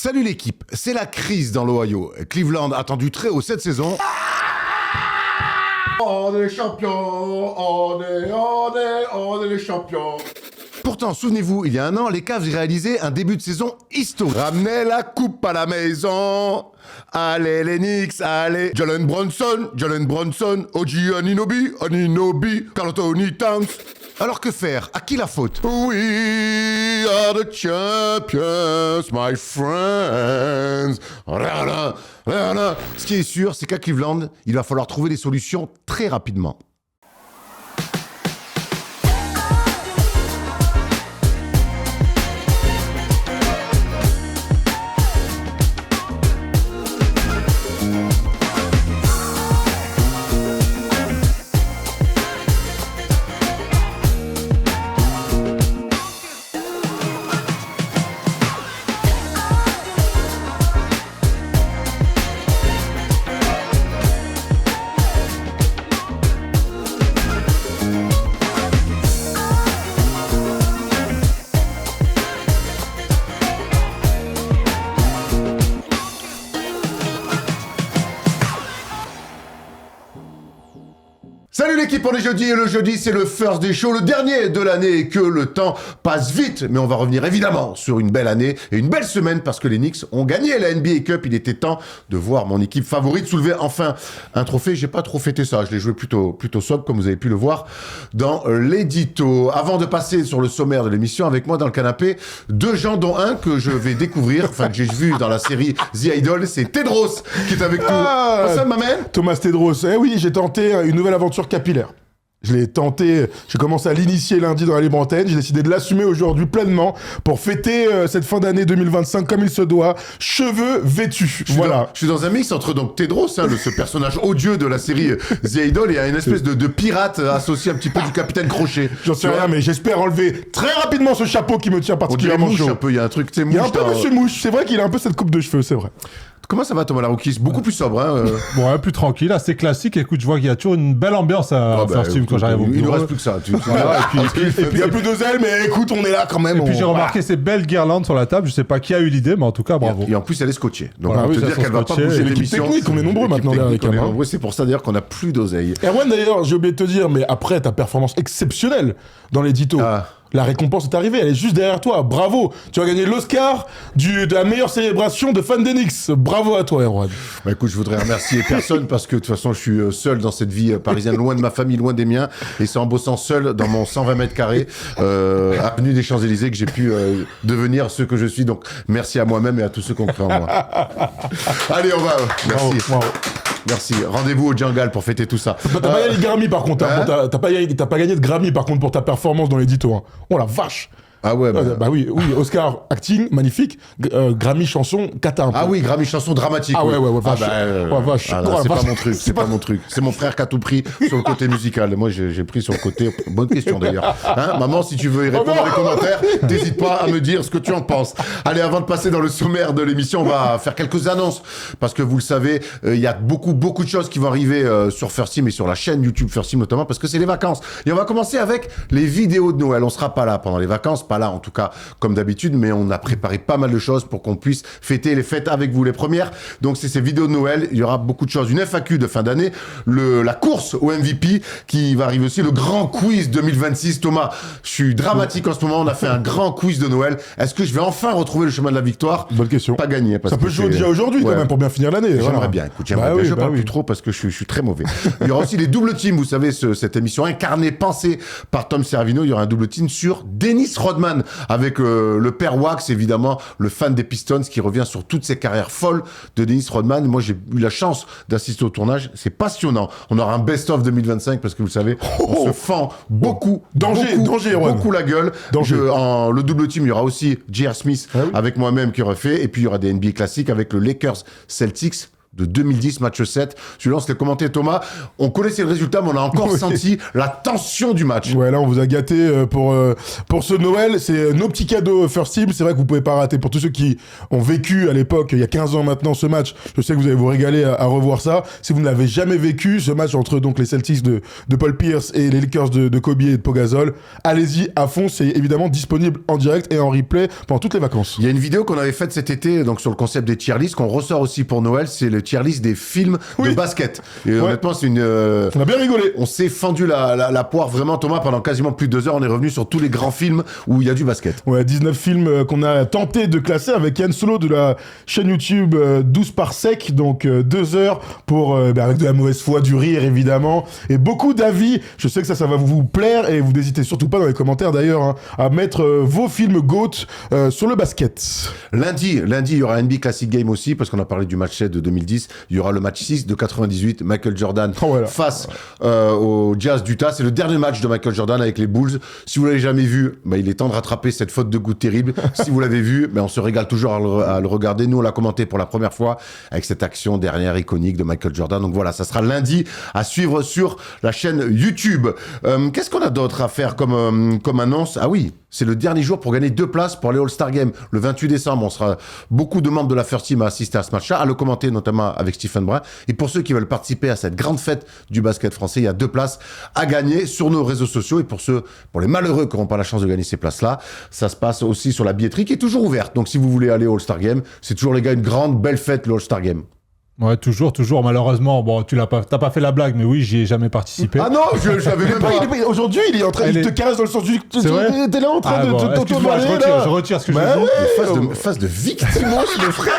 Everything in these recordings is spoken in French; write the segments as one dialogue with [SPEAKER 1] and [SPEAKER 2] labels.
[SPEAKER 1] Salut l'équipe, c'est la crise dans l'Ohio. Cleveland attendu très haut cette saison. On est les champions, on est les champions. Pourtant, souvenez-vous, il y a un an, les Cavs réalisaient un début de saison historique. Ramenez la coupe à la maison. Allez les Knicks, allez. Jalen Brunson, OG Anunoby, Karl Anthony Towns. Alors que faire? À qui la faute? We are the champions, my friends. Ce qui est sûr, c'est qu'à Cleveland, il va falloir trouver des solutions très rapidement. Salut l'équipe, on est jeudi et le jeudi c'est le First Day Show, le dernier de l'année et que le temps passe vite. Mais on va revenir évidemment sur une belle année et une belle semaine parce que les Knicks ont gagné la NBA Cup. Il était temps de voir mon équipe favorite soulever enfin un trophée. J'ai pas trop fêté ça, je l'ai joué plutôt sobre comme vous avez pu le voir dans l'édito. Avant de passer sur le sommaire de l'émission, avec moi dans le canapé, deux gens dont un que je vais découvrir, enfin que j'ai vu dans la série The Idol, c'est Tedros qui est avec nous. What's up, my man?
[SPEAKER 2] Thomas Tedros, eh oui, j'ai tenté une nouvelle aventure capillaire. Je l'ai tenté, j'ai commencé à l'initier lundi dans la libre antenne, j'ai décidé de l'assumer aujourd'hui pleinement pour fêter cette fin d'année 2025 comme il se doit, cheveux vêtus, voilà.
[SPEAKER 1] Je suis dans un mix entre donc Tedros, ce personnage odieux de la série The Idol, et une espèce de pirate associé un petit peu du Capitaine Crochet.
[SPEAKER 2] J'en sais rien, mais j'espère enlever très rapidement ce chapeau qui me tient particulièrement chaud.
[SPEAKER 1] Un peu, il y a un truc, tu sais, mouche.
[SPEAKER 2] Il y a un peu Monsieur Mouche, c'est vrai qu'il a un peu cette coupe de cheveux, c'est vrai.
[SPEAKER 1] Comment ça va Thomas Laroukis? Beaucoup plus sobre, hein
[SPEAKER 3] Bon, ouais, plus tranquille, assez classique. Écoute, je vois qu'il y a toujours une belle ambiance à First Team quand j'arrive au bureau.
[SPEAKER 1] Il ne reste plus que ça.
[SPEAKER 2] Et puis il y a plus de zèle, mais écoute, on est là quand même.
[SPEAKER 3] Et puis j'ai remarqué ces belles guirlandes sur la table. Je sais pas qui a eu l'idée, mais en tout cas, bravo.
[SPEAKER 1] Et en plus, elle est scotchée. Donc
[SPEAKER 3] voilà,
[SPEAKER 1] on peut te dire qu'elle va pas bouger l'émission.
[SPEAKER 2] Technique, on est nombreux maintenant derrière les caméras.
[SPEAKER 1] C'est pour ça d'ailleurs qu'on a plus d'oseille.
[SPEAKER 2] Erwan, d'ailleurs, j'ai oublié de te dire, mais après ta performance exceptionnelle dans l'édito, la récompense est arrivée, elle est juste derrière toi. Bravo, tu as gagné l'Oscar de la meilleure célébration de fan d'Enix. Bravo à toi, Erwan.
[SPEAKER 1] Bah écoute, je voudrais remercier personne parce que de toute façon, je suis seul dans cette vie parisienne, loin de ma famille, loin des miens, et c'est en bossant seul dans mon 120 mètres carrés, avenue des Champs-Élysées, que j'ai pu devenir ce que je suis. Donc merci à moi-même et à tous ceux qui ont cru en moi. Allez, on va. Merci.
[SPEAKER 2] Bravo.
[SPEAKER 1] Merci. Rendez-vous au Jungle pour fêter tout ça.
[SPEAKER 2] T'as pas gagné de Grammy par contre. T'as pas gagné de Grammy par contre pour ta performance dans l'édito. Hein. Oh la vache.
[SPEAKER 1] Ah ouais,
[SPEAKER 2] bah oui, Oscar acting, magnifique, Grammy chanson, cata un peu.
[SPEAKER 1] Ah oui, Grammy chanson dramatique.
[SPEAKER 2] Ah ouais,
[SPEAKER 1] vache.
[SPEAKER 2] Vache.
[SPEAKER 1] C'est pas mon truc, c'est pas mon truc. C'est mon frère qui a tout pris sur le côté musical. Moi, j'ai pris sur le côté... Bonne question d'ailleurs. Hein, maman, si tu veux y répondre dans les commentaires, n'hésite pas à me dire ce que tu en penses. Allez, avant de passer dans le sommaire de l'émission, on va faire quelques annonces. Parce que vous le savez, il y a beaucoup de choses qui vont arriver sur First Team et sur la chaîne YouTube First Team notamment, parce que c'est les vacances. Et on va commencer avec les vidéos de Noël. On sera pas là pendant les vacances, pas là en tout cas comme d'habitude, mais on a préparé pas mal de choses pour qu'on puisse fêter les fêtes avec vous. Les premières, donc c'est ces vidéos de Noël, il y aura beaucoup de choses, une FAQ de fin d'année, la course au MVP qui va arriver aussi, le grand quiz 2026. Thomas, je suis dramatique en ce moment, on a fait un grand quiz de Noël. Est-ce que je vais enfin retrouver le chemin de la victoire?
[SPEAKER 2] Bonne question.
[SPEAKER 1] Pas gagné.
[SPEAKER 2] Ça peut jouer déjà aujourd'hui quand même pour bien finir l'année.
[SPEAKER 1] J'aimerais bien, écoute, je parle plus trop parce que je suis très mauvais. Il y aura aussi les double teams, vous savez, cette émission incarnée, pensée par Tom Servino. Il y aura un double team sur Dennis Rodman avec le père Wax, évidemment, le fan des Pistons qui revient sur toutes ces carrières folles de Dennis Rodman. Moi, j'ai eu la chance d'assister au tournage. C'est passionnant. On aura un best-of 2025 parce que vous savez, on se fend beaucoup la gueule. Le double team, il y aura aussi J.R. Smith avec moi-même qui refait. Et puis, il y aura des NBA classiques avec le Lakers Celtics. de 2010, match 7. Celui-là, on se l'est commenté, Thomas. On connaissait le résultat, mais on a encore senti la tension du match.
[SPEAKER 2] Ouais, là, on vous a gâté pour ce Noël. C'est nos petits cadeaux First Team. C'est vrai que vous pouvez pas rater. Pour tous ceux qui ont vécu à l'époque, il y a 15 ans maintenant, ce match, je sais que vous allez vous régaler à revoir ça. Si vous ne l'avez jamais vécu, ce match entre donc les Celtics de Paul Pierce et les Lakers de Kobe et de Pogazol, allez-y à fond. C'est évidemment disponible en direct et en replay pendant toutes les vacances.
[SPEAKER 1] Il y a une vidéo qu'on avait faite cet été, donc sur le concept des tier lists, qu'on ressort aussi pour Noël. C'est le tier list des films de basket. Et honnêtement, c'est une...
[SPEAKER 2] On a bien rigolé.
[SPEAKER 1] On s'est fendu la poire vraiment, Thomas, pendant quasiment plus de 2 heures. On est revenu sur tous les grands films où il y a du basket.
[SPEAKER 2] Ouais, 19 films qu'on a tenté de classer avec Yann Solo de la chaîne YouTube 12 par sec. Donc 2 heures pour, avec de la mauvaise foi, du rire évidemment, et beaucoup d'avis. Je sais que ça va vous plaire et vous n'hésitez surtout pas dans les commentaires d'ailleurs à mettre vos films GOAT sur le basket.
[SPEAKER 1] Lundi, il y aura un NBA Classic Game aussi, parce qu'on a parlé du match 7 de 2010. Il y aura le match 6 de 98, Michael Jordan face au Jazz d'Utah. C'est le dernier match de Michael Jordan avec les Bulls. Si vous l'avez jamais vu, il est temps de rattraper cette faute de goût terrible. Si vous l'avez vu, on se régale toujours à le regarder. Nous, on l'a commenté pour la première fois avec cette action dernière iconique de Michael Jordan. Donc voilà, ça sera lundi à suivre sur la chaîne YouTube. Qu'est-ce qu'on a d'autre à faire comme annonce? Ah oui, c'est le dernier jour pour gagner 2 places pour les All-Star Games. Le 28 décembre, on sera beaucoup de membres de la First Team à assister à ce match-là, à le commenter notamment avec Stephen Brun. Et pour ceux qui veulent participer à cette grande fête du basket français, il y a 2 places à gagner sur nos réseaux sociaux. Et pour les malheureux qui n'auront pas la chance de gagner ces places-là, ça se passe aussi sur la billetterie qui est toujours ouverte. Donc si vous voulez aller au All-Star Game, c'est toujours les gars une grande belle fête, le All-Star Game.
[SPEAKER 3] Ouais, toujours. Malheureusement, bon, t'as pas fait la blague, mais oui, j'y ai jamais participé.
[SPEAKER 1] Ah non, je l'avais même pas.
[SPEAKER 2] Aujourd'hui, il est en train, il te caresse dans le sens du. T'es là en train de t'auto-marrer.
[SPEAKER 3] Je retire ce que je dis.
[SPEAKER 1] Phase de victimose, le frère.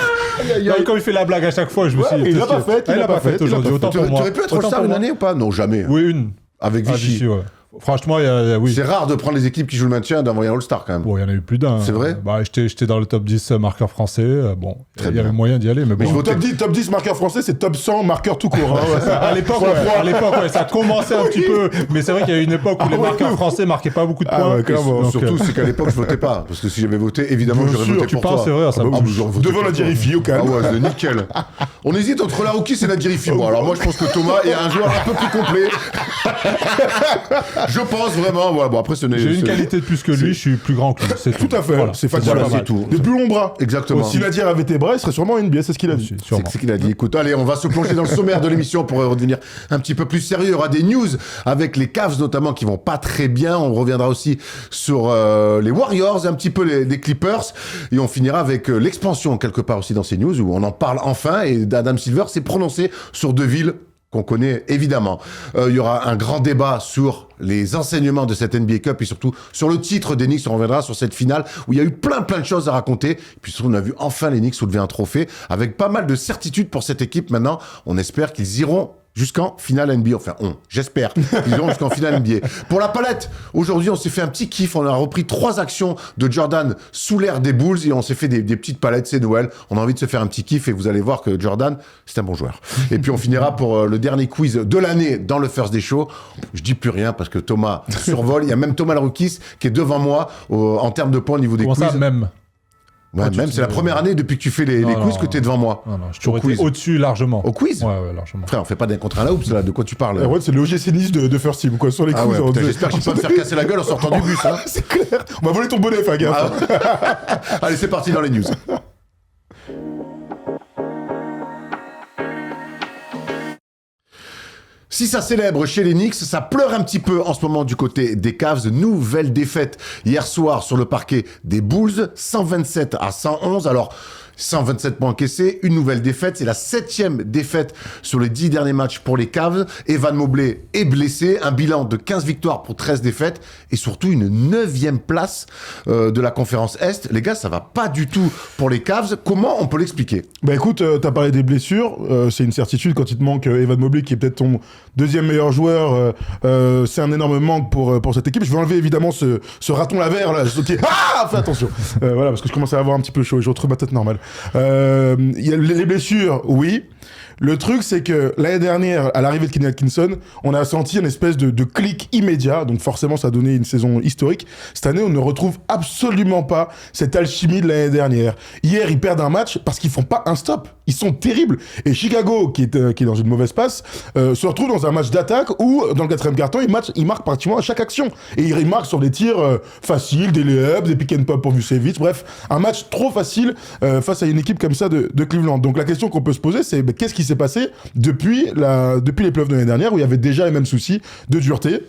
[SPEAKER 3] Comme il fait la blague à chaque fois, je me suis dit.
[SPEAKER 2] Il l'a pas fait
[SPEAKER 3] aujourd'hui. Autant pour moi.
[SPEAKER 1] Tu aurais pu être All-Star une année ou pas? Non, jamais.
[SPEAKER 3] Oui, une.
[SPEAKER 1] Avec Vichy.
[SPEAKER 3] Ouais. Franchement, oui.
[SPEAKER 1] C'est rare de prendre les équipes qui jouent le maintien d'envoyer un All-Star quand même.
[SPEAKER 3] Bon, il y en a eu plus d'un.
[SPEAKER 1] C'est vrai?
[SPEAKER 3] J'étais dans le top 10 marqueur français. Il y avait moyen d'y aller. Mais bon.
[SPEAKER 2] Top 10 marqueur français, c'est top 100 marqueur tout court.
[SPEAKER 3] À l'époque, ça commençait un petit peu. Mais c'est vrai qu'il y a eu une époque où les marqueurs français marquaient pas beaucoup de points.
[SPEAKER 1] Surtout, c'est qu'à l'époque, je votais pas. Parce que si j'avais voté, évidemment, j'aurais voté pour toi.
[SPEAKER 3] C'est vrai, ça
[SPEAKER 2] devant la Dirifi, au calme.
[SPEAKER 1] Ah ouais, c'est nickel. On hésite entre la Rookies et la Dirifi. Bon, alors moi, je pense que Thomas est un joueur un peu plus complet. Je pense vraiment. Ouais, bon, après,
[SPEAKER 3] j'ai une qualité de plus que lui, je suis plus grand que lui. C'est
[SPEAKER 2] tout à fait. Voilà. C'est facile.
[SPEAKER 1] C'est tout.
[SPEAKER 2] Des plus longs bras.
[SPEAKER 1] Exactement.
[SPEAKER 2] Si Nadir avait tes bras, il serait sûrement NBA, c'est ce qu'il a dit.
[SPEAKER 1] C'est ce qu'il a dit. Écoute, allez, on va se plonger dans le sommaire de l'émission pour redevenir un petit peu plus sérieux. Il y aura des news avec les Cavs notamment qui vont pas très bien. On reviendra aussi sur les Warriors, un petit peu les Clippers. Et on finira avec l'expansion quelque part aussi dans ces news où on en parle enfin. Et Adam Silver s'est prononcé sur 2 villes qu'on connaît évidemment. Il y aura un grand débat sur les enseignements de cette NBA Cup et surtout sur le titre des Knicks. On reviendra sur cette finale où il y a eu plein de choses à raconter. Et puis surtout, on a vu enfin les Knicks soulever un trophée avec pas mal de certitudes pour cette équipe. Maintenant, on espère qu'ils iront jusqu'en finale NBA. Enfin, j'espère qu'ils iront jusqu'en finale NBA. Pour la palette, aujourd'hui, on s'est fait un petit kiff. On a repris 3 actions de Jordan sous l'ère des Bulls et on s'est fait des petites palettes. C'est Noël. On a envie de se faire un petit kiff et vous allez voir que Jordan, c'est un bon joueur. Et puis, on finira pour le dernier quiz de l'année dans le First Day Show. Je dis plus rien parce que Thomas survole. Il y a même Thomas Larukis qui est devant moi en termes de points au niveau des quiz.
[SPEAKER 3] Ça, même
[SPEAKER 1] Ouais, même, c'est la première année depuis que tu fais les quiz que t'es devant moi.
[SPEAKER 3] Non, je t'aurais été au-dessus largement.
[SPEAKER 1] Au quiz?
[SPEAKER 3] Ouais, largement.
[SPEAKER 1] Frère, on fait pas d'un contre un là, oups, là, de quoi tu parles?
[SPEAKER 2] Ouais, c'est le OGC Nice de First Team, quoi, sur les quiz.
[SPEAKER 1] Ouais, putain, j'espère que je vais pas me faire casser la gueule en sortant du bus, hein.
[SPEAKER 2] C'est clair. On va voler ton bonnet, fais gaffe.
[SPEAKER 1] Allez, c'est parti dans les news. Si ça célèbre chez les Knicks, ça pleure un petit peu en ce moment du côté des Cavs. Nouvelle défaite hier soir sur le parquet des Bulls, 127 à 111. Alors, 127 points encaissés, une nouvelle défaite. C'est la 7e défaite sur les 10 derniers matchs pour les Cavs. Evan Mobley est blessé. Un bilan de 15 victoires pour 13 défaites. Et surtout une 9e place de la conférence Est. Les gars, ça va pas du tout pour les Cavs. Comment on peut l'expliquer?
[SPEAKER 2] Bah écoute, t'as parlé des blessures. C'est une certitude quand il te manque Evan Mobley, qui est peut-être ton 2e meilleur joueur. C'est un énorme manque pour cette équipe. Je vais enlever évidemment ce raton laveur là. Fais attention. Voilà, parce que je commence à avoir un petit peu chaud et je retrouve ma tête normale. Il y a les blessures, oui. Le truc, c'est que l'année dernière, à l'arrivée de Kenny Atkinson, on a senti une espèce de clic immédiat. Donc forcément, ça a donné une saison historique. Cette année, on ne retrouve absolument pas cette alchimie de l'année dernière. Hier, ils perdent un match parce qu'ils font pas un stop. Ils sont terribles. Et Chicago, qui est dans une mauvaise passe, se retrouve dans un match d'attaque où, dans le 4e quart-temps, il marque pratiquement à chaque action. Et il marque sur des tirs faciles, des lay-ups, des pick and pop pour Vucevic. Bref, un match trop facile face à une équipe comme ça de Cleveland. Donc la question qu'on peut se poser, c'est qu'est-ce qui s'est passé depuis les playoffs de l'année dernière, où il y avait déjà les mêmes soucis de dureté,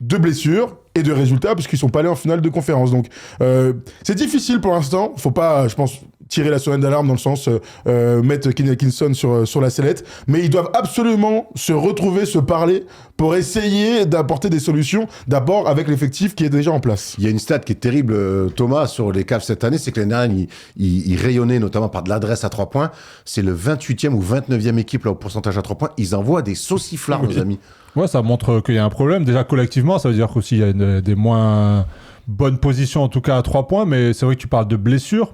[SPEAKER 2] de blessures et de résultats, puisqu'ils sont pas allés en finale de conférence. Donc c'est difficile pour l'instant. Faut pas, je pense, tirer la sonnette d'alarme dans le sens mettre Kenny Atkinson sur la sellette, mais ils doivent absolument se retrouver, se parler pour essayer d'apporter des solutions, d'abord avec l'effectif qui est déjà en place.
[SPEAKER 1] Il y a une stat qui est terrible, Thomas, sur les Cavs cette année, c'est que l'année dernière, ils rayonnaient notamment par de l'adresse à 3 points. C'est le 28e ou 29e équipe là, au pourcentage à 3 points. Ils envoient des sauciflards, nos amis.
[SPEAKER 3] Ouais, ça montre qu'il y a un problème. Déjà, collectivement, ça veut dire qu'aussi il y a des moins bonnes positions, en tout cas à 3 points, mais c'est vrai que tu parles de blessures.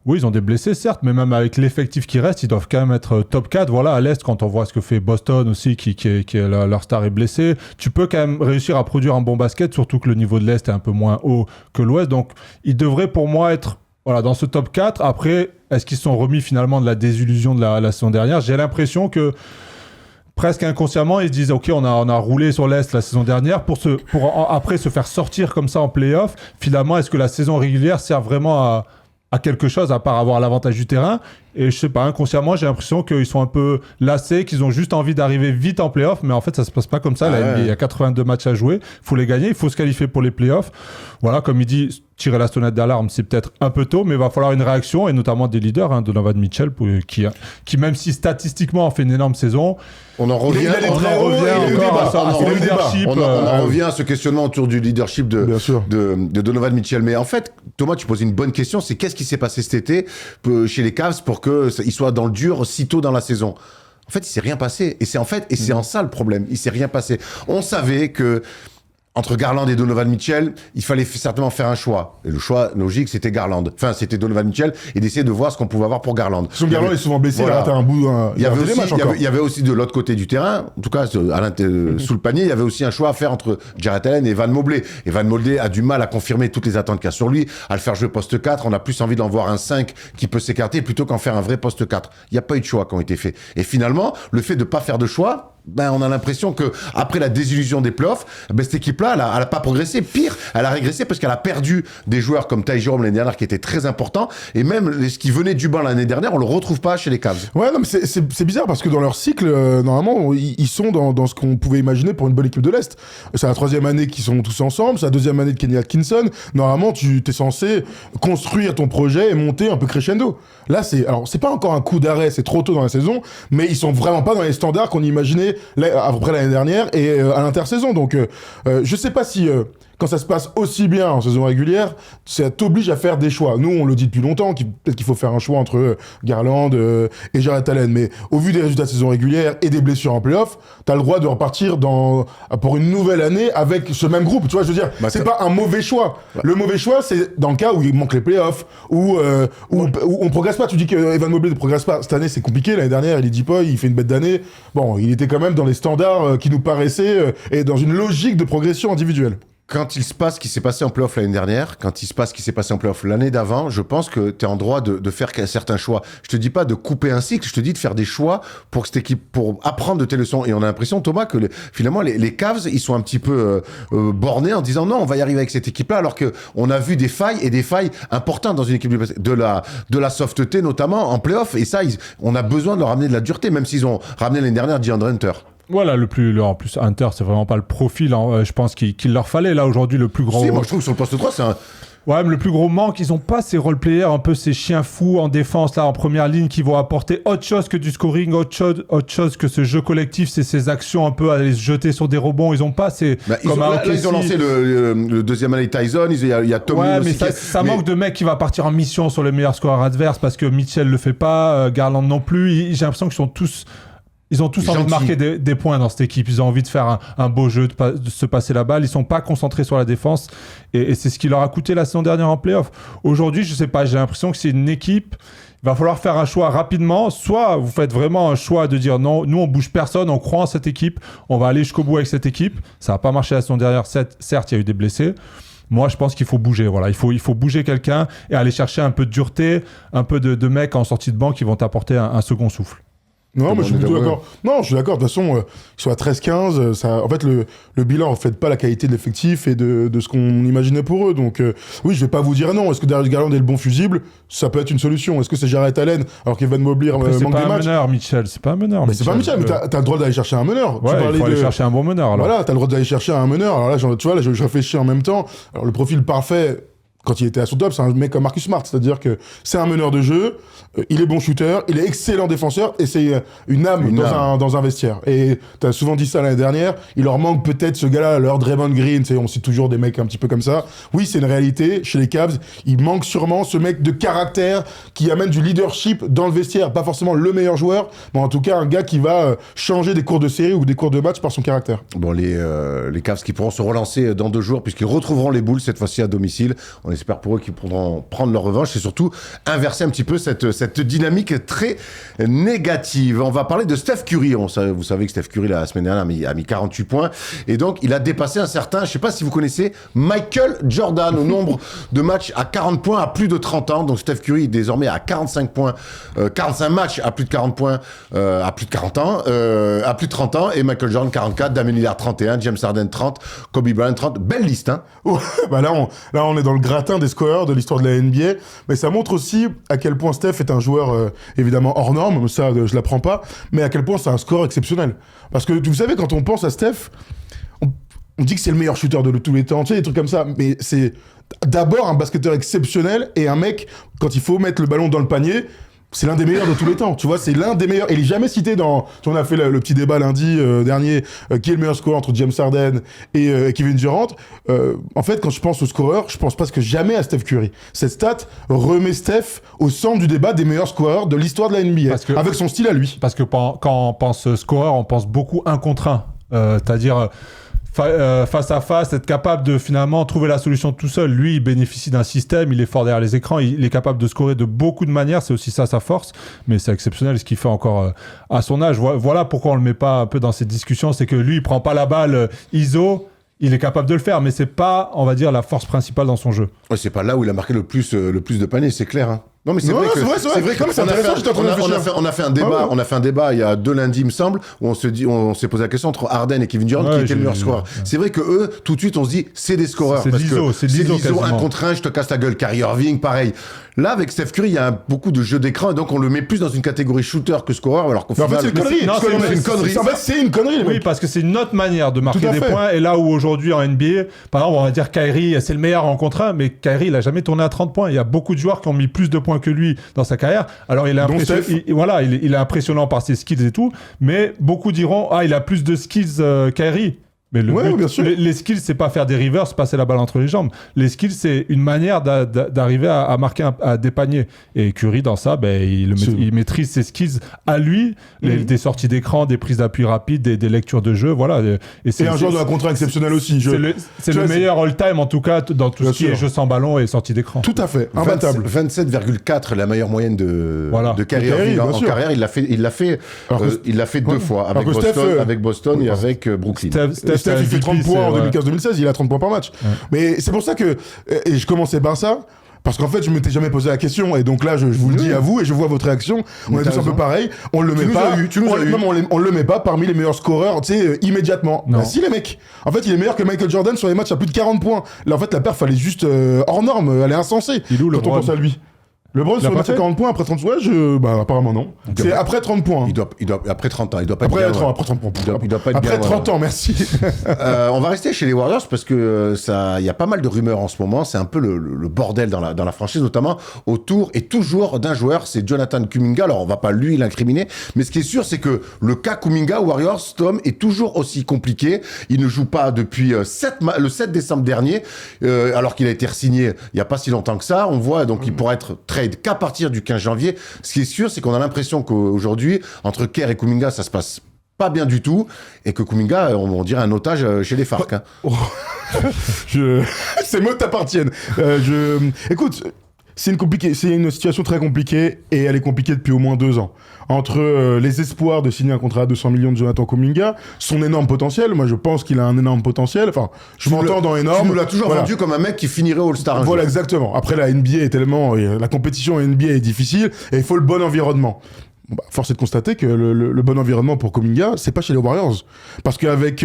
[SPEAKER 3] Oui, ils ont des blessés, certes, mais même avec l'effectif qui reste, ils doivent quand même être top 4. Voilà, à l'Est, quand on voit ce que fait Boston aussi, qui est leur star est blessé, tu peux quand même réussir à produire un bon basket, surtout que le niveau de l'Est est un peu moins haut que l'Ouest. Donc, ils devraient pour moi être dans ce top 4. Après, est-ce qu'ils se sont remis finalement de la désillusion de la saison dernière ? J'ai l'impression que presque inconsciemment, ils se disent ok, on a roulé sur l'Est la saison dernière pour après se faire sortir comme ça en play-off. Finalement, est-ce que la saison régulière sert vraiment à quelque chose à part avoir l'avantage du terrain? Et je sais pas, inconsciemment, j'ai l'impression qu'ils sont un peu lassés, qu'ils ont juste envie d'arriver vite en play-off, mais en fait, ça se passe pas comme ça. NBA, il y a 82 matchs à jouer, il faut les gagner, il faut se qualifier pour les play-offs. Voilà, comme il dit, tirer la sonnette d'alarme, c'est peut-être un peu tôt, mais il va falloir une réaction, et notamment des leaders, Donovan Mitchell, qui même si statistiquement a fait une énorme saison,
[SPEAKER 1] on en revient à ce questionnement autour du leadership de Donovan Mitchell. Mais en fait, Thomas, tu poses une bonne question, c'est qu'est-ce qui s'est passé cet été chez les Cavs pour qu'ils soient dans le dur si tôt dans la saison? En fait, il s'est rien passé. Et c'est en ça le problème. Il s'est rien passé. On savait que entre Garland et Donovan Mitchell, il fallait certainement faire un choix. Et le choix logique, c'était Garland. Enfin, c'était Donovan Mitchell et d'essayer de voir ce qu'on pouvait avoir pour Garland.
[SPEAKER 2] Garland est souvent blessé, il a raté un bout.
[SPEAKER 1] Il y avait aussi de l'autre côté du terrain, en tout cas sous le panier, il y avait aussi un choix à faire entre Jarrett Allen et Evan Mobley. Evan Mobley a du mal à confirmer toutes les attentes qu'il y a sur lui, à le faire jouer poste 4. On a plus envie d'en voir un 5 qui peut s'écarter plutôt qu'en faire un vrai poste 4. Il n'y a pas eu de choix qui ont été faits. Et finalement, le fait de ne pas faire de choix, on a l'impression que après la désillusion des playoffs, cette équipe-là, elle a pas progressé. Pire, elle a régressé parce qu'elle a perdu des joueurs comme Ty Jerome l'année dernière qui étaient très importants. Et même ce qui venait du banc l'année dernière, on le retrouve pas chez les Cavs.
[SPEAKER 2] Ouais, non, mais c'est bizarre parce que dans leur cycle, normalement, ils sont dans ce qu'on pouvait imaginer pour une bonne équipe de l'Est. C'est la 3e année qu'ils sont tous ensemble, c'est la 2e année de Kenny Atkinson. Normalement, tu t'es censé construire ton projet et monter un peu crescendo. Là, c'est pas encore un coup d'arrêt, c'est trop tôt dans la saison, mais ils sont vraiment pas dans les standards qu'on imaginait après l'année dernière et à l'intersaison. Donc, je sais pas si quand ça se passe aussi bien en saison régulière, ça t'oblige à faire des choix. Nous, on le dit depuis longtemps, peut-être qu'il faut faire un choix entre Garland et Jarrett Allen. Mais au vu des résultats de saison régulière et des blessures en play-off, t'as le droit de repartir pour une nouvelle année avec ce même groupe. Tu vois, je veux dire, c'est pas un mauvais choix. Ouais. Le mauvais choix, c'est dans le cas où il manque les play-offs, où on progresse pas. Tu dis que Evan Mobley ne progresse pas. Cette année, c'est compliqué. L'année dernière, il est Deepoy, il fait une bête d'année. Bon, il était quand même dans les standards qui nous paraissaient et dans une logique de progression individuelle.
[SPEAKER 1] Quand il se passe ce qui s'est passé en play-off l'année dernière, quand il se passe ce qui s'est passé en play-off l'année d'avant, je pense que tu es en droit de faire certains choix. Je te dis pas de couper un cycle, je te dis de faire des choix pour cette équipe, pour apprendre de tes leçons. Et on a l'impression, Thomas, que finalement, les Cavs, ils sont un petit peu bornés en disant non, on va y arriver avec cette équipe-là, alors qu'on a vu des failles importantes dans une équipe de la soft-T, notamment en play-off. Et ça, on a besoin de leur amener de la dureté, même s'ils ont ramené l'année dernière DeAndre Hunter.
[SPEAKER 3] Voilà, en plus, Hunter, c'est vraiment pas le profil, je pense qu'il leur fallait. Là, aujourd'hui, le plus gros...
[SPEAKER 1] Si, moi, je trouve que sur le poste 3, c'est un...
[SPEAKER 3] Ouais, mais le plus gros manque, ils ont pas ces role-players, un peu ces chiens fous en défense, là, en première ligne, qui vont apporter autre chose que du scoring, autre chose que ce jeu collectif, c'est ces actions un peu à aller se jeter sur des rebonds. Ils ont pas ces...
[SPEAKER 1] ils ont lancé le deuxième année Tyson, il y a Tommy
[SPEAKER 3] ouais,
[SPEAKER 1] aussi.
[SPEAKER 3] Mais ça manque de mecs qui va partir en mission sur les meilleurs scoreurs adverses, parce que Mitchell le fait pas, Garland non plus. J'ai l'impression qu'ils sont tous... Ils ont tous envie de marquer des points dans cette équipe. Ils ont envie de faire un beau jeu, de se passer la balle. Ils sont pas concentrés sur la défense. Et c'est ce qui leur a coûté la saison dernière en play-off. Aujourd'hui, je sais pas, j'ai l'impression que c'est une équipe... Il va falloir faire un choix rapidement. Soit vous faites vraiment un choix de dire non, nous on bouge personne, on croit en cette équipe, on va aller jusqu'au bout avec cette équipe. Ça n'a pas marché la saison dernière, certes, il y a eu des blessés. Moi, je pense qu'il faut bouger. Voilà, il faut bouger quelqu'un et aller chercher un peu de dureté, un peu de mecs en sortie de banc qui vont t'apporter un second souffle.
[SPEAKER 2] Non, mais je suis plutôt d'accord. Non, je suis d'accord. De toute façon, qu'ils soient 13-15, ça, en fait, le bilan ne reflète pas la qualité de l'effectif et de ce qu'on imaginait pour eux. Donc, oui, je vais pas vous dire non. Est-ce que Darius Garland est le bon fusible? Ça peut être une solution. Est-ce que c'est Jarrett Allen alors qu'Evan Mobley manque des matchs?
[SPEAKER 3] C'est pas un meneur, Mitchell. C'est pas un meneur.
[SPEAKER 2] Mais c'est pas Mitchell, mais t'as le droit d'aller chercher un meneur.
[SPEAKER 3] Ouais, il faut aller chercher un bon meneur. Alors.
[SPEAKER 2] Voilà, t'as le droit d'aller chercher un meneur. Alors là, tu vois, là, je réfléchis en même temps. Alors, le profil parfait, quand il était à son top, c'est un mec comme Marcus Smart. C'est-à-dire que c'est un meneur de jeu, il est bon shooter, il est excellent défenseur, et c'est une âme dans un vestiaire. Et t'as souvent dit ça l'année dernière, il leur manque peut-être ce gars-là, leur Draymond Green, on cite toujours des mecs un petit peu comme ça. Oui, c'est une réalité, chez les Cavs, il manque sûrement ce mec de caractère qui amène du leadership dans le vestiaire. Pas forcément le meilleur joueur, mais en tout cas un gars qui va changer des cours de série ou des cours de match par son caractère.
[SPEAKER 1] Bon, les Cavs qui pourront se relancer dans 2 jours, puisqu'ils retrouveront les Bulls, cette fois-ci à domicile. On espère pour eux qu'ils pourront prendre leur revanche et surtout inverser un petit peu cette dynamique très négative. On va parler de Steph Curry. Vous savez que Steph Curry, la semaine dernière, a mis 48 points. Et donc, il a dépassé un certain, je ne sais pas si vous connaissez, Michael Jordan, au nombre de matchs à 40 points à plus de 30 ans. Donc, Steph Curry est désormais à 45 points, 45 matchs à plus de 40 points à plus de 40 ans, à plus de 30 ans. Et Michael Jordan, 44, Damian Lillard, 31, James Harden, 30, Kobe Bryant, 30. Belle liste, hein?
[SPEAKER 2] Ouais, bah là, on est dans le gratin des scoreurs de l'histoire de la NBA, mais ça montre aussi à quel point Steph est un joueur évidemment hors norme, ça je l'apprends pas, mais à quel point c'est un score exceptionnel. Parce que vous savez, quand on pense à Steph, on dit que c'est le meilleur shooter de tous les temps, tu sais, des trucs comme ça, mais c'est d'abord un basketteur exceptionnel et un mec, quand il faut mettre le ballon dans le panier, c'est l'un des meilleurs de tous les temps, tu vois, c'est l'un des meilleurs. Et il est jamais cité dans... On a fait le petit débat lundi dernier, qui est le meilleur scoreur entre James Harden et Kevin Durant. En fait, quand je pense au scoreur, je pense presque jamais à Steph Curry. Cette stat remet Steph au centre du débat des meilleurs scoreurs de l'histoire de la NBA, avec son style à lui.
[SPEAKER 3] Parce que quand on pense scoreur, on pense beaucoup 1 contre 1. C'est-à-dire... face à face, être capable de finalement trouver la solution tout seul. Lui, il bénéficie d'un système, il est fort derrière les écrans, il est capable de scorer de beaucoup de manières, c'est aussi ça sa force, mais c'est exceptionnel ce qu'il fait encore à son âge. Voilà pourquoi on le met pas un peu dans cette discussion, c'est que lui, il prend pas la balle ISO, il est capable de le faire, mais c'est pas, on va dire, la force principale dans son jeu.
[SPEAKER 1] Ouais, c'est pas là où il a marqué le plus de paniers, c'est clair, hein. Non, mais c'est vrai que on a fait un débat il y a 2 lundis, il me semble, où on s'est posé la question entre Harden et Kevin Durant qui était le meilleur scoreur. C'est vrai que eux, tout de suite, on se dit, c'est des scoreurs.
[SPEAKER 3] C'est l'ISO
[SPEAKER 1] 1 contre 1, je te casse la gueule. Kyrie Irving, pareil. Là, avec Steph Curry, il y a beaucoup de jeux d'écran, et donc on le met plus dans une catégorie shooter que scoreur, alors qu'au final...
[SPEAKER 2] En fait, c'est une connerie.
[SPEAKER 1] C'est une connerie.
[SPEAKER 2] En fait, c'est une connerie.
[SPEAKER 3] Oui, parce que c'est une autre manière de marquer des points, et là où aujourd'hui en NBA, par exemple, on va dire Kyrie, c'est le meilleur en contre 1, mais Kyrie, il a jamais tourné à 30 points. Il y a beaucoup de joueurs qui ont mis plus de points que lui dans sa carrière. Alors il est impressionnant par ses skills et tout, mais beaucoup diront il a plus de skills Kyrie. Mais le but,
[SPEAKER 2] bien sûr.
[SPEAKER 3] Les skills, c'est pas faire des revers, passer la balle entre les jambes. Les skills, c'est une manière d'arriver à marquer des paniers. Et Curry, dans ça, il maîtrise ses skills à lui, des sorties d'écran, des prises d'appui rapides, des lectures de jeu, voilà.
[SPEAKER 2] Et un joueur de la contre exceptionnel aussi.
[SPEAKER 3] C'est le meilleur all-time, en tout cas, dans tout ce qui est jeu sans ballon et sortie d'écran.
[SPEAKER 2] Tout à fait, imbattable.
[SPEAKER 1] 27,4, la meilleure moyenne de Kyrie Irving en carrière. Il l'a fait 2 fois, avec Boston et avec Brooklyn.
[SPEAKER 2] Steph, il fait 30 points en 2015-2016, il a 30 points par match. Ouais. Mais c'est pour ça que... Et je commençais par ça, parce qu'en fait, je ne m'étais jamais posé la question, et donc là, je vous le dis à vous, et je vois votre réaction. On est tous un peu pareil. On le met pas... On le met pas parmi les meilleurs scoreurs, tu sais, immédiatement. Bah, si, les mecs. En fait, il est meilleur que Michael Jordan sur les matchs à plus de 40 points. Là, en fait, la perf, elle est juste hors norme, elle est insensée. Quand on pense à lui. LeBron sur le match à 40 points après 30 points, apparemment non. C'est après 30 points.
[SPEAKER 1] Il doit après 30 ans, il doit pas être
[SPEAKER 2] après
[SPEAKER 1] bien.
[SPEAKER 2] Après 30 points.
[SPEAKER 1] Il doit pas être
[SPEAKER 2] après
[SPEAKER 1] bien,
[SPEAKER 2] 30 ans, merci.
[SPEAKER 1] On va rester chez les Warriors parce que il y a pas mal de rumeurs en ce moment, c'est un peu le bordel dans la franchise, notamment autour et toujours d'un joueur, c'est Jonathan Kuminga. Alors on va pas lui l'incriminer, mais ce qui est sûr c'est que le cas Kuminga Warriors, Tom, est toujours aussi compliqué. Il ne joue pas depuis le 7 décembre dernier, alors qu'il a été re-signé il y a pas si longtemps que ça. On voit donc il pourra être trade qu'à partir du 15 janvier. Ce qui est sûr, c'est qu'on a l'impression qu'aujourd'hui, entre Kerr et Kuminga, ça se passe pas bien du tout, et que Kuminga, on dirait un otage chez les FARC. Hein.
[SPEAKER 2] Ces mots t'appartiennent. Écoute, c'est une situation très compliquée et elle est compliquée depuis au moins 2 ans. Entre les espoirs de signer un contrat à 200 millions de Jonathan Kuminga, son énorme potentiel, moi je pense qu'il a un énorme potentiel, enfin je m'entends dans énorme.
[SPEAKER 1] Tu nous l'as toujours vendu comme un mec qui finirait All-Star.
[SPEAKER 2] Voilà, exactement. Après la NBA est tellement, la compétition NBA est difficile et il faut le bon environnement. Bon, bah, force est de constater que le bon environnement pour Kuminga, c'est pas chez les Warriors. Parce qu'avec,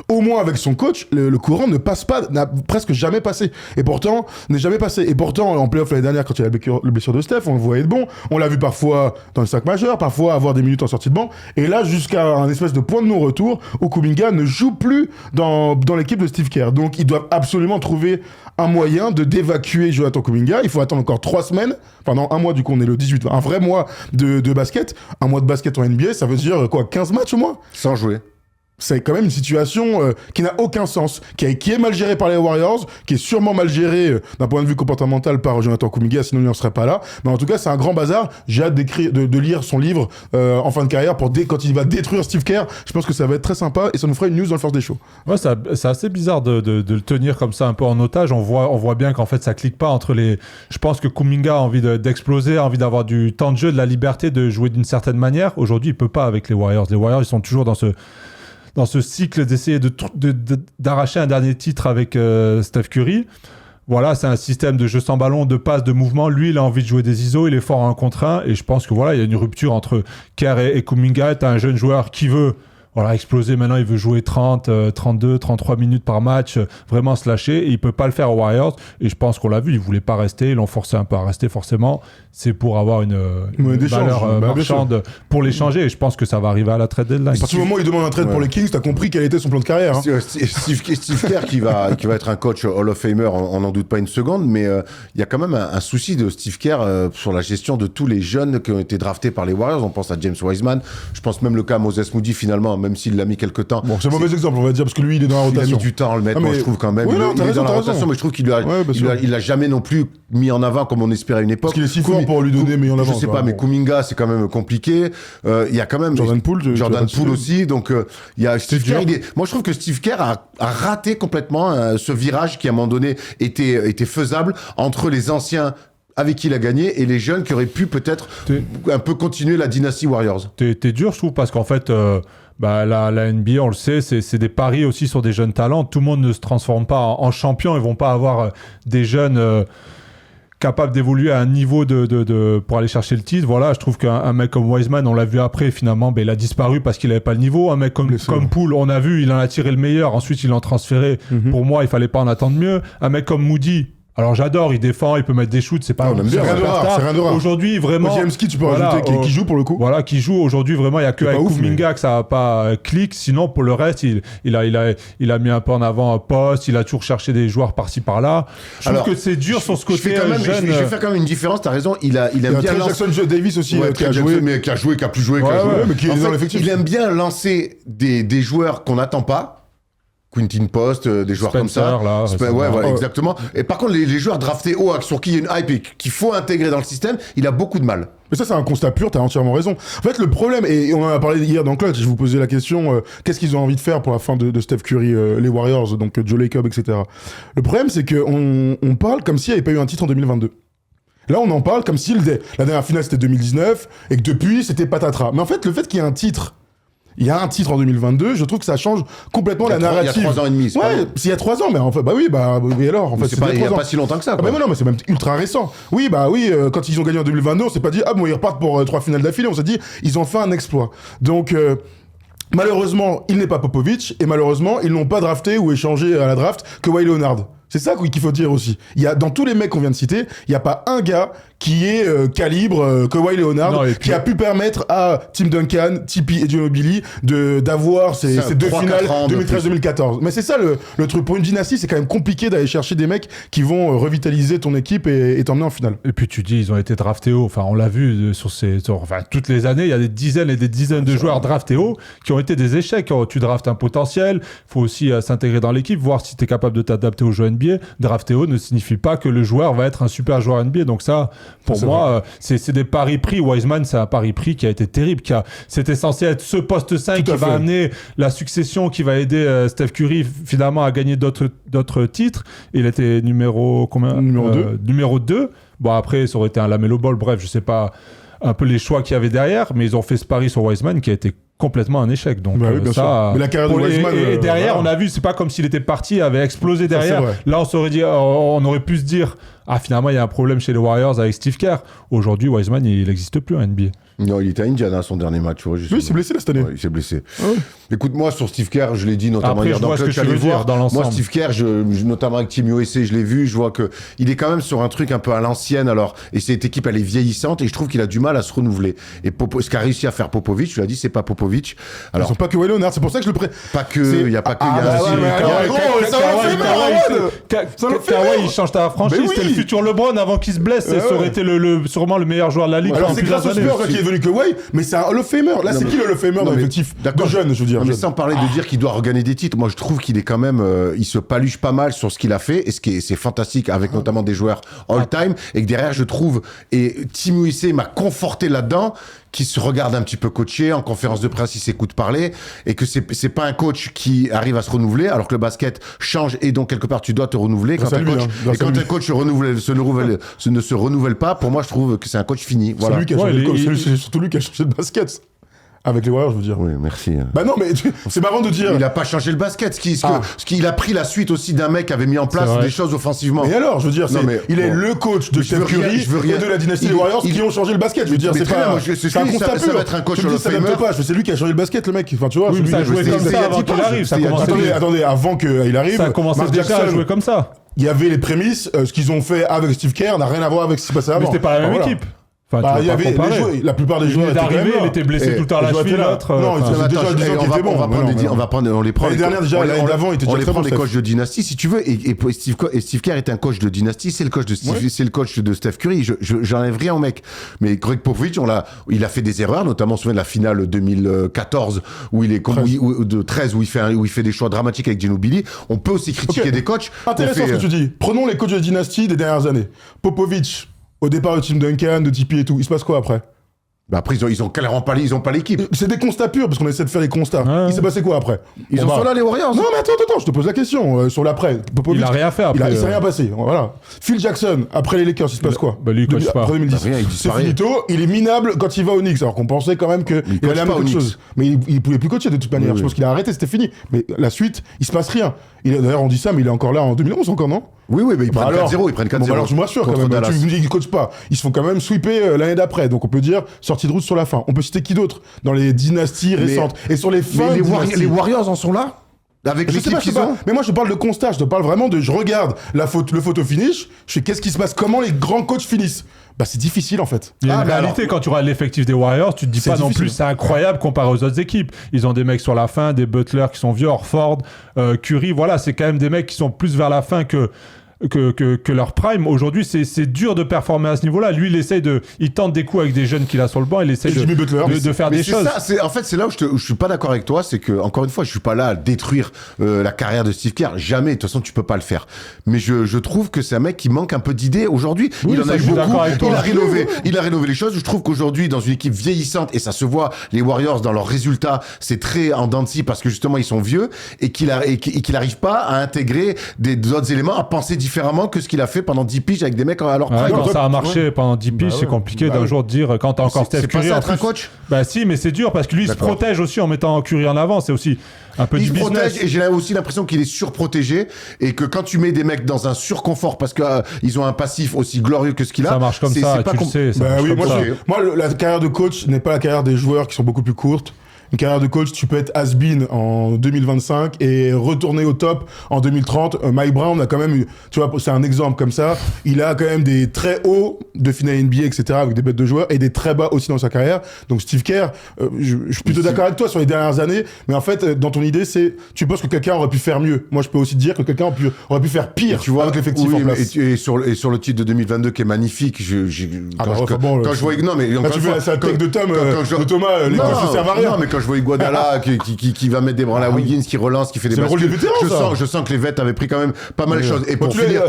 [SPEAKER 2] au moins avec son coach, le courant n'a presque jamais passé. Et pourtant, en playoff l'année dernière, quand il y a la blessure de Steph, on le voyait être bon. On l'a vu parfois dans le 5 majeur, parfois avoir des minutes en sortie de banc. Et là, jusqu'à un espèce de point de non-retour où Kuminga ne joue plus dans l'équipe de Steve Kerr. Donc, ils doivent absolument trouver un moyen d'évacuer Jonathan Kuminga. Il faut attendre encore 3 semaines. Pendant un mois, du coup, on est le 18, un vrai mois de basket. Un mois de basket en NBA, ça veut dire quoi, 15 matchs au moins ?
[SPEAKER 1] Sans jouer.
[SPEAKER 2] C'est quand même une situation qui n'a aucun sens, qui est mal gérée par les Warriors, qui est sûrement mal gérée d'un point de vue comportemental par Jonathan Kuminga, sinon il n'en serait pas là. Mais en tout cas, c'est un grand bazar. J'ai hâte de lire son livre en fin de carrière quand il va détruire Steve Kerr. Je pense que ça va être très sympa et ça nous fera une news dans le First Day Show.
[SPEAKER 3] Ouais, c'est assez bizarre de le tenir comme ça un peu en otage. On voit bien qu'en fait ça clique pas entre les. Je pense que Kuminga a envie d'exploser, a envie d'avoir du temps de jeu, de la liberté de jouer d'une certaine manière. Aujourd'hui, il peut pas avec les Warriors. Les Warriors, ils sont toujours dans ce cycle d'essayer d'arracher un dernier titre avec Steph Curry. Voilà, c'est un système de jeu sans ballon, de passe, de mouvement. Lui, il a envie de jouer des ISO, il est fort en 1 contre 1. Et je pense que voilà, il y a une rupture entre Kerr et Kuminga. T'as un jeune joueur qui veut exploser maintenant, il veut jouer 30, 32, 33 minutes par match, vraiment se lâcher, et il peut pas le faire aux Warriors, et je pense qu'on l'a vu, ils voulaient pas rester, ils l'ont forcé un peu à rester forcément, c'est pour avoir une valeur marchande pour l'échanger, et je pense que ça va arriver à la trade deadline.
[SPEAKER 2] À partir du moment où il demande un trade pour les Kings, t'as compris quel était son plan de carrière. Hein.
[SPEAKER 1] Steve Kerr qui va être un coach Hall of Famer, on n'en doute pas une seconde, mais il y a quand même un souci de Steve Kerr sur la gestion de tous les jeunes qui ont été draftés par les Warriors, on pense à James Wiseman, je pense même le cas à Moses Moody finalement, même s'il l'a mis quelques temps.
[SPEAKER 2] Bon, c'est un mauvais exemple, on va dire, parce que lui, il est dans la rotation.
[SPEAKER 1] Il a mis du temps à le mettre, moi, je trouve quand même.
[SPEAKER 2] Oui,
[SPEAKER 1] il est dans la rotation, mais je trouve qu'il l'a jamais non plus mis en avant comme on espérait à une époque.
[SPEAKER 2] Parce qu'il est si fort pour lui donner mis en avant.
[SPEAKER 1] Je sais pas, mais Kuminga, c'est quand même compliqué. Il y a quand même
[SPEAKER 2] Jordan Poole
[SPEAKER 1] aussi. Donc, il y a Steve Kerr. Moi, je trouve que Steve Kerr a raté complètement ce virage qui, à un moment donné, était faisable entre les anciens avec qui il a gagné et les jeunes qui auraient pu peut-être un peu continuer la dynastie Warriors.
[SPEAKER 3] T'es dur, je trouve, parce qu'en fait, la NBA, on le sait, c'est des paris aussi sur des jeunes talents. Tout le monde ne se transforme pas en champion. Ils vont pas avoir des jeunes capables d'évoluer à un niveau pour aller chercher le titre. Voilà, je trouve qu'un mec comme Wiseman, on l'a vu après, finalement, il a disparu parce qu'il avait pas le niveau. Un mec comme Poole, on a vu, il en a tiré le meilleur. Ensuite, il l'a transféré. Pour moi, il fallait pas en attendre mieux. Un mec comme Moody, alors j'adore, il défend, il peut mettre des shoots, c'est pas
[SPEAKER 2] c'est rien de rare.
[SPEAKER 3] Aujourd'hui vraiment
[SPEAKER 2] Jameski, tu peux rajouter qui joue pour le coup.
[SPEAKER 3] Voilà, qui joue aujourd'hui vraiment, il y a que avec Kuminga que ça va pas clic, sinon pour le reste il a mis un peu en avant poste, il a toujours cherché des joueurs par-ci par-là. Je trouve que c'est dur sur ce côté jeune.
[SPEAKER 1] Je vais faire quand même une différence, tu as raison, il aime bien
[SPEAKER 2] Jackson Davis aussi qui a plus joué
[SPEAKER 1] mais qui est dans l'effectif. Il aime bien lancer des joueurs qu'on n'attend pas. Quentin Post, des joueurs
[SPEAKER 3] Spencer,
[SPEAKER 1] comme ça.
[SPEAKER 3] là,
[SPEAKER 1] voilà, exactement. Et par contre, les joueurs draftés haut, sur qui il y a une hype et qu'il faut intégrer dans le système, il a beaucoup de mal.
[SPEAKER 2] Mais ça, c'est un constat pur, t'as entièrement raison. En fait, le problème, et on en a parlé hier dans Clutch, je vous posais la question, qu'est-ce qu'ils ont envie de faire pour la fin de Steph Curry, les Warriors, donc Joe Lacob, etc. Le problème, c'est qu'on parle comme s'il n'y avait pas eu un titre en 2022. Là, on en parle comme si la dernière finale, c'était 2019, et que depuis, c'était patatras. Mais en fait, le fait qu'il y ait un titre, il y a un titre en 2022, je trouve que ça change complètement la narrative.
[SPEAKER 1] Il y a 3 ans et demi, c'est
[SPEAKER 2] ouais, s'il y a 3 ans, mais en fait, oui, alors, en fait,
[SPEAKER 1] il n'y a pas si longtemps que ça, quoi.
[SPEAKER 2] Mais non, mais c'est même ultra récent. Oui, quand ils ont gagné en 2022, on s'est pas dit, ils repartent pour 3 finales d'affilée, on s'est dit, ils ont fait un exploit. Donc, malheureusement, il n'est pas Popovich, et malheureusement, ils n'ont pas drafté ou échangé à la draft Kawhi Leonard. C'est ça qu'il faut dire aussi. Dans tous les mecs qu'on vient de citer, il n'y a pas un gars qui est calibre Kawhi Leonard, qui a pu permettre à Tim Duncan, Tipeee et Ginobili d'avoir ces 2 finales 2013-2014. Mais c'est ça le truc. Pour une dynastie, c'est quand même compliqué d'aller chercher des mecs qui vont revitaliser ton équipe et t'emmener en finale.
[SPEAKER 3] Et puis tu dis, ils ont été draftés haut. Enfin, on l'a vu sur toutes les années, il y a des dizaines et des dizaines de joueurs draftés haut qui ont été des échecs. Tu draftes un potentiel, il faut aussi s'intégrer dans l'équipe, voir si tu es capable de t'adapter au jeu NBA. Drafté haut ne signifie pas que le joueur va être un super joueur NBA. Donc ça, pour moi, c'est des paris pris. Wiseman, c'est un pari pris qui a été terrible. C'était censé être ce poste 5 qui va amener la succession, qui va aider Steph Curry finalement à gagner d'autres titres. Il était numéro 2. Bon, après, ça aurait été un Lamelo Ball. Bref, je sais pas un peu les choix qu'il y avait derrière, mais ils ont fait ce pari sur Wiseman qui a été complètement un échec. Donc,
[SPEAKER 2] oui, bien sûr. Mais la carrière de Wiseman.
[SPEAKER 3] Et derrière, on a vu, c'est pas comme s'il était parti, avait explosé derrière. Là, on aurait pu se dire, finalement, il y a un problème chez les Warriors avec Steve Kerr. Aujourd'hui, Wiseman, il n'existe plus en NBA.
[SPEAKER 1] Non, il était à Indiana son dernier match.
[SPEAKER 2] Oui, il s'est blessé là cette année.
[SPEAKER 1] Ouais, il s'est blessé. Écoute, moi, sur Steve Kerr, je l'ai dit notamment
[SPEAKER 3] hier dans le club, j'allais voir dans l'ensemble.
[SPEAKER 1] Moi, Steve Kerr, notamment avec Team USA, je l'ai vu, je vois qu'il est quand même sur un truc un peu à l'ancienne. Alors, et cette équipe, elle est vieillissante et je trouve qu'il a du mal à se renouveler. Et ce qu'a réussi à faire Popovic, je lui ai dit, c'est pas Popovic.
[SPEAKER 2] Alors, ils sont pas que Leonard, c'est pour ça que je le
[SPEAKER 1] Pas que, il y a pas que.
[SPEAKER 3] Kawhi, il change ta franchise, c'était le futur LeBron avant qu'il se blesse. Ça aurait été sûrement le meilleur joueur de la ligue.
[SPEAKER 2] Alors, c'est grâce au Spurs qu'il est venu Kawhi, mais c'est un Hall of Famer. Là, c'est qui le Hall of Famer dans l'effectif de jeunes, je veux dire.
[SPEAKER 1] Mais sans parler de dire qu'il doit regagner des titres, moi je trouve qu'il est quand même, il se paluche pas mal sur ce qu'il a fait, et c'est fantastique avec notamment des joueurs all-time, et que derrière je trouve, et Team USA m'a conforté là-dedans, qui se regarde un petit peu coaché, en conférence de presse il s'écoute parler, et que c'est pas un coach qui arrive à se renouveler, alors que le basket change, et donc quelque part tu dois te renouveler. Quand un coach ne se renouvelle pas, pour moi je trouve que c'est un coach fini. Voilà.
[SPEAKER 2] C'est surtout lui qui a changé de basket. Avec les Warriors, je veux dire.
[SPEAKER 1] Oui, merci.
[SPEAKER 2] Bah non, mais c'est marrant de dire.
[SPEAKER 1] Il a pas changé le basket. Ce qu'il a pris la suite aussi d'un mec qui avait mis en place des choses offensivement.
[SPEAKER 2] Mais alors, je veux dire, il est le coach de Steph Curry et de la dynastie des Warriors qui ont changé le basket. Je veux dire, c'est pas.
[SPEAKER 1] C'est un constat pur. Ça va être un coach sur le
[SPEAKER 2] Famer. C'est lui qui a changé le basket, le mec. Enfin, tu vois.
[SPEAKER 3] Oui, ça a joué comme ça avant qu'il arrive.
[SPEAKER 2] Attendez, avant qu'il arrive.
[SPEAKER 3] Ça a commencé déjà à jouer comme ça.
[SPEAKER 2] Il y avait les prémices. Ce qu'ils ont fait avec Steve Kerr n'a rien à voir avec ce qui se passait avant.
[SPEAKER 3] Mais c'était pas la même équipe.
[SPEAKER 2] Enfin, il y avait la plupart des joueurs
[SPEAKER 3] étaient arrivés, il était blessé tout le temps à la cheville, l'autre.
[SPEAKER 2] Non, déjà des gens qui étaient bons.
[SPEAKER 1] On les prend.
[SPEAKER 2] Les dernières déjà, l'année d'avant, il était déjà très bon.
[SPEAKER 1] On les prend des coachs de dynastie, si tu veux. Et Steve Kerr est un coach de dynastie, c'est le coach de Steph Curry. J'enlève rien au mec. Mais Greg Popovich, il a fait des erreurs, notamment on se souvient de la finale 2014 où il est de 13 où il fait des choix dramatiques avec Ginobili. On peut aussi critiquer des coachs.
[SPEAKER 2] Intéressant ce que tu dis. Prenons les coachs de dynastie des dernières années. Popovich. Au départ de Tim Duncan, de Tipeee et tout, il se passe quoi après ?
[SPEAKER 1] Bah après, ils ont clairement pas l'équipe.
[SPEAKER 2] C'est des constats purs, parce qu'on essaie de faire des constats. Il s'est passé quoi après ?
[SPEAKER 1] Ils sont là, les Warriors.
[SPEAKER 2] Non, mais attends, je te pose la question. Sur l'après,
[SPEAKER 3] Popovich, il a rien fait après.
[SPEAKER 2] Il s'est rien passé. Voilà. Phil Jackson, après les Lakers, il se passe quoi ?
[SPEAKER 3] Bah lui, il coach pas.
[SPEAKER 2] Après 2010.
[SPEAKER 1] Rien, il
[SPEAKER 2] c'est finito, il est minable quand il va au Knicks, alors qu'on pensait quand même qu'il allait amener quelque chose. Mais il pouvait plus coacher de toute manière. Je pense qu'il a arrêté, c'était fini. Mais la suite, il se passe rien. D'ailleurs, on dit ça, mais il est encore là en 2011 encore, non ?
[SPEAKER 1] Oui, mais ils prennent 4-0, ils prennent 4-0.
[SPEAKER 2] Alors, je me rassure quand même. Tu me dis qu'ils ne coachent pas. Ils se font quand même sweeper l'année d'après. Donc, on peut dire sortie de route sur la fin. On peut citer qui d'autre dans les dynasties récentes et sur les fins.
[SPEAKER 1] Mais les Warriors en sont là avec l'équipe qu'ils ont.
[SPEAKER 2] Mais moi, je parle de constat. Je te parle vraiment de. Je regarde le photo finish. Je fais qu'est-ce qui se passe ? Comment les grands coachs finissent ? Bah, c'est difficile en fait.
[SPEAKER 3] Il y a une réalité, quand tu regardes l'effectif des Warriors, tu te dis pas non plus c'est incroyable comparé aux autres équipes. Ils ont des mecs sur la fin, des Butler qui sont vieux, Horford, Curry, voilà, c'est quand même des mecs qui sont plus vers la fin que leur prime. Aujourd'hui, c'est dur de performer à ce niveau-là. Lui, il tente des coups avec des jeunes qu'il a sur le banc, il essaie de faire des choses.
[SPEAKER 1] En fait, c'est là où je suis pas d'accord avec toi, c'est que, encore une fois, je suis pas là à détruire la carrière de Steve Kerr. Jamais, de toute façon, tu peux pas le faire. Mais je trouve que c'est un mec qui manque un peu d'idées. Aujourd'hui, il en a eu beaucoup. Il a rénové les choses. Je trouve qu'aujourd'hui, dans une équipe vieillissante, et ça se voit, les Warriors, dans leurs résultats, c'est très en dents de scie parce que justement, ils sont vieux et qu'il arrive pas à intégrer d'autres éléments, à penser différemment que ce qu'il a fait pendant 10 piges avec des mecs à leur prime.
[SPEAKER 3] Quand ça a marché pendant 10 piges, c'est compliqué d'un jour de dire quand t'as encore Steph Curry.
[SPEAKER 1] C'est pas ça être un coach ?
[SPEAKER 3] Bah si, mais c'est dur parce que lui, il se protège aussi en mettant Curry en avant. C'est aussi un peu du business. Il se protège
[SPEAKER 1] et j'ai aussi l'impression qu'il est surprotégé et que quand tu mets des mecs dans un surconfort parce qu'ils ont un passif aussi glorieux que ce qu'il a.
[SPEAKER 3] Ça marche comme ça, tu le sais.
[SPEAKER 2] Moi, la carrière de coach n'est pas la carrière des joueurs qui sont beaucoup plus courtes. Une carrière de coach, tu peux être has-been en 2025 et retourner au top en 2030. Mike Brown a quand même eu, tu vois, c'est un exemple comme ça. Il a quand même des très hauts de finale NBA, etc., avec des bêtes de joueurs, et des très bas aussi dans sa carrière. Donc Steve Kerr, je suis plutôt d'accord avec toi sur les dernières années, mais en fait, dans ton idée, tu penses que quelqu'un aurait pu faire mieux. Moi, je peux aussi te dire que quelqu'un aurait pu faire pire, tu vois, avec l'effectif en place.
[SPEAKER 1] Et sur le titre de 2022 qui est magnifique, quand je vois, non mais
[SPEAKER 2] quand tu fais la coque de Tom, de Thomas, les coachs ne servent à rien.
[SPEAKER 1] Non, mais quand je vois Iguodala qui va mettre des bras à Wiggins, qui relance, qui fait des
[SPEAKER 2] C'est le rôle
[SPEAKER 1] bascules,
[SPEAKER 2] des vétérans,
[SPEAKER 1] je sens que les vets avaient pris quand même pas mal de choses. Et pour finir...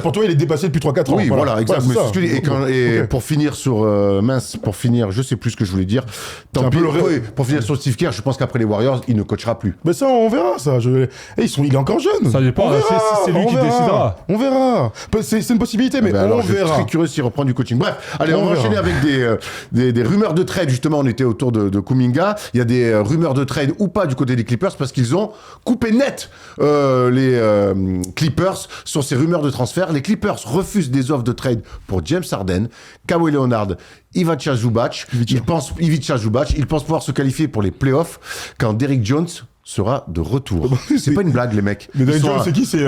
[SPEAKER 2] pour toi, il est dépassé depuis 3-4 ans.
[SPEAKER 1] Oui, voilà, exactement.
[SPEAKER 2] Ok.
[SPEAKER 1] Pour finir sur... je sais plus ce que je voulais dire. Tant pis, pour finir sur Steve Kerr, je pense qu'après les Warriors, il ne coachera plus.
[SPEAKER 2] Mais ça, on verra, ça. Il est encore jeune.
[SPEAKER 3] Ça dépend, c'est lui qui décidera.
[SPEAKER 2] On verra. C'est une possibilité, mais on
[SPEAKER 1] je suis
[SPEAKER 2] verra.
[SPEAKER 1] très curieux s'il reprend du coaching. Bref, allez, on va enchaîner avec des rumeurs de trade. Justement, on était autour de Kuminga. Il y a des rumeurs de trade ou pas du côté des Clippers parce qu'ils ont coupé net les Clippers sur ces rumeurs de transfert. Les Clippers refusent des offres de trade pour James Harden, Kawhi Leonard, Ivica Zubac. Ils pensent pouvoir se qualifier pour les playoffs quand Derrick Jones sera de retour. C'est pas une blague, les mecs.
[SPEAKER 2] Mais Derrick Jones, c'est qui ? C'est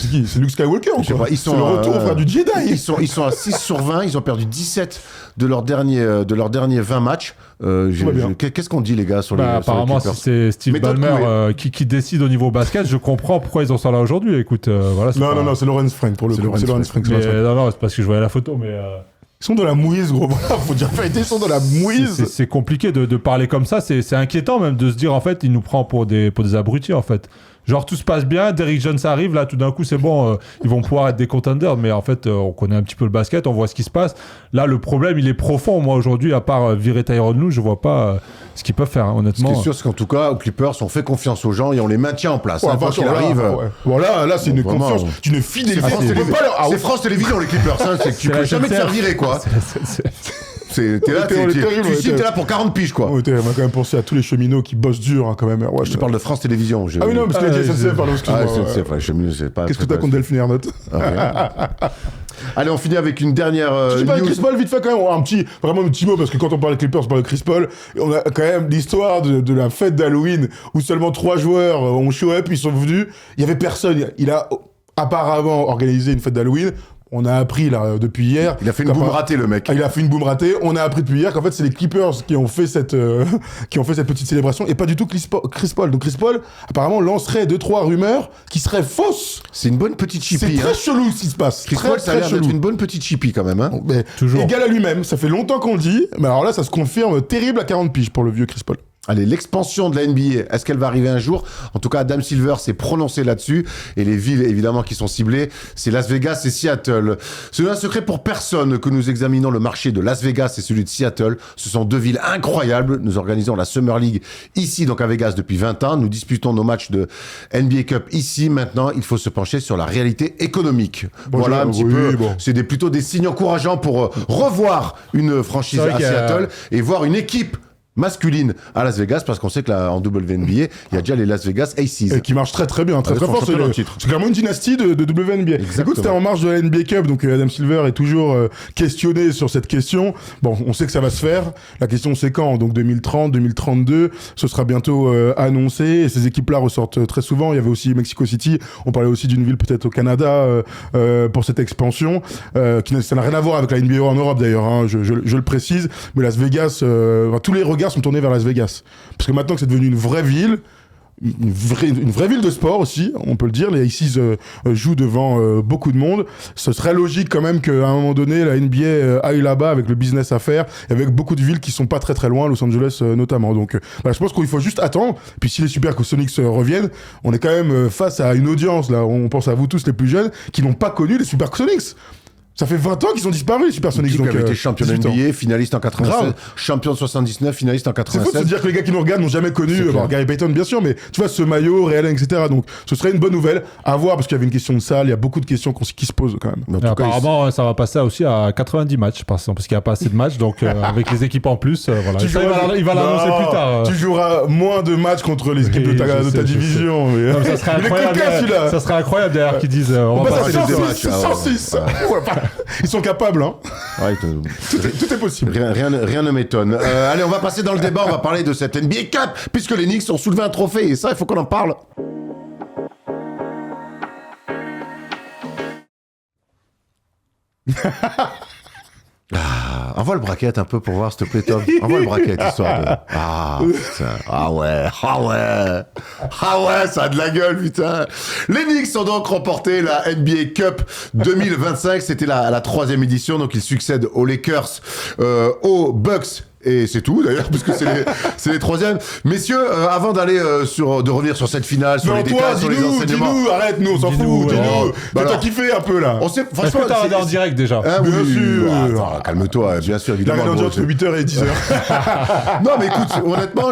[SPEAKER 2] qui ? C'est Luke Skywalker,
[SPEAKER 1] je sais pas,
[SPEAKER 2] c'est le retour, frère, du Jedi.
[SPEAKER 1] Ils sont à 6 sur 20, ils ont perdu 17 de leurs derniers 20 matchs. Qu'est-ce qu'on dit, les gars, sur les
[SPEAKER 3] apparemment, si c'est Steve Ballmer qui décide au niveau basket, je comprends pourquoi ils en sont là aujourd'hui. Écoute, voilà.
[SPEAKER 2] Non, c'est Lawrence Frank, pour le coup. C'est Lawrence Frank.
[SPEAKER 3] Non, c'est parce que je voyais la photo, mais...
[SPEAKER 2] Ils sont dans la mouise, gros. Voilà, faut dire la vérité, ils sont dans la mouise.
[SPEAKER 3] C'est compliqué de parler comme ça. C'est inquiétant même de se dire, en fait, il nous prend pour des abrutis, en fait. Genre, tout se passe bien, Derrick Jones arrive, là, tout d'un coup, c'est bon, ils vont pouvoir être des contenders. Mais en fait, on connaît un petit peu le basket, on voit ce qui se passe. Là, le problème, il est profond. Moi, aujourd'hui, à part virer Tyronn Lue, je vois pas ce qu'ils peuvent faire, hein, honnêtement.
[SPEAKER 1] Ce qui est sûr, c'est qu'en tout cas, aux Clippers, on fait confiance aux gens et on les maintient en place. Quoi qu'il arrive.
[SPEAKER 2] Voilà, là, c'est une confiance, une fidélité.
[SPEAKER 1] C'est France Télévisions, les Clippers. Hein, c'est que tu peux jamais te faire virer, quoi. T'es là, t'es là pour 40 piges, quoi.
[SPEAKER 2] On va quand même penser à tous les cheminots qui bossent dur, hein, quand même. Ouais,
[SPEAKER 1] je te parle de France Télévisions.
[SPEAKER 2] Ah oui, non, parce que SNCF, pardon, excuse-moi.
[SPEAKER 1] Cheminot, c'est pas...
[SPEAKER 2] Qu'est-ce que t'as contre Delphine Ernotte ?
[SPEAKER 1] Allez, on finit avec une dernière
[SPEAKER 2] news. Chris Paul, vite fait, quand même, un petit mot, parce que quand on parle de Clippers, on parle de Chris Paul. Et on a quand même l'histoire de la fête d'Halloween, où seulement 3 joueurs ont show up, ils sont venus. Il y avait personne. Il a apparemment organisé une fête d'Halloween. On a appris là depuis hier.
[SPEAKER 1] Il a fait une boum ratée, le mec.
[SPEAKER 2] Il a fait une boum ratée. On a appris depuis hier qu'en fait c'est les Clippers qui ont fait cette petite célébration et pas du tout Chris Paul. Donc Chris Paul apparemment lancerait 2-3 rumeurs qui seraient fausses.
[SPEAKER 1] C'est une bonne petite chippie.
[SPEAKER 2] C'est très chelou ce qui se passe.
[SPEAKER 1] Chris Paul, ça a l'air d'être une bonne petite chippie quand même. Hein.
[SPEAKER 2] Mais toujours. Égal à lui-même. Ça fait longtemps qu'on le dit. Mais alors là, ça se confirme terrible à 40 piges pour le vieux Chris Paul.
[SPEAKER 1] Allez, l'expansion de la NBA, est-ce qu'elle va arriver un jour ? En tout cas, Adam Silver s'est prononcé là-dessus. Et les villes, évidemment, qui sont ciblées, c'est Las Vegas et Seattle. Ce n'est un secret pour personne que nous examinons le marché de Las Vegas et celui de Seattle. Ce sont 2 villes incroyables. Nous organisons la Summer League ici, donc à Vegas, depuis 20 ans. Nous disputons nos matchs de NBA Cup ici. Maintenant, il faut se pencher sur la réalité économique. Voilà un petit peu. Bon. C'est plutôt des signes encourageants pour revoir une franchise à Seattle et voir une équipe masculine à Las Vegas, parce qu'on sait que là, en WNBA, il y a déjà les Las Vegas Aces.
[SPEAKER 2] Et qui marche très très bien, très fort. C'est clairement une dynastie de WNBA.
[SPEAKER 1] Exactement.
[SPEAKER 2] Écoute, c'était en marge de la NBA Cup, donc Adam Silver est toujours questionné sur cette question. Bon, on sait que ça va se faire. La question, c'est quand ? Donc 2030, 2032, ce sera bientôt annoncé. Et ces équipes-là ressortent très souvent. Il y avait aussi Mexico City. On parlait aussi d'une ville peut-être au Canada pour cette expansion. Ça n'a rien à voir avec la NBA en Europe d'ailleurs, hein, je le précise. Mais Las Vegas, tous les regards sont tournés vers Las Vegas. Parce que maintenant que c'est devenu une vraie ville, une vraie ville de sport aussi, on peut le dire, les Aces jouent devant beaucoup de monde. Ce serait logique quand même qu'à un moment donné, la NBA aille là-bas avec le business à faire, et avec beaucoup de villes qui sont pas très très loin, Los Angeles notamment. Donc je pense qu'il faut juste attendre. Puis si les Supersonics reviennent, on est quand même face à une audience, là, on pense à vous tous les plus jeunes, qui n'ont pas connu les Supersonics. Ça fait 20 ans qu'ils ont disparu, les Supersonics.
[SPEAKER 1] Qui avait été champion de NBA, finaliste en 96, champion de 79, finaliste en 96.
[SPEAKER 2] C'est faux de se dire que les gars qui nous regardent n'ont jamais connu Gary Payton, bien sûr, mais tu vois, ce maillot, Ray Allen, etc. Donc, ce serait une bonne nouvelle à voir, parce qu'il y avait une question de salle, il y a beaucoup de questions qui se posent quand même.
[SPEAKER 3] Mais apparemment, ça va passer aussi à 90 matchs, parce qu'il n'y a pas assez de matchs, donc avec les équipes en plus, voilà. Il va l'annoncer plus tard.
[SPEAKER 2] Tu joueras moins de matchs contre les équipes de ta division.
[SPEAKER 3] Ça serait incroyable. Ça serait incroyable d'ailleurs qu'ils disent on va passer les 2 matchs.
[SPEAKER 2] 106. Ils sont capables. Hein.
[SPEAKER 1] Ouais,
[SPEAKER 2] tout est possible.
[SPEAKER 1] Rien ne m'étonne. Allez, on va passer dans le débat. On va parler de cette NBA Cup, puisque les Knicks ont soulevé un trophée. Et ça, il faut qu'on en parle. Envoie le bracket un peu pour voir, s'il te plaît, Tom. Envoie le bracket, histoire de... putain. Ah ouais, ça a de la gueule, putain. Les Knicks ont donc remporté la NBA Cup 2025. C'était la 3e édition, donc ils succèdent aux Lakers, aux Bucks Et c'est tout d'ailleurs, parce que c'est les troisièmes. Messieurs, avant de revenir sur cette finale, sur les détails, sur les enseignements.
[SPEAKER 2] Dis-nous, arrête, nous on s'en fout, dis-nous. Fais-toi kiffer un peu là.
[SPEAKER 3] Est-ce que t'as regardé en direct déjà?
[SPEAKER 2] Bien sûr.
[SPEAKER 1] Attends, calme-toi, bien sûr, évidemment.
[SPEAKER 2] Il a regardé entre 8h et 10h.
[SPEAKER 1] Non, mais écoute, honnêtement,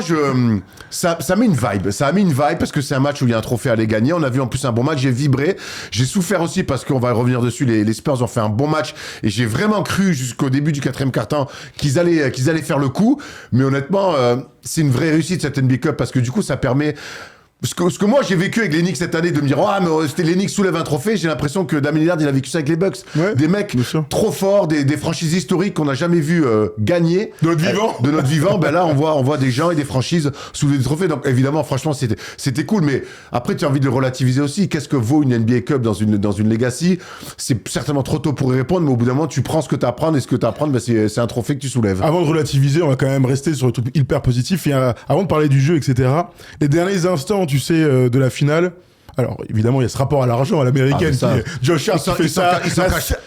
[SPEAKER 1] ça met une vibe. Ça a mis une vibe parce que c'est un match où il y a un trophée à aller gagner. On a vu en plus un bon match, j'ai vibré. J'ai souffert aussi parce qu'on va revenir dessus. Les Spurs ont fait un bon match et j'ai vraiment cru jusqu'au début du 4e quart-temps qu'ils allaient faire le coup. Mais honnêtement, c'est une vraie réussite cette NBA Cup parce que du coup, ça permet. Ce que moi j'ai vécu avec les Knicks cette année, de me dire mais les Knicks soulèvent un trophée, j'ai l'impression que Damian Lillard il a vécu ça avec les Bucks. Ouais, des mecs trop forts, des franchises historiques qu'on n'a jamais vu gagner
[SPEAKER 2] de notre vivant.
[SPEAKER 1] Ben là on voit des gens et des franchises soulever des trophées. Donc évidemment franchement c'était cool, mais après tu as envie de le relativiser aussi. Qu'est-ce que vaut une NBA Cup dans une legacy? C'est certainement trop tôt pour y répondre, mais au bout d'un moment tu prends ce que tu as à prendre et ce que tu as à prendre, ben c'est un trophée que tu soulèves.
[SPEAKER 2] Avant de relativiser, on va quand même rester sur le truc hyper positif et avant de parler du jeu, etc. Les derniers instants, tu sais, de la finale. Alors, évidemment, il y a ce rapport à l'argent à l'américaine. Josh Hart qui fait ça.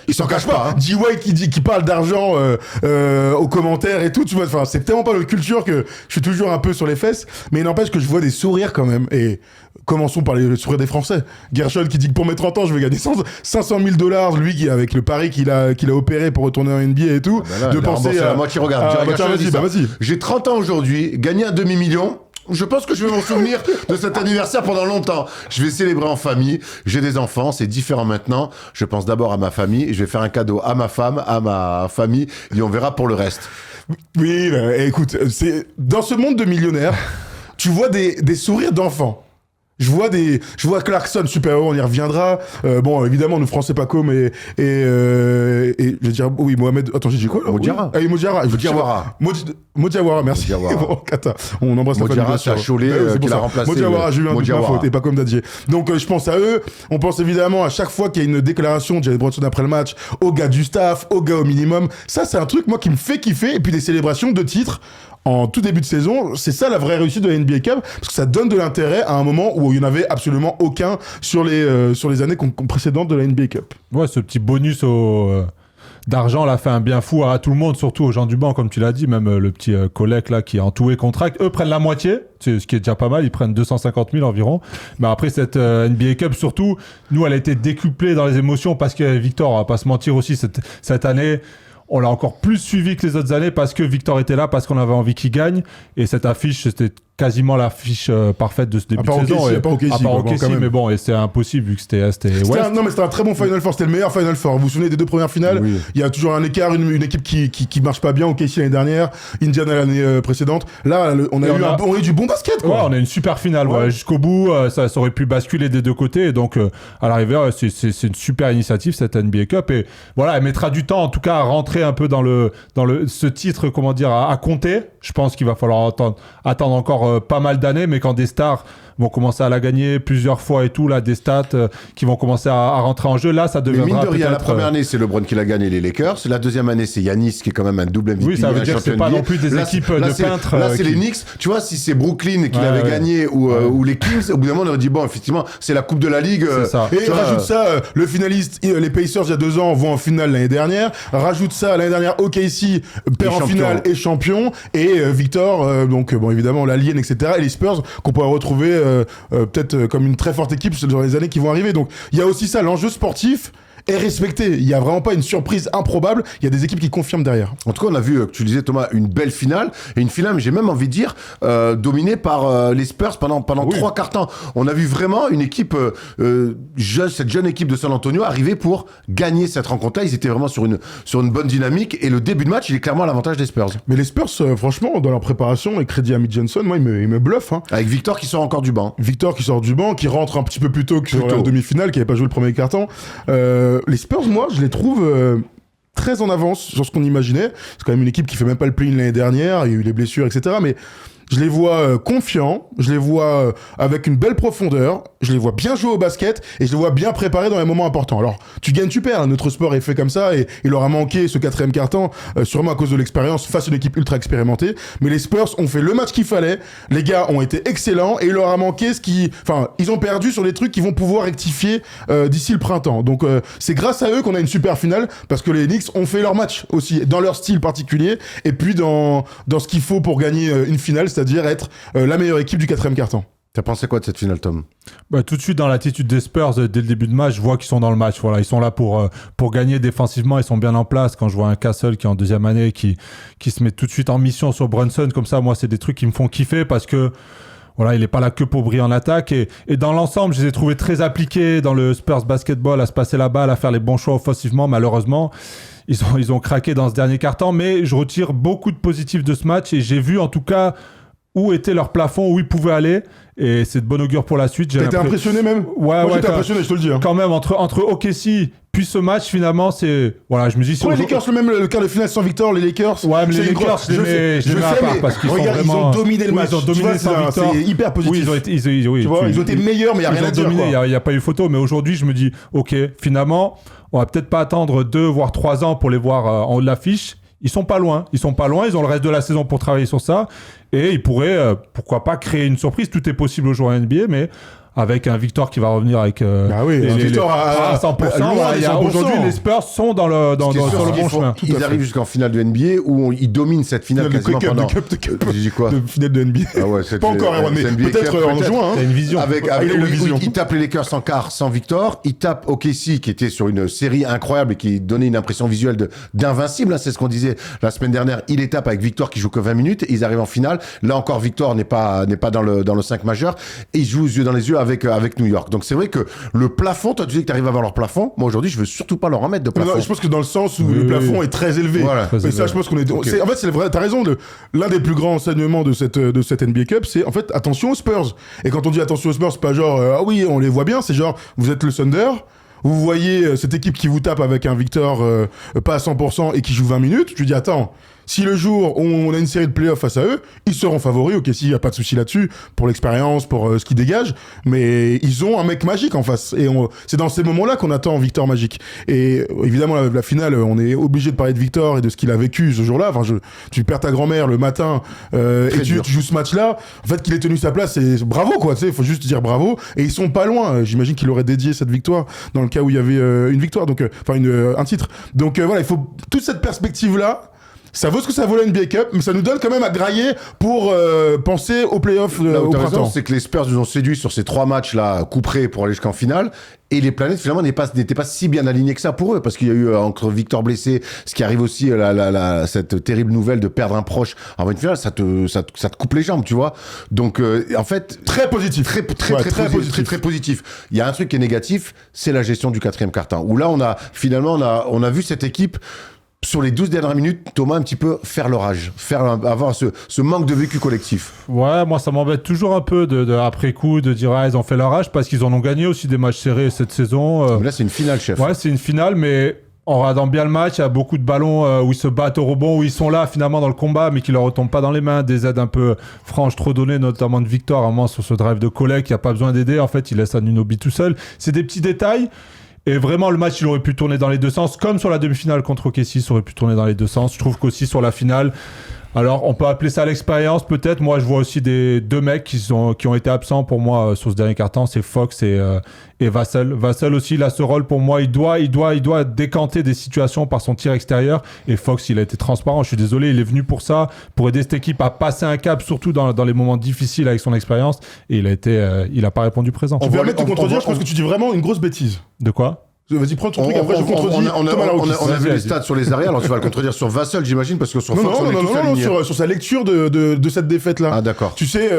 [SPEAKER 1] Il s'en cache pas.
[SPEAKER 2] D-Way qui parle d'argent aux commentaires et tout. Tu vois, enfin, c'est tellement pas notre culture que je suis toujours un peu sur les fesses. Mais il n'empêche que je vois des sourires quand même. Et commençons par les sourires des Français. Gershon qui dit que pour mes 30 ans, je vais gagner 500 000 $. Lui, qui, avec le pari qu'il a opéré pour retourner en NBA et tout.
[SPEAKER 1] Là, de penser à moi qui regarde.
[SPEAKER 2] Vas-y.
[SPEAKER 1] J'ai 30 ans aujourd'hui, gagné un demi-million. Je pense que je vais m'en souvenir de cet anniversaire pendant longtemps. Je vais célébrer en famille. J'ai des enfants, c'est différent maintenant. Je pense d'abord à ma famille et je vais faire un cadeau à ma femme, à ma famille et on verra pour le reste.
[SPEAKER 2] Oui, écoute, dans ce monde de millionnaires, tu vois des sourires d'enfants. Je vois Clarkson, super-héros, on y reviendra. Bon, évidemment, nous Français pas comme et je vais dire, oui, Mohamed, attends, j'ai dit quoi?
[SPEAKER 1] Modiara.
[SPEAKER 2] Oui. Modiara. Modiawara, merci. Bon, Kata. On embrasse la famille.
[SPEAKER 1] Modiara, c'est à Cholet qui l'a remplacé.
[SPEAKER 2] Modiawara, j'ai eu un doute ma faute, et pas comme Dadier. Donc, je pense à eux. On pense évidemment à chaque fois qu'il y a une déclaration de Jalen Brunson après le match, aux gars du staff, aux gars au minimum. Ça, c'est un truc, moi, qui me fait kiffer. Et puis, des célébrations de titres en tout début de saison, c'est ça la vraie réussite de la NBA Cup, parce que ça donne de l'intérêt à un moment où il n'y en avait absolument aucun sur les années précédentes de la NBA Cup.
[SPEAKER 3] Ouais, ce petit bonus d'argent l'a fait un bien fou à tout le monde, surtout aux gens du banc, comme tu l'as dit, même le petit collègue là qui est en tout et contract. Eux prennent la moitié, ce qui est déjà pas mal, ils prennent 250 000 environ. Mais après cette NBA Cup, surtout, nous, elle a été décuplée dans les émotions parce que Victor, on va pas se mentir aussi, cette année, on l'a encore plus suivi que les autres années parce que Victor était là, parce qu'on avait envie qu'il gagne. Et cette affiche, c'était quasiment l'affiche parfaite de ce début de saison.
[SPEAKER 2] À part OKC,
[SPEAKER 3] mais bon, et c'est impossible vu que c'était West.
[SPEAKER 2] Non, mais c'était un très bon Final Four. C'était le meilleur Final Four. Vous vous souvenez des deux premières finales? Oui. Il y a toujours un écart, une équipe qui marche pas bien. OKC l'année dernière, Indiana l'année précédente. Là, on a eu du bon basket, quoi.
[SPEAKER 3] Ouais, on a une super finale. Ouais. Voilà, jusqu'au bout, ça aurait pu basculer des deux côtés. Et donc, à l'arrivée, c'est une super initiative, cette NBA Cup. Et voilà, elle mettra du temps, en tout cas, à rentrer un peu dans ce titre, comment dire, à compter. Je pense qu'il va falloir attendre encore pas mal d'années, mais quand des stars vont commencer à la gagner plusieurs fois et tout, là, des stats qui vont commencer à rentrer en jeu, là, ça deviendra
[SPEAKER 1] mais mine de rien, la première année, c'est LeBron qui l'a gagné, les Lakers. La deuxième année, c'est Giannis qui est quand même un double MVP.
[SPEAKER 3] Oui, ça veut dire que c'est pas non plus des équipes de peintres.
[SPEAKER 1] Là, c'est les Knicks. Tu vois, si c'est Brooklyn qui l'avait gagné ou les Kings, au bout d'un moment, on aurait dit, bon, effectivement, c'est la Coupe de la Ligue.
[SPEAKER 2] C'est ça. Et rajoute ça, le finaliste, les Pacers, il y a 2 ans, vont en finale l'année dernière. Rajoute ça, l'année dernière, OKC perd en finale et champion. Et Victor, donc, bon, évidemment, l'Alien, etc. Et les Spurs, qu'on pourrait retrouver peut-être comme une très forte équipe dans les années qui vont arriver. Donc il y a aussi ça, l'enjeu sportif est respecté. Il n'y a vraiment pas une surprise improbable. Il y a des équipes qui confirment derrière.
[SPEAKER 1] En tout cas, on a vu, tu disais Thomas, une belle finale. Et une finale, j'ai même envie de dire, dominée par les Spurs pendant 3 quarts temps. On a vu vraiment une équipe, cette jeune équipe de San Antonio arriver pour gagner cette rencontre-là. Ils étaient vraiment sur une bonne dynamique. Et le début de match, il est clairement à l'avantage des Spurs.
[SPEAKER 2] Mais les Spurs, franchement, dans leur préparation, et crédit à Mitch Johnson, moi, il me bluffe. Hein.
[SPEAKER 1] Avec Victor qui sort encore du banc.
[SPEAKER 2] Victor qui sort du banc, qui rentre un petit peu plus tôt que sur la demi-finale, qui n'avait pas joué le premier quart-temps. Les Spurs, moi, je les trouve très en avance sur ce qu'on imaginait. C'est quand même une équipe qui fait même pas le play-in l'année dernière. Il y a eu les blessures, etc. Mais Je les vois confiants, je les vois avec une belle profondeur, je les vois bien jouer au basket et je les vois bien préparés dans les moments importants. Alors, tu gagnes, tu perds. Notre sport est fait comme ça et il leur a manqué ce quatrième quart-temps, sûrement à cause de l'expérience face à une équipe ultra expérimentée. Mais les Spurs ont fait le match qu'il fallait. Les gars ont été excellents et il leur a manqué ils ont perdu sur des trucs qu'ils vont pouvoir rectifier d'ici le printemps. Donc, c'est grâce à eux qu'on a une super finale parce que les Knicks ont fait leur match aussi dans leur style particulier et puis dans ce qu'il faut pour gagner une finale, c'est-à-dire être la meilleure équipe du quatrième quart-temps.
[SPEAKER 1] T'as pensé quoi de cette finale, Tom ?
[SPEAKER 3] Tout de suite, dans l'attitude des Spurs, dès le début de match, je vois qu'ils sont dans le match. Voilà, ils sont là pour gagner défensivement, ils sont bien en place. Quand je vois un Castle qui est en deuxième année, qui se met tout de suite en mission sur Brunson, comme ça, moi, c'est des trucs qui me font kiffer parce que voilà, il n'est pas là que pour briller en attaque. Et dans l'ensemble, je les ai trouvés très appliqués dans le Spurs basketball, à se passer la balle, à faire les bons choix offensivement. Malheureusement, ils ont craqué dans ce dernier quart-temps. Mais je retire beaucoup de positifs de ce match et j'ai vu en tout cas où était leur plafond, où ils pouvaient aller. Et c'est de bon augure pour la suite.
[SPEAKER 2] T'as été impressionné même ?
[SPEAKER 3] Ouais,
[SPEAKER 2] moi, j'étais impressionné, je te le dis.
[SPEAKER 3] Quand même, entre OKC puis ce match, finalement, c'est... Voilà, je me dis...
[SPEAKER 2] Pour les Lakers, le quart de finale sans victoire, les Lakers...
[SPEAKER 3] Ouais, mais les Lakers, je les mets à part parce qu'ils sont vraiment...
[SPEAKER 2] Ils ont dominé le match.
[SPEAKER 3] Ils ont dominé sans victoire.
[SPEAKER 2] C'est hyper positif.
[SPEAKER 3] Oui,
[SPEAKER 2] ils ont été meilleurs, mais il n'y a rien à dire.
[SPEAKER 3] Il n'y a pas eu photo. Mais aujourd'hui, je me dis, OK, finalement, on va peut-être pas attendre 2 voire 3 ans pour les voir en haut de l'affiche. Ils sont pas loin. Ils ont le reste de la saison pour travailler sur ça. Et ils pourraient, pourquoi pas, créer une surprise. Tout est possible aujourd'hui en NBA, mais avec un Victor qui va revenir avec
[SPEAKER 2] un Victor à
[SPEAKER 3] 100%. Aujourd'hui, les Spurs sont sur le bon chemin.
[SPEAKER 1] Ils arrivent jusqu'en finale de NBA où ils dominent cette finale quasiment pendant...
[SPEAKER 2] J'ai dit quoi ? De finale de NBA.
[SPEAKER 1] Ah ouais,
[SPEAKER 2] pas encore, mais peut-être en juin.
[SPEAKER 3] T'as une vision.
[SPEAKER 1] Ils tapent les Lakers en quart sans Victor. Ils tapent OKC qui était sur une série incroyable et qui donnait une impression visuelle d'invincible. C'est ce qu'on disait la semaine dernière. Ils les tapent avec Victor qui joue que 20 minutes. Ils arrivent en finale. Là encore, Victor n'est pas dans le 5 majeur. Et ils jouent les yeux dans les yeux avec New York. Donc c'est vrai que le plafond, toi tu dis que tu arrives à avoir leur plafond. Moi aujourd'hui, je veux surtout pas leur en mettre de plafond.
[SPEAKER 2] Non, je pense que dans le sens où le plafond est très élevé.
[SPEAKER 1] Voilà.
[SPEAKER 2] Mais ça, je pense qu'on est. En fait, c'est vrai. T'as raison. L'un des plus grands enseignements de cette NBA Cup, c'est en fait attention aux Spurs. Et quand on dit attention aux Spurs, c'est pas genre ah oui, on les voit bien. C'est genre vous êtes le Thunder. Vous voyez cette équipe qui vous tape avec un Victor pas à 100% et qui joue 20 minutes. Tu dis attends. Si le jour où on a une série de playoffs face à eux, ils seront favoris. Ok, s'il n'y a pas de souci là-dessus, pour l'expérience, pour ce qu'ils dégagent, mais ils ont un mec magique en face. Et c'est dans ces moments-là qu'on attend Victor magique. Et évidemment, la finale, on est obligé de parler de Victor et de ce qu'il a vécu ce jour-là. Enfin, tu perds ta grand-mère le matin et tu joues ce match-là. En fait, qu'il ait tenu sa place, c'est bravo, quoi. Tu sais, il faut juste dire bravo. Et ils sont pas loin. J'imagine qu'il aurait dédié cette victoire dans le cas où il y avait une victoire, donc un titre. Donc voilà, il faut toute cette perspective-là. Ça vaut ce que ça vaut la NBA Cup, mais ça nous donne quand même à grailler pour penser aux playoffs au printemps.
[SPEAKER 1] C'est que les Spurs nous ont séduits sur ces 3 matchs-là, couperés pour aller jusqu'en finale. Et les planètes, finalement, n'étaient pas si bien alignées que ça pour eux, parce qu'il y a eu, entre Victor blessé, ce qui arrive aussi, cette terrible nouvelle de perdre un proche avant une finale, ça te coupe les jambes, tu vois. Donc, en fait.
[SPEAKER 2] Très positif.
[SPEAKER 1] Très positif. Il y a un truc qui est négatif, c'est la gestion du quatrième quart-temps. Où là, on a vu cette équipe, sur les 12 dernières minutes, Thomas, un petit peu faire l'orage, avoir ce manque de vécu collectif.
[SPEAKER 3] Ouais, moi ça m'embête toujours un peu après coup de dire ils ont fait l'orage parce qu'ils en ont gagné aussi des matchs serrés cette saison.
[SPEAKER 1] Mais là c'est une finale, chef.
[SPEAKER 3] Ouais, c'est une finale, mais en regardant bien le match, il y a beaucoup de ballons où ils se battent au rebond, où ils sont là finalement dans le combat, mais qui leur retombent pas dans les mains. Des aides un peu franches trop données, notamment de Victor, à un moment sur ce drive de Collet qui a pas besoin d'aider. En fait, il laisse Anunoby tout seul. C'est des petits détails. Et vraiment, le match, il aurait pu tourner dans les deux sens, comme sur la demi-finale contre OKC, ça aurait pu tourner dans les deux sens. Je trouve qu'aussi sur la finale, alors on peut appeler ça l'expérience peut-être. Moi, je vois aussi deux mecs qui ont été absents pour moi sur ce dernier quart-temps, c'est Fox et Vassell. Vassell aussi, il a ce rôle pour moi. Il doit décanter des situations par son tir extérieur. Et Fox, il a été transparent. Je suis désolé, il est venu pour ça, pour aider cette équipe à passer un cap, surtout dans les moments difficiles avec son expérience. Et il a pas répondu présent.
[SPEAKER 2] Tu permets de te contredire, je pense que tu dis vraiment une grosse bêtise.
[SPEAKER 3] De quoi ?
[SPEAKER 2] Vas-y, prends ton truc, après je contredis.
[SPEAKER 1] On a vu les stats sur les arrières, alors tu vas le contredire sur Vassell, j'imagine, parce que sur Fox, on est tous alignés.
[SPEAKER 2] Non, sur sa lecture de cette défaite-là.
[SPEAKER 1] Ah, d'accord.
[SPEAKER 2] Tu sais,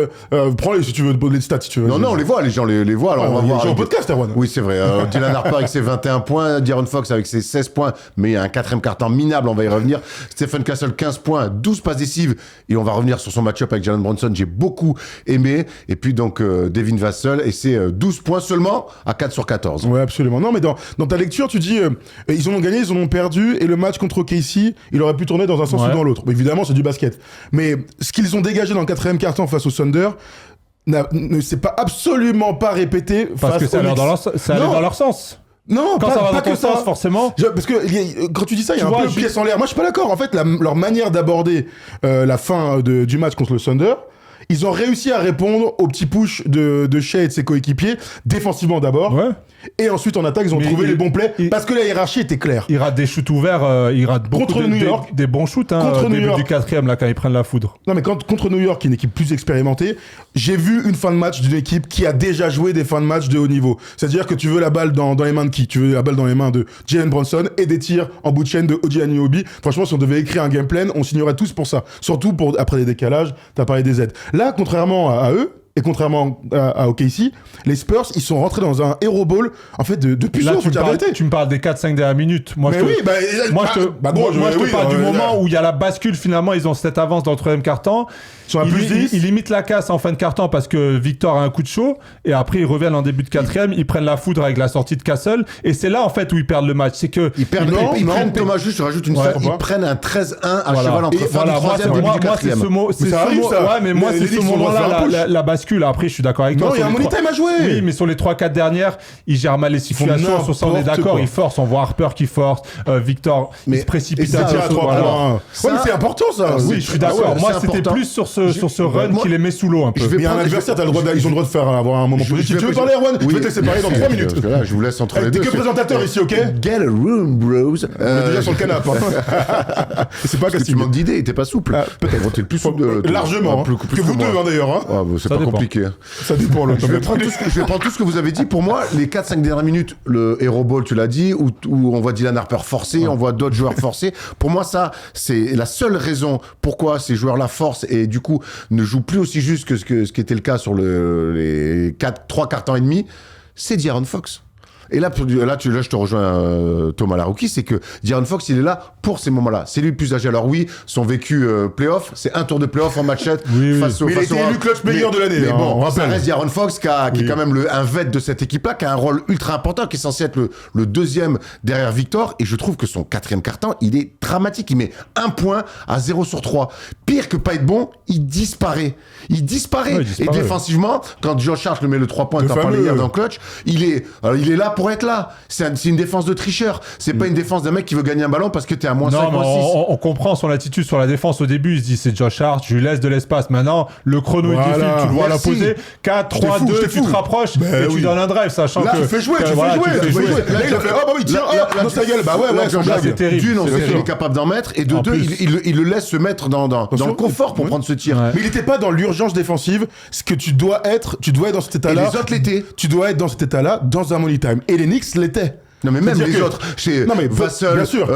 [SPEAKER 2] prends-les si tu veux, les stats, si tu veux.
[SPEAKER 1] Non, on les voit, les gens les voient, alors on va voir.
[SPEAKER 2] J'ai un podcast, Erwan.
[SPEAKER 1] Oui, c'est vrai. Dylan Harper avec ses 21 points, De'Aaron Fox avec ses 16 points, mais un quatrième quart-temps minable, on va y revenir. Stephen Castle, 15 points, 12 passes décisives, et on va revenir sur son match-up avec Jalen Brunson, j'ai beaucoup aimé. Et puis donc, Devin Vassell, et c'est 12 points seulement à 4 sur 14.
[SPEAKER 2] Ouais, absolument. Non, mais dans dans ta lecture, tu dis ils en ont gagné, ils en ont perdu, et le match contre OKC, il aurait pu tourner dans un sens ou dans l'autre. Évidemment, c'est du basket. Mais ce qu'ils ont dégagé dans le 4e quart-temps face au Thunder ne s'est pas absolument pas répété
[SPEAKER 3] parce que ça allait dans leur sens.
[SPEAKER 2] Non,
[SPEAKER 3] quand
[SPEAKER 2] pas,
[SPEAKER 3] ça va
[SPEAKER 2] pas
[SPEAKER 3] dans
[SPEAKER 2] que
[SPEAKER 3] ton
[SPEAKER 2] ça.
[SPEAKER 3] sens, forcément.
[SPEAKER 2] Parce que quand tu dis ça, il y a un peu une pièce en l'air. Moi, je suis pas d'accord. En fait, leur manière d'aborder la fin du match contre le Thunder, ils ont réussi à répondre au petit push de Shea et de ses coéquipiers, défensivement d'abord. Ouais. Et ensuite, en attaque, ils ont trouvé les bons plays parce que la hiérarchie était claire.
[SPEAKER 3] Il rate des shoots ouverts, il rate beaucoup
[SPEAKER 2] contre New York,
[SPEAKER 3] des bons shoots
[SPEAKER 2] contre
[SPEAKER 3] au
[SPEAKER 2] New
[SPEAKER 3] début
[SPEAKER 2] York.
[SPEAKER 3] du 4e, là, quand ils prennent la foudre.
[SPEAKER 2] Non, mais contre New York, qui est une équipe plus expérimentée, j'ai vu une fin de match d'une équipe qui a déjà joué des fins de match de haut niveau. C'est-à-dire que tu veux la balle dans les mains de qui? Tu veux la balle dans les mains de Jalen Brunson et des tirs en bout de chaîne de OG Anunoby. Franchement, si on devait écrire un game plan, on signerait tous pour ça. Surtout après les décalages, t'as parlé des aides. Là, contrairement à eux, et contrairement à OKC, les Spurs, ils sont rentrés dans un hero ball, en fait, de puissance.
[SPEAKER 3] Là, tu me parles des 4-5 dernières minutes. Moi, je te parle du moment où il y a la bascule, finalement, ils ont cette avance dans le 3e quart-temps. Ils limitent la casse en fin de quart-temps parce que Victor a un coup de chaud, et après, ils reviennent en début de 4e, ils prennent la foudre avec la sortie de Castle, et c'est là, en fait, où ils perdent le match. C'est que...
[SPEAKER 1] Ils prennent, Thomas, juste, je rajoute une stat, ils prennent un 13-1 à cheval entre fin du 3e et début du 4e.
[SPEAKER 3] Ouais, mais moi, c'est ce moment-là, la bascule. Après, je suis d'accord avec toi.
[SPEAKER 2] Non, il y a un money time à jouer.
[SPEAKER 3] Oui, mais sur les 3-4 dernières, ils gèrent mal les situations. Sur ça, on est d'accord. Ils forcent. On voit Harper qui force. Victor, il se précipite à
[SPEAKER 2] 3 points. Ouais, mais c'est important, ça.
[SPEAKER 3] Oui, je suis d'accord. Moi, c'était plus sur ce run qui les met sous l'eau un peu.
[SPEAKER 2] Mais un adversaire, ils ont le droit de avoir un moment positif. Tu veux parler, Erwan? Je vais te laisser parler dans 3 minutes.
[SPEAKER 1] Je vous laisse entre les deux.
[SPEAKER 2] T'es que présentateur ici, ok?
[SPEAKER 1] Get a room, bros.
[SPEAKER 2] On est déjà sur le canapé.
[SPEAKER 1] C'est pas que tu manques d'idées, t'es pas souple.
[SPEAKER 2] Peut-être.
[SPEAKER 1] T'es le plus souple.
[SPEAKER 2] Largement. Que vous deux, d'ailleurs.
[SPEAKER 1] C'est pas compliqué.
[SPEAKER 2] Ça dépend.
[SPEAKER 1] Je vais prendre tout ce que vous avez dit. Pour moi, les 4-5 dernières minutes, le Hero Ball, tu l'as dit, où on voit Dylan Harper forcer, on voit d'autres joueurs forcer. Pour moi, ça, c'est la seule raison pourquoi ces joueurs-là forcent et du coup ne jouent plus aussi juste que ce qui était le cas sur les 3 quarts-temps et demi, c'est De'Aaron Fox. Et là, je te rejoins, Thomas Larouki, c'est que De'Aaron Fox, il est là pour ces moments-là. C'est lui le plus âgé. Alors oui, son vécu playoff, c'est un tour de playoff en matchette.
[SPEAKER 2] Face au il a été élu clutch meilleur de l'année.
[SPEAKER 1] Mais bon, ça reste De'Aaron Fox qui est quand même un vet de cette équipe-là, qui a un rôle ultra important, qui est censé être le deuxième derrière Victor. Et je trouve que son 4e quart-temps, il est dramatique. Il met 1 point à 0 sur 3. Pire que pas être bon, il disparaît. Il disparaît. Et défensivement, quand Josh Hart le met le 3 points, t'en parlais hier dans clutch, il est là pour être là. C'est une défense de tricheur. C'est pas une défense d'un mec qui veut gagner un ballon parce que t'es à moins 5, moins 6.
[SPEAKER 3] On comprend son attitude sur la défense au début. Il se dit c'est Josh Hart, je lui laisse de l'espace. Maintenant, le chrono est défile, tu le vois à la poser. 4, 3, 2, tu te rapproches et tu donnes un drive, sachant
[SPEAKER 2] là,
[SPEAKER 3] que.
[SPEAKER 2] Tu fais jouer. Là, il a fait oh bah oui, tiens, dans sa gueule. Bah ouais,
[SPEAKER 3] c'est terrible.
[SPEAKER 1] D'une, on sait qu'il est capable d'en mettre. Et de deux, il le laisse se mettre dans le confort pour prendre ce tir.
[SPEAKER 2] Mais il était pas dans l'urgence défensive. Ce que tu dois être dans cet état-là.
[SPEAKER 1] Et les autres l'étaient.
[SPEAKER 2] Tu dois être dans cet état-là dans un money time. Et les Knicks l'étaient.
[SPEAKER 1] Non mais même les autres, chez Vassell,
[SPEAKER 2] bien sûr.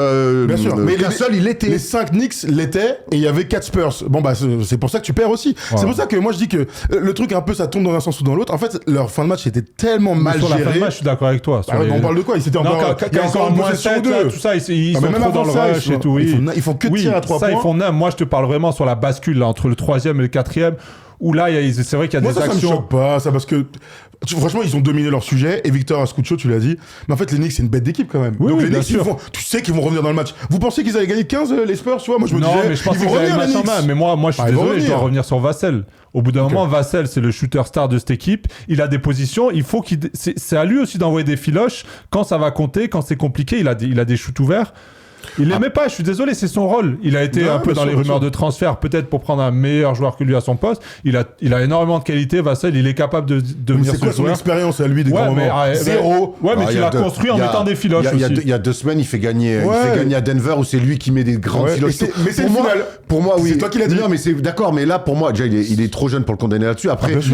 [SPEAKER 1] Mais Vassell il l'était.
[SPEAKER 2] Les 5 Knicks l'étaient et il y avait 4 Spurs. Bon bah c'est pour ça que tu perds aussi. Ouais. C'est pour ça que moi je dis que le truc un peu ça tombe dans un sens ou dans l'autre. En fait leur fin de match était tellement mal gérée.
[SPEAKER 3] Sur la fin de match je suis d'accord avec toi.
[SPEAKER 2] On parle de quoi? Ils étaient encore
[SPEAKER 3] moins 7 tout ça, ils sont trop dans le rush et tout.
[SPEAKER 2] Ils font que tirer à 3 points.
[SPEAKER 3] Ça ils font 9. Moi je te parle vraiment sur la bascule entre le 3e et le 4e. Où là, c'est vrai qu'il y a des actions.
[SPEAKER 2] Ça me choque pas, ça, parce que franchement, ils ont dominé leur sujet. Et Victor a ce coup de chaud, tu l'as dit. Mais en fait, les Knicks, c'est une bête d'équipe quand même.
[SPEAKER 3] Oui,
[SPEAKER 2] donc les
[SPEAKER 3] bien
[SPEAKER 2] Knicks,
[SPEAKER 3] sûr.
[SPEAKER 2] tu sais qu'ils vont revenir dans le match. Vous pensez qu'ils allaient gagner 15 les Spurs, tu vois? Moi, je me disais.
[SPEAKER 3] Non, mais je pense qu'ils vont revenir le match en main. Mais moi, je suis désolé, je dois revenir sur Vassell. Au bout d'un moment, Vassell, c'est le shooter star de cette équipe. Il a des positions. Il faut c'est à lui aussi d'envoyer des filoches quand ça va compter, quand c'est compliqué. Il a des shoots ouverts. Il l'aimait pas, je suis désolé, c'est son rôle. Il a été un peu dans les rumeurs de transfert, peut-être pour prendre un meilleur joueur que lui à son poste. Il a énormément de qualité, Vassell, il est capable de devenir ce joueur.
[SPEAKER 2] C'est quoi son expérience à lui des grands moments? Zéro.
[SPEAKER 3] Ouais, mais tu l'as construit en mettant des filoches aussi.
[SPEAKER 1] Il y a 2 semaines, il fait gagner à Denver où c'est lui qui met des grandes filoches.
[SPEAKER 2] Mais c'est le final.
[SPEAKER 1] Pour moi, oui.
[SPEAKER 2] C'est toi qui l'as dit.
[SPEAKER 1] Non, mais c'est d'accord, mais là, pour moi, déjà, il est trop jeune pour le condamner là-dessus. Après,
[SPEAKER 2] attends.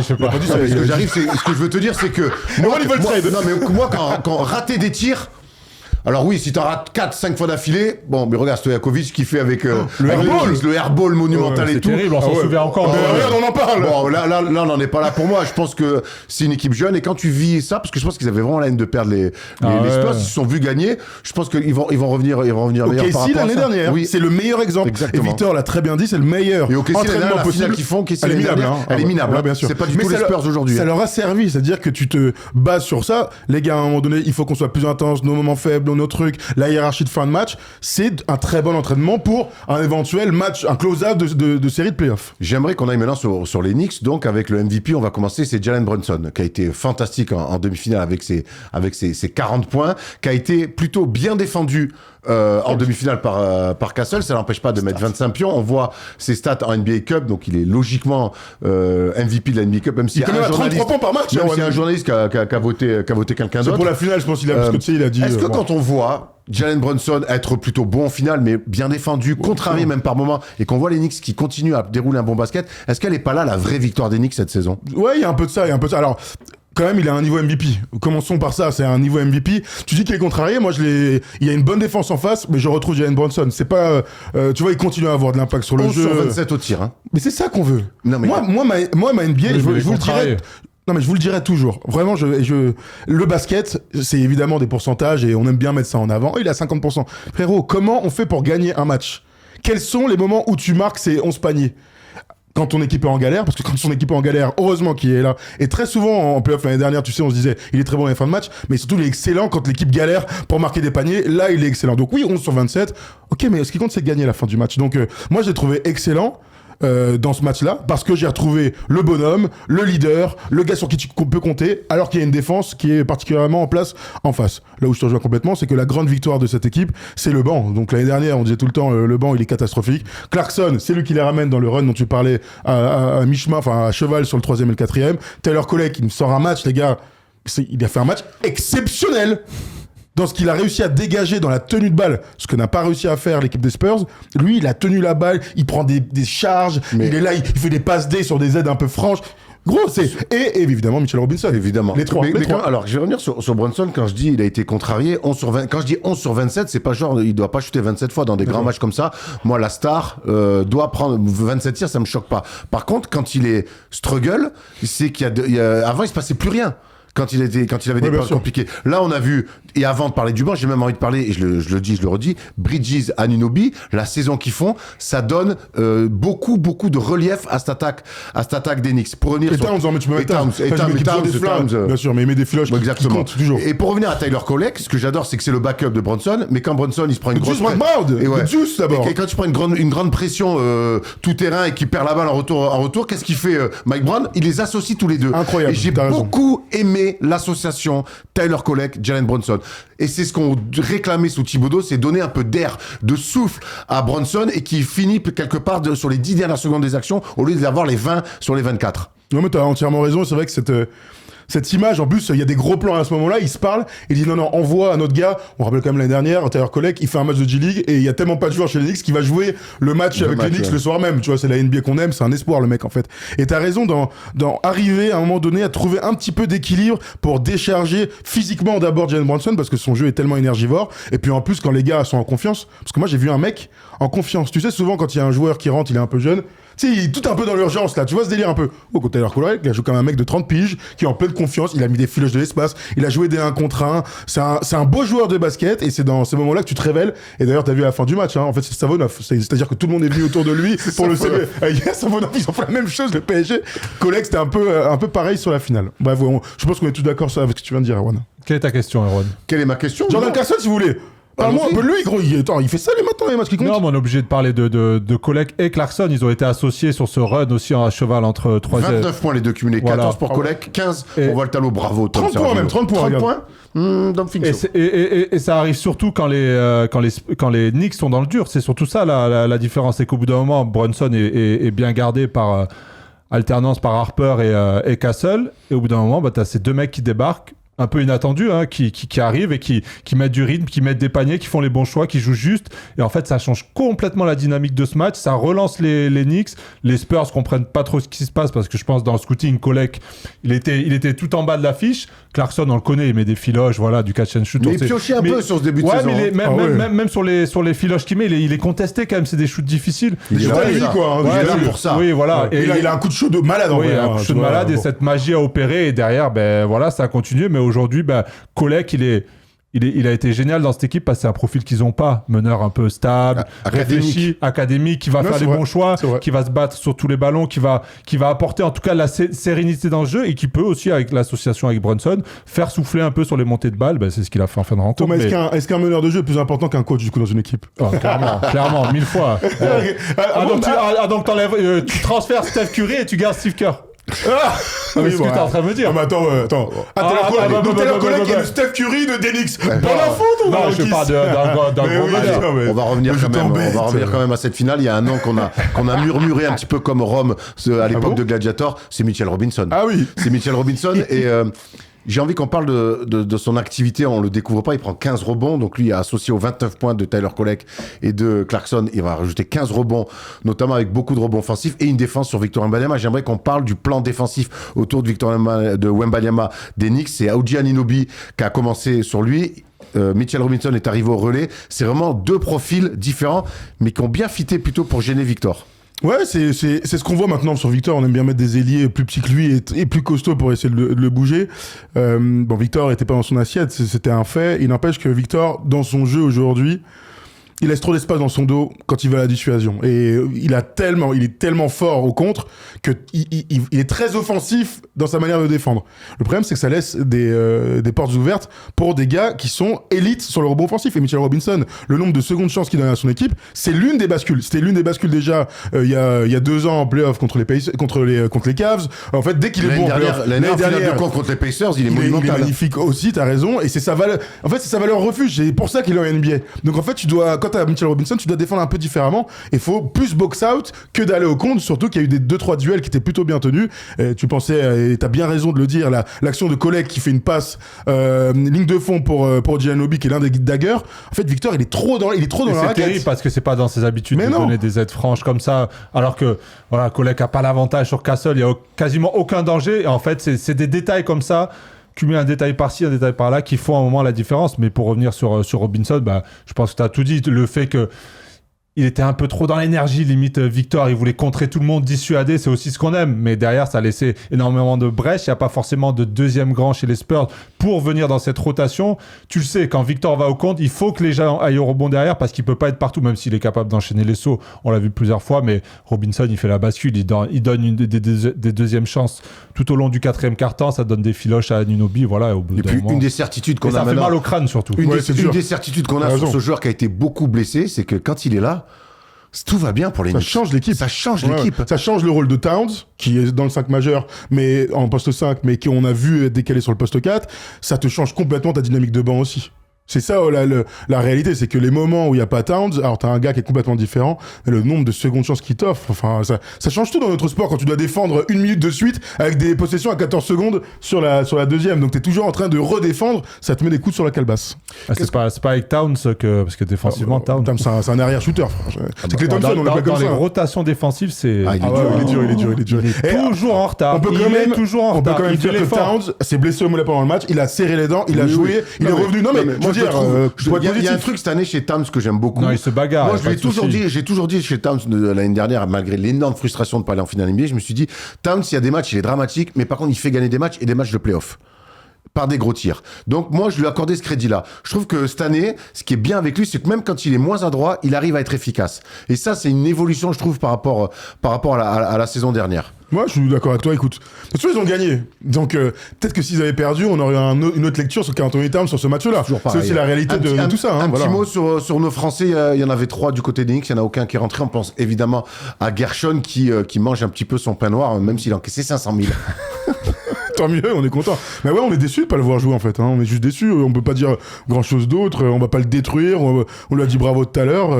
[SPEAKER 1] Ce que je veux te dire, c'est que.
[SPEAKER 2] Moi, il veut le trade.
[SPEAKER 1] Non, mais moi, quand rater des tirs. Alors oui, si t'en rates 4-5 fois d'affilée, bon, mais regarde Stojakovic qui fait avec
[SPEAKER 2] le
[SPEAKER 1] avec
[SPEAKER 2] airball.
[SPEAKER 1] le airball monumental et
[SPEAKER 3] C'est
[SPEAKER 1] tout.
[SPEAKER 3] terrible, on s'en souvient encore.
[SPEAKER 2] Regarde, on en parle.
[SPEAKER 1] Bon, là, on n'en est pas là pour moi. Je pense que c'est une équipe jeune et quand tu vis ça, parce que je pense qu'ils avaient vraiment la haine de perdre les Spurs, ils se sont vus gagner. Je pense qu'ils vont revenir meilleurs par
[SPEAKER 2] OKC
[SPEAKER 1] rapport à
[SPEAKER 2] l'année
[SPEAKER 1] ça.
[SPEAKER 2] dernière,
[SPEAKER 1] Oui.
[SPEAKER 2] c'est le meilleur exemple.
[SPEAKER 1] Exactement.
[SPEAKER 2] Et Victor l'a très bien dit, c'est le meilleur
[SPEAKER 1] Et OKC,
[SPEAKER 2] entraînement
[SPEAKER 1] la
[SPEAKER 2] possible.
[SPEAKER 1] finale qu'ils font,
[SPEAKER 2] Elle est minable.
[SPEAKER 1] elle est minable.
[SPEAKER 2] Ouais, bien sûr.
[SPEAKER 1] C'est pas du
[SPEAKER 2] Mais
[SPEAKER 1] tout les
[SPEAKER 2] ça
[SPEAKER 1] Spurs aujourd'hui.
[SPEAKER 2] Ça leur a servi, c'est-à-dire que tu te bases sur ça. Les gars, à un moment donné, il faut qu'on soit plus intense, nos moments faibles, nos trucs, la hiérarchie de fin de match. C'est un très bon entraînement pour un éventuel match, un close-out de série de playoffs.
[SPEAKER 1] J'aimerais qu'on aille maintenant sur les Knicks. Donc, avec le MVP, on va commencer. C'est Jalen Brunson, qui a été fantastique en demi-finale avec ses 40 points, qui a été plutôt bien défendu en demi-finale par Castle. Ça n'empêche pas de mettre 25 pions. On voit ses stats en NBA Cup, donc il est logiquement MVP de la NBA Cup, même s'il y a un journaliste,
[SPEAKER 2] 33 points par match.
[SPEAKER 1] même s'il y a un journaliste qui a voté quelqu'un
[SPEAKER 2] C'est
[SPEAKER 1] d'autre.
[SPEAKER 2] pour la finale, je pense qu'il a, parce que tu sais, il a dit.
[SPEAKER 1] Est-ce que quand on voit Jalen Brunson être plutôt bon en finale, mais bien défendu, contrarié même par moment, et qu'on voit les Knicks qui continuent à dérouler un bon basket, est-ce qu'elle n'est pas là la vraie victoire des Knicks cette saison?
[SPEAKER 2] Ouais, il y a un peu de ça, Alors, quand même, il a un niveau MVP. Commençons par ça, c'est un niveau MVP. Tu dis qu'il est contrarié, moi il y a une bonne défense en face, mais je retrouve Jalen Brunson. C'est pas, tu vois, il continue à avoir de l'impact sur le
[SPEAKER 1] 11
[SPEAKER 2] jeu.
[SPEAKER 1] sur 27 au tir, hein.
[SPEAKER 2] Mais c'est ça qu'on veut.
[SPEAKER 1] Non, mais-
[SPEAKER 2] ma NBA,
[SPEAKER 3] Oui,
[SPEAKER 2] je
[SPEAKER 3] mais
[SPEAKER 2] vous le dirai.
[SPEAKER 3] contrarié.
[SPEAKER 2] Non, mais je vous le dirai toujours. Vraiment, le basket, c'est évidemment des pourcentages et on aime bien mettre ça en avant. Oh, il est à 50%. Frérot, comment on fait pour gagner un match? Quels sont les moments où tu marques ces 11 paniers? Quand ton équipe est en galère, parce que quand ton équipe est en galère, heureusement qu'il est là. Et très souvent, en playoff l'année dernière, tu sais, on se disait, il est très bon dans les fins de match, mais surtout, il est excellent quand l'équipe galère pour marquer des paniers. Là, il est excellent. Donc oui, 11 sur 27. Ok, mais ce qui compte, c'est de gagner à la fin du match. Donc, moi, je l'ai trouvé excellent. Dans ce match-là, parce que j'ai retrouvé le bonhomme, le leader, le gars sur qui tu peux compter, alors qu'il y a une défense qui est particulièrement en place en face. Là où je te rejoins complètement, c'est que la grande victoire de cette équipe, c'est le banc. Donc l'année dernière, on disait tout le temps, le banc, il est catastrophique. Clarkson, c'est lui qui les ramène dans le run dont tu parlais à mi-chemin, enfin à cheval sur le 3e et le 4e. Taylor Collect, il me sort un match, les gars, il a fait un match exceptionnel. Dans ce qu'il a réussi à dégager dans la tenue de balle, ce que n'a pas réussi à faire l'équipe des Spurs, lui, il a tenu la balle, il prend des charges, il est là, il fait des passes D sur des aides un peu franches. Gros, et évidemment Mitchell Robinson.
[SPEAKER 1] Évidemment.
[SPEAKER 2] Les trois.
[SPEAKER 1] Alors, je vais revenir sur Brunson. Quand je dis il a été contrarié, 11 sur 20, quand je dis 11 sur 27, c'est pas genre, il doit pas shooter 27 fois dans des grands matchs comme ça. Moi, la star doit prendre 27 tirs, ça me choque pas. Par contre, quand il est struggle, c'est avant, il se passait plus rien. Quand il avait des périodes compliquées. Là, on a vu, et avant de parler du banc, j'ai même envie de parler, et je le dis, je le redis, Bridges, Anunoby, la saison qu'ils font, ça donne beaucoup de relief à cette attaque des Knicks. Pour revenir sur...
[SPEAKER 2] Towns, mais tu peux mettre
[SPEAKER 1] Towns,
[SPEAKER 2] bien sûr, mais il met des filoches qui comptent toujours.
[SPEAKER 1] Et pour revenir à Tyler Collect, ce que j'adore, c'est que c'est le backup de Brunson, mais quand Brunson, il se prend une grosse...
[SPEAKER 2] Juice d'abord.
[SPEAKER 1] Et quand tu prends une grande pression tout terrain et qu'il perd la balle en retour, qu'est-ce qu'il fait Mike Brown? Il les associe tous les deux.
[SPEAKER 2] Incroyable.
[SPEAKER 1] Et j'ai beaucoup aimé l'association Tyler Collect, Jalen Brunson. Et c'est ce qu'on réclamait sous Thibodeau, c'est donner un peu d'air, de souffle à Brunson et qui finit quelque part sur les 10 dernières secondes des actions au lieu d'avoir les 20 sur les 24.
[SPEAKER 2] Non, mais t'as entièrement raison. C'est vrai que cette image, en plus, il y a des gros plans à ce moment-là, il se parle, il dit non, envoie à notre gars, on rappelle quand même l'année dernière, Tyler Collect, il fait un match de G-League et il y a tellement pas de joueurs chez les Knicks qu'il va jouer le match avec les Knicks le soir même, tu vois, c'est la NBA qu'on aime, c'est un espoir le mec en fait. Et t'as raison dans arriver à un moment donné à trouver un petit peu d'équilibre pour décharger physiquement d'abord Jalen Brunson parce que son jeu est tellement énergivore, et puis en plus quand les gars sont en confiance, parce que moi j'ai vu un mec en confiance, tu sais souvent quand il y a un joueur qui rentre, il est un peu jeune, tu sais, il est tout un peu dans l'urgence là, tu vois ce délire un peu. Au côté de Tyler Collect, il a joué comme un mec de 30 piges qui est en pleine confiance, il a mis des filoches de l'espace, il a joué des 1 contre 1, c'est un beau joueur de basket et c'est dans ces moments-là que tu te révèles. Et d'ailleurs, t'as vu à la fin du match, hein, en fait c'est Savonov, c'est-à-dire que tout le monde est venu autour de lui pour le saluer. Savonov, ils ont fait la même chose, le PSG. Collect, c'était un peu pareil sur la finale. Bref, je pense qu'on est tous d'accord avec ce que tu viens de dire, Erwan.
[SPEAKER 3] Quelle est ta question, Erwan?
[SPEAKER 1] Quelle est ma question?
[SPEAKER 2] Jordan Clarkson, si vous voulez. Parle-moi un peu de lui, gros. Il fait ça les matchs qui comptent.
[SPEAKER 3] Non, mais on est obligé de parler de Collect et Clarkson. Ils ont été associés sur ce run aussi à cheval entre 3
[SPEAKER 1] 29 points les deux cumulés, 14
[SPEAKER 3] voilà.
[SPEAKER 1] Pour Collect, 15 pour Valtalo, bravo.
[SPEAKER 2] 30 points même, 30 points.
[SPEAKER 1] 30 points Don't think so.
[SPEAKER 3] Et ça arrive surtout quand les Knicks sont dans le dur. C'est surtout ça la différence. C'est qu'au bout d'un moment, Brunson est bien gardé par alternance par Harper et Castle. Et au bout d'un moment, t'as ces deux mecs qui débarquent. un peu inattendus, hein, qui arrivent et qui mettent du rythme, qui mettent des paniers, qui font les bons choix, qui jouent juste. Et en fait, ça change complètement la dynamique de ce match. Ça relance les Knicks. Les Spurs comprennent pas trop ce qui se passe parce que je pense dans le scouting, Kolek, il était tout en bas de l'affiche. Clarkson, on le connaît, il met des filoches, voilà, du catch and shoot.
[SPEAKER 1] Mais il piochait un peu sur ce début de saison.
[SPEAKER 3] Même sur les filoches qu'il met, il est contesté quand même. C'est des shoots difficiles.
[SPEAKER 2] Il est là, quoi.
[SPEAKER 1] Il est là pour ça.
[SPEAKER 3] Oui, voilà.
[SPEAKER 2] Et il a un coup de chaud de malade en vrai.
[SPEAKER 3] Un coup de chaud de malade et cette magie a opéré. Et derrière, voilà, ça a continué. Mais aujourd'hui, Kolek, il a été génial dans cette équipe parce que c'est un profil qu'ils n'ont pas. Meneur un peu stable, réfléchi, académique, qui va faire les bons choix, qui va se battre sur tous les ballons, qui va apporter en tout cas la sérénité dans le jeu et qui peut aussi, avec l'association avec Brunson, faire souffler un peu sur les montées de balles. C'est ce qu'il a fait en fin de rencontre.
[SPEAKER 2] Thomas, est-ce qu'un meneur de jeu est plus important qu'un coach du coup dans une équipe?
[SPEAKER 3] Clairement, 1000 fois. Donc tu transfères Steph Curry et tu gardes Steve Kerr. C'est ce que t'es en train de me dire.
[SPEAKER 2] Mais attends. Donc t'as leur collègue qui est le Steph Curry de Denix. Pas la faute,
[SPEAKER 3] non, je parle d'un gros meneur.
[SPEAKER 1] On va revenir quand même à cette finale. Il y a un an qu'on a murmuré un petit peu comme Rome à l'époque de Gladiator. C'est Mitchell Robinson.
[SPEAKER 2] Ah oui.
[SPEAKER 1] C'est Mitchell Robinson et j'ai envie qu'on parle de son activité. On le découvre pas. Il prend 15 rebonds. Donc lui, associé aux 29 points de Tyler Kolek et de Clarkson, il va rajouter 15 rebonds, notamment avec beaucoup de rebonds offensifs et une défense sur Victor Wembanyama. J'aimerais qu'on parle du plan défensif autour de Wembanyama des Knicks. C'est OG Anunoby qui a commencé sur lui. Mitchell Robinson est arrivé au relais. C'est vraiment deux profils différents, mais qui ont bien fité plutôt pour gêner Victor.
[SPEAKER 2] Ouais, c'est ce qu'on voit maintenant sur Victor. On aime bien mettre des ailiers plus petits que lui et plus costauds pour essayer de le bouger. Victor était pas dans son assiette, c'était un fait. Il n'empêche que Victor, dans son jeu aujourd'hui, il laisse trop d'espace dans son dos quand il va à la dissuasion. Et il est tellement fort au contre que il est très offensif dans sa manière de défendre. Le problème, c'est que ça laisse des portes ouvertes pour des gars qui sont élites sur le rebond offensif. Et Mitchell Robinson, le nombre de secondes chances qu'il donne à son équipe, c'est l'une des bascules. C'était l'une des bascules déjà il y a 2 ans en playoff contre les Cavs. En fait, dès qu'il est bon en playoff,
[SPEAKER 1] l'année dernière contre les Pacers, il est monumental.
[SPEAKER 2] Il est magnifique aussi, t'as raison. Et c'est sa valeur. En fait, c'est sa valeur refuge. C'est pour ça qu'il est en NBA. Donc en fait, quand t'as Mitchell Robinson, tu dois défendre un peu différemment. Il faut plus box out que d'aller au compte, surtout qu'il y a eu des 2-3 duels qui étaient plutôt bien tenus. Et tu pensais, et t'as bien raison de le dire, l'action de Kolek qui fait une passe ligne de fond pour Giannobi qui est l'un des daggers. En fait, Victor, il est trop dans la raquette.
[SPEAKER 3] C'est terrible parce que c'est pas dans ses habitudes de donner des aides franches comme ça. Alors que voilà, Kolek a pas l'avantage sur Castle, il y a quasiment aucun danger. Et en fait, c'est des détails comme ça. Tu mets un détail par-ci, un détail par-là qui font à un moment la différence. Mais pour revenir sur Robinson, je pense que tu as tout dit. Le fait que il était un peu trop dans l'énergie, limite Victor, il voulait contrer tout le monde, dissuader, c'est aussi ce qu'on aime. Mais derrière, ça a laissé énormément de brèches. Il n'y a pas forcément de deuxième grand chez les Spurs pour venir dans cette rotation. Tu le sais, quand Victor va au compte, il faut que les gens aillent au rebond derrière parce qu'il ne peut pas être partout, même s'il est capable d'enchaîner les sauts. On l'a vu plusieurs fois, mais Robinson, il fait la bascule. Il donne des deuxièmes chances tout au long du 4e quart-temps. Ça donne des filoches à Anunoby. Voilà,
[SPEAKER 1] et puis, une des certitudes qu'on a
[SPEAKER 3] maintenant... Ça fait mal au crâne, surtout.
[SPEAKER 1] Une des certitudes qu'on a sur ce joueur qui a été beaucoup blessé, c'est que quand il est là, tout va bien pour les Knicks.
[SPEAKER 2] Ça change l'équipe.
[SPEAKER 1] Ça change l'équipe.
[SPEAKER 2] Ça change le rôle de Towns, qui est dans le 5 majeur, mais en poste 5, mais qu'on a vu être décalé sur le poste 4. Ça te change complètement ta dynamique de banc aussi. C'est ça la réalité, c'est que les moments où il n'y a pas Towns, alors t'as un gars qui est complètement différent, mais le nombre de secondes chances qu'il t'offre, enfin ça change tout dans notre sport quand tu dois défendre 1 minute de suite avec des possessions à 14 secondes sur la deuxième, donc t'es toujours en train de redéfendre, ça te met des coups sur la calebasse.
[SPEAKER 3] C'est pas avec Towns parce que défensivement Towns
[SPEAKER 2] c'est un arrière shooter. C'est Clay Thompson, on l'appelle comme ça.
[SPEAKER 3] Dans les rotations défensives, c'est
[SPEAKER 2] il est dur.
[SPEAKER 3] Toujours en retard. On peut quand même
[SPEAKER 2] dire que Towns s'est blessé au mollet pendant le match, il a serré les dents, il a joué, il est revenu. Non mais
[SPEAKER 1] il y a un truc cette année chez Towns que j'aime beaucoup.
[SPEAKER 3] Non, il se bagarre.
[SPEAKER 1] Moi, j'ai toujours dit chez Towns l'année dernière, malgré l'énorme frustration de ne pas aller en finale NBA, je me suis dit, Towns, il y a des matchs, il est dramatique, mais par contre, il fait gagner des matchs et des matchs de play-off. Par des gros tirs. Donc moi, je lui ai accordé ce crédit-là. Je trouve que cette année, ce qui est bien avec lui, c'est que même quand il est moins adroit, il arrive à être efficace. Et ça, c'est une évolution, je trouve, par rapport à la saison dernière.
[SPEAKER 2] Moi, je suis d'accord avec toi. Écoute, de toute façon, ils ont gagné. Donc, peut-être que s'ils avaient perdu, on aurait une autre lecture sur Karl-Anthony Towns sur ce match-là. C'est aussi la réalité de tout ça.
[SPEAKER 1] Un petit mot sur nos Français. Il y en avait 3 du côté des Knicks. Il n'y en a aucun qui est rentré. On pense évidemment à Gershon qui mange un petit peu son pain noir, même s'il a encaissé 500 000.
[SPEAKER 2] Tant mieux, on est content. Mais ouais, on est déçus de pas le voir jouer en fait. On est juste déçus. On peut pas dire grand chose d'autre. On va pas le détruire. On lui a dit bravo tout à l'heure.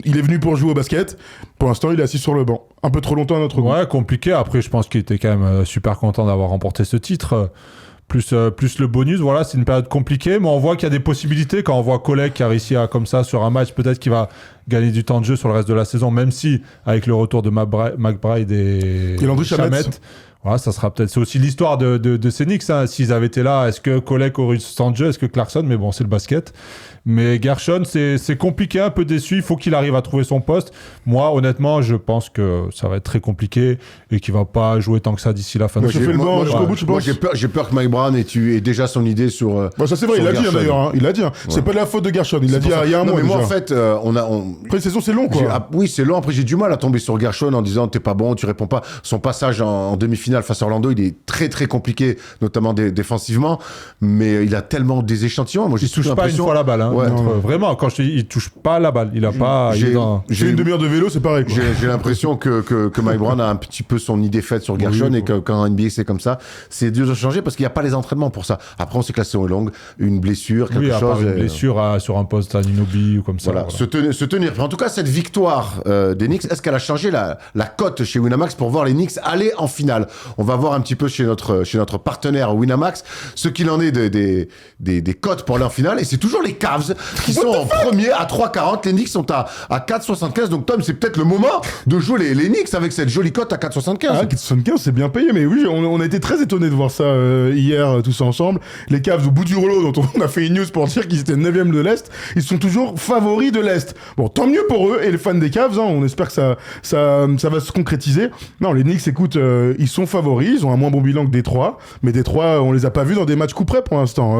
[SPEAKER 2] Il est venu pour jouer au basket. Pour l'instant, il est assis sur le banc. Un peu trop longtemps à notre goût.
[SPEAKER 3] Ouais, compliqué. Après, je pense qu'il était quand même super content d'avoir remporté ce titre. plus le bonus. Voilà, c'est une période compliquée, mais on voit qu'il y a des possibilités. Quand on voit Kolek qui a réussi comme ça sur un match, peut-être qu'il va gagner du temps de jeu sur le reste de la saison, même si avec le retour de McBride et
[SPEAKER 2] Landry Shamet.
[SPEAKER 3] Voilà, ça sera peut-être... C'est aussi l'histoire de ces Knicks. Hein. S'ils avaient été là, est-ce que Kolek aurait eu ce temps de jeu? Est-ce que Clarkson? Mais bon, c'est le basket. Mais Gershon, c'est compliqué, un peu déçu. Il faut qu'il arrive à trouver son poste. Moi, honnêtement, je pense que ça va être très compliqué et qu'il va pas jouer tant que ça d'ici la fin de saison.
[SPEAKER 1] J'ai peur que Mike Brown ait déjà son idée sur.
[SPEAKER 2] Ça c'est vrai, il l'a dit d'ailleurs. Hein. Il l'a dit. Hein. Ouais. C'est pas de la faute de Gershon. Il l'a dit il y a un mois.
[SPEAKER 1] Mais moi, en fait,
[SPEAKER 2] Après, saison, c'est long, quoi.
[SPEAKER 1] Oui, c'est long. Après, j'ai du mal à tomber sur Gershon en disant t'es pas bon, tu réponds pas. Son passage en demi-finale face à Orlando, il est très très compliqué, notamment défensivement. Mais il a tellement des échantillons. Moi,
[SPEAKER 3] il touche pas une fois la balle. Hein. Ouais. Vraiment, quand je dis, il touche pas la balle. Il a pas.
[SPEAKER 2] J'ai une demi-heure de vélo, c'est pareil.
[SPEAKER 1] J'ai l'impression que Mike Brown a un petit peu son idée faite sur Gershon et que quand en NBA c'est comme ça, c'est dur de changer parce qu'il n'y a pas les entraînements pour ça. Après, on sait que la saison est longue, une blessure, quelque chose.
[SPEAKER 3] Une blessure sur un poste à Ninobi ou comme ça.
[SPEAKER 1] Voilà. Se tenir. En tout cas, cette victoire des Knicks, est-ce qu'elle a changé la cote chez Winamax pour voir les Knicks aller en finale? On va voir un petit peu chez notre partenaire Winamax ce qu'il en est des cotes pour aller en finale. Et c'est toujours les Cavs qui sont en premier à 3,40. Les Knicks sont à 4,75. Donc, Tom, c'est peut-être le moment de jouer les Knicks avec cette jolie cote à 4,75.
[SPEAKER 2] Ah, 4,75, c'est bien payé. Mais oui, on a été très étonnés de voir ça hier, tous ensemble. Les Cavs, au bout du rouleau, dont on a fait une news pour dire qu'ils étaient 9e de l'Est, ils sont toujours favoris de l'Est. Bon, tant mieux pour eux et les fans des Cavs. Hein, on espère que ça va se concrétiser. Non, les Knicks, écoute, ils sont favoris. Ils ont un moins bon bilan que Détroit. Mais Détroit, on les a pas vus dans des matchs coup près pour l'instant,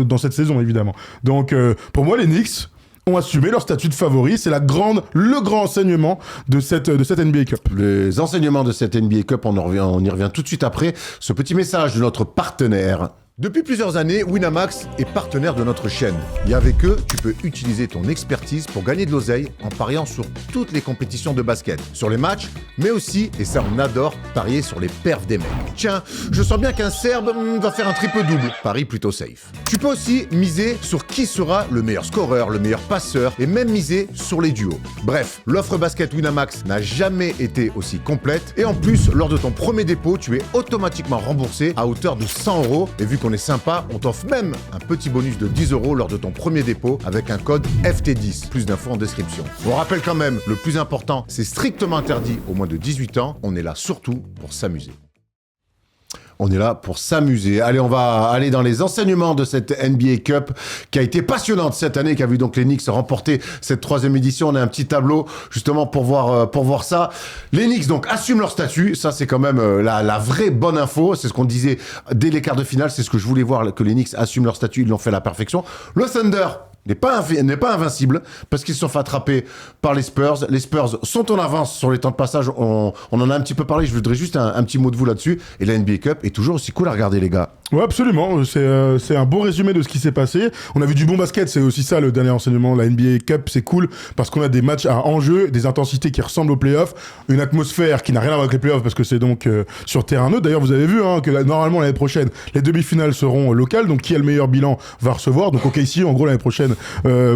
[SPEAKER 2] dans cette saison, évidemment. Donc, pour moi, les Knicks ont assumé leur statut de favori. C'est le grand enseignement de cette NBA Cup.
[SPEAKER 1] Les enseignements de cette NBA Cup, on y revient tout de suite après ce petit message de notre partenaire. Depuis plusieurs années, Winamax est partenaire de notre chaîne. Et avec eux, tu peux utiliser ton expertise pour gagner de l'oseille en pariant sur toutes les compétitions de basket. Sur les matchs, mais aussi, et ça on adore, parier sur les perfs des mecs. Tiens, je sens bien qu'un Serbe va faire un triple-double. Paris plutôt safe. Tu peux aussi miser sur qui sera le meilleur scoreur, le meilleur passeur, et même miser sur les duos. Bref, l'offre basket Winamax n'a jamais été aussi complète. Et en plus, lors de ton premier dépôt, tu es automatiquement remboursé à hauteur de 100 €. Et vu qu'on est sympa, on t'offre même un petit bonus de 10 € lors de ton premier dépôt avec un code FT10. Plus d'infos en description. On rappelle quand même, le plus important, c'est strictement interdit aux moins de 18 ans. On est là surtout pour s'amuser. On est là pour s'amuser. Allez, on va aller dans les enseignements de cette NBA Cup qui a été passionnante cette année, qui a vu donc les Knicks remporter cette 3e édition. On a un petit tableau justement pour voir ça. Les Knicks donc assument leur statut. Ça, c'est quand même la vraie bonne info. C'est ce qu'on disait dès les quarts de finale. C'est ce que je voulais voir, que les Knicks assument leur statut. Ils l'ont fait à la perfection. Le Thunder n'est pas invincible parce qu'ils se sont fait attraper par les Spurs. Les Spurs sont en avance sur les temps de passage. On en a un petit peu parlé. Je voudrais juste un petit mot de vous là-dessus. Et la NBA Cup est toujours aussi cool à regarder, les gars.
[SPEAKER 2] Ouais, absolument. C'est un beau résumé de ce qui s'est passé. On a vu du bon basket. C'est aussi ça le dernier enseignement. La NBA Cup, c'est cool parce qu'on a des matchs à enjeu, des intensités qui ressemblent aux playoffs, une atmosphère qui n'a rien à voir avec les playoffs parce que c'est donc sur terrain neutre. D'ailleurs, vous avez vu que normalement l'année prochaine, les demi-finales seront locales. Donc, qui a le meilleur bilan va recevoir. Donc, OKC, en gros, l'année prochaine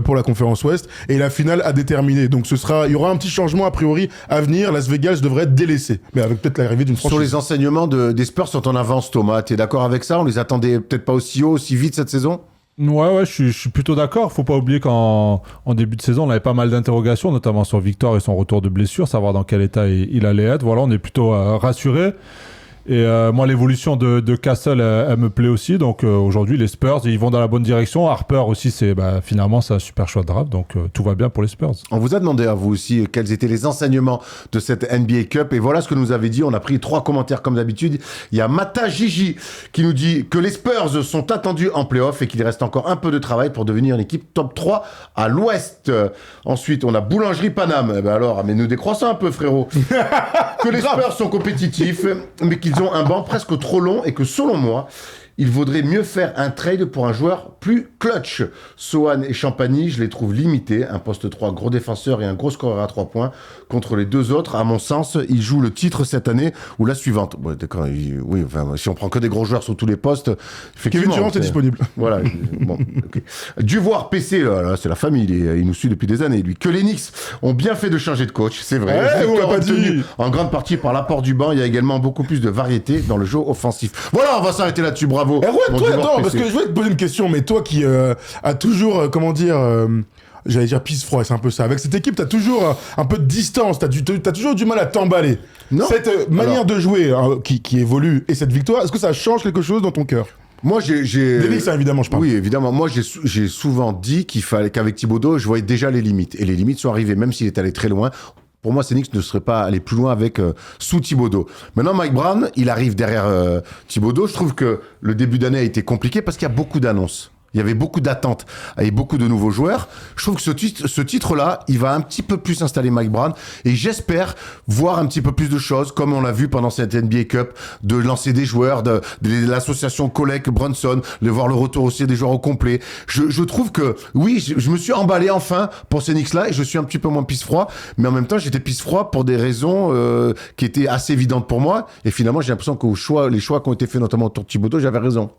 [SPEAKER 2] pour la conférence Ouest. Et la finale à déterminer. Donc, il y aura un petit changement a priori à venir. Las Vegas devrait être délaissé. Mais avec peut-être l'arrivée d'une franchise.
[SPEAKER 1] Sur les enseignements des Spurs sont en avance, Thomas. T'es d'accord avec ça? On les attendait peut-être pas aussi haut, aussi vite cette saison?
[SPEAKER 3] Ouais, je suis plutôt d'accord. Faut pas oublier qu'en début de saison, on avait pas mal d'interrogations, notamment sur Victor et son retour de blessure, savoir dans quel état il allait être. Voilà, on est plutôt rassurés. Et moi, l'évolution de Castle, elle me plaît aussi. Donc aujourd'hui, les Spurs, ils vont dans la bonne direction. Harper aussi, finalement, c'est un super choix de draft. Donc tout va bien pour les Spurs.
[SPEAKER 1] On vous a demandé à vous aussi quels étaient les enseignements de cette NBA Cup. Et voilà ce que nous avait dit. On a pris 3 commentaires comme d'habitude. Il y a Mata Gigi qui nous dit que les Spurs sont attendus en play-off et qu'il reste encore un peu de travail pour devenir une équipe top 3 à l'Ouest. Ensuite, on a Boulangerie Paname. Eh ben alors, mais nous décroissons un peu, frérot. Que les Spurs sont compétitifs, mais qu'ils ont un banc presque trop long et que selon moi, il vaudrait mieux faire un trade pour un joueur plus clutch. Sohan et Champagny, je les trouve limités. Un poste 3, gros défenseur et un gros scoreur à 3 points. Contre les 2 autres, à mon sens, ils jouent le titre cette année ou la suivante. Bon, d'accord, oui, enfin, si on prend que des gros joueurs sur tous les postes, effectivement.
[SPEAKER 2] Kevin Durant est disponible.
[SPEAKER 1] Voilà. Bon, okay. Duvoir PC, là, c'est la famille, il nous suit depuis des années, lui. Que les Knicks ont bien fait de changer de coach, c'est vrai.
[SPEAKER 2] Ouais, on l'a pas dit.
[SPEAKER 1] En grande partie par l'apport du banc, il y a également beaucoup plus de variété dans le jeu offensif. Voilà, on va s'arrêter là-dessus. Bravo bravo.
[SPEAKER 2] Erwan,
[SPEAKER 1] Mon
[SPEAKER 2] toi,
[SPEAKER 1] devoir
[SPEAKER 2] attends, parce
[SPEAKER 1] pressé.
[SPEAKER 2] que je voulais te poser une question, mais toi qui as toujours, j'allais dire pisse froid, c'est un peu ça. Avec cette équipe, t'as toujours un peu de distance, t'as toujours du mal à t'emballer.
[SPEAKER 1] Non.
[SPEAKER 2] Cette manière de jouer qui évolue et cette victoire, est-ce que ça change quelque chose dans ton cœur?
[SPEAKER 1] Moi, j'ai...
[SPEAKER 2] Des Knicks, hein, évidemment, je parle.
[SPEAKER 1] Oui, évidemment. Moi, j'ai souvent dit qu'avec Thibodeau, je voyais déjà les limites. Et les limites sont arrivées, même s'il est allé très loin. Pour moi, ces Knicks ne seraient pas allés plus loin avec sous Thibodeau. Maintenant, Mike Brown, il arrive derrière Thibodeau. Je trouve que le début d'année a été compliqué parce qu'il y a beaucoup d'annonces. Il y avait beaucoup d'attentes et beaucoup de nouveaux joueurs. Je trouve que ce titre-là, il va un petit peu plus installer Mike Brown et j'espère voir un petit peu plus de choses, comme on l'a vu pendant cette NBA Cup, de lancer des joueurs, de l'association Colec-Brunson, de voir le retour aussi des joueurs au complet. Je trouve que, oui, je me suis emballé enfin pour ces Knicks-là et je suis un petit peu moins pisse-froid, mais en même temps, j'étais pisse-froid pour des raisons qui étaient assez évidentes pour moi et finalement, j'ai l'impression que les choix qui ont été faits, notamment autour de Thibodeau, j'avais raison.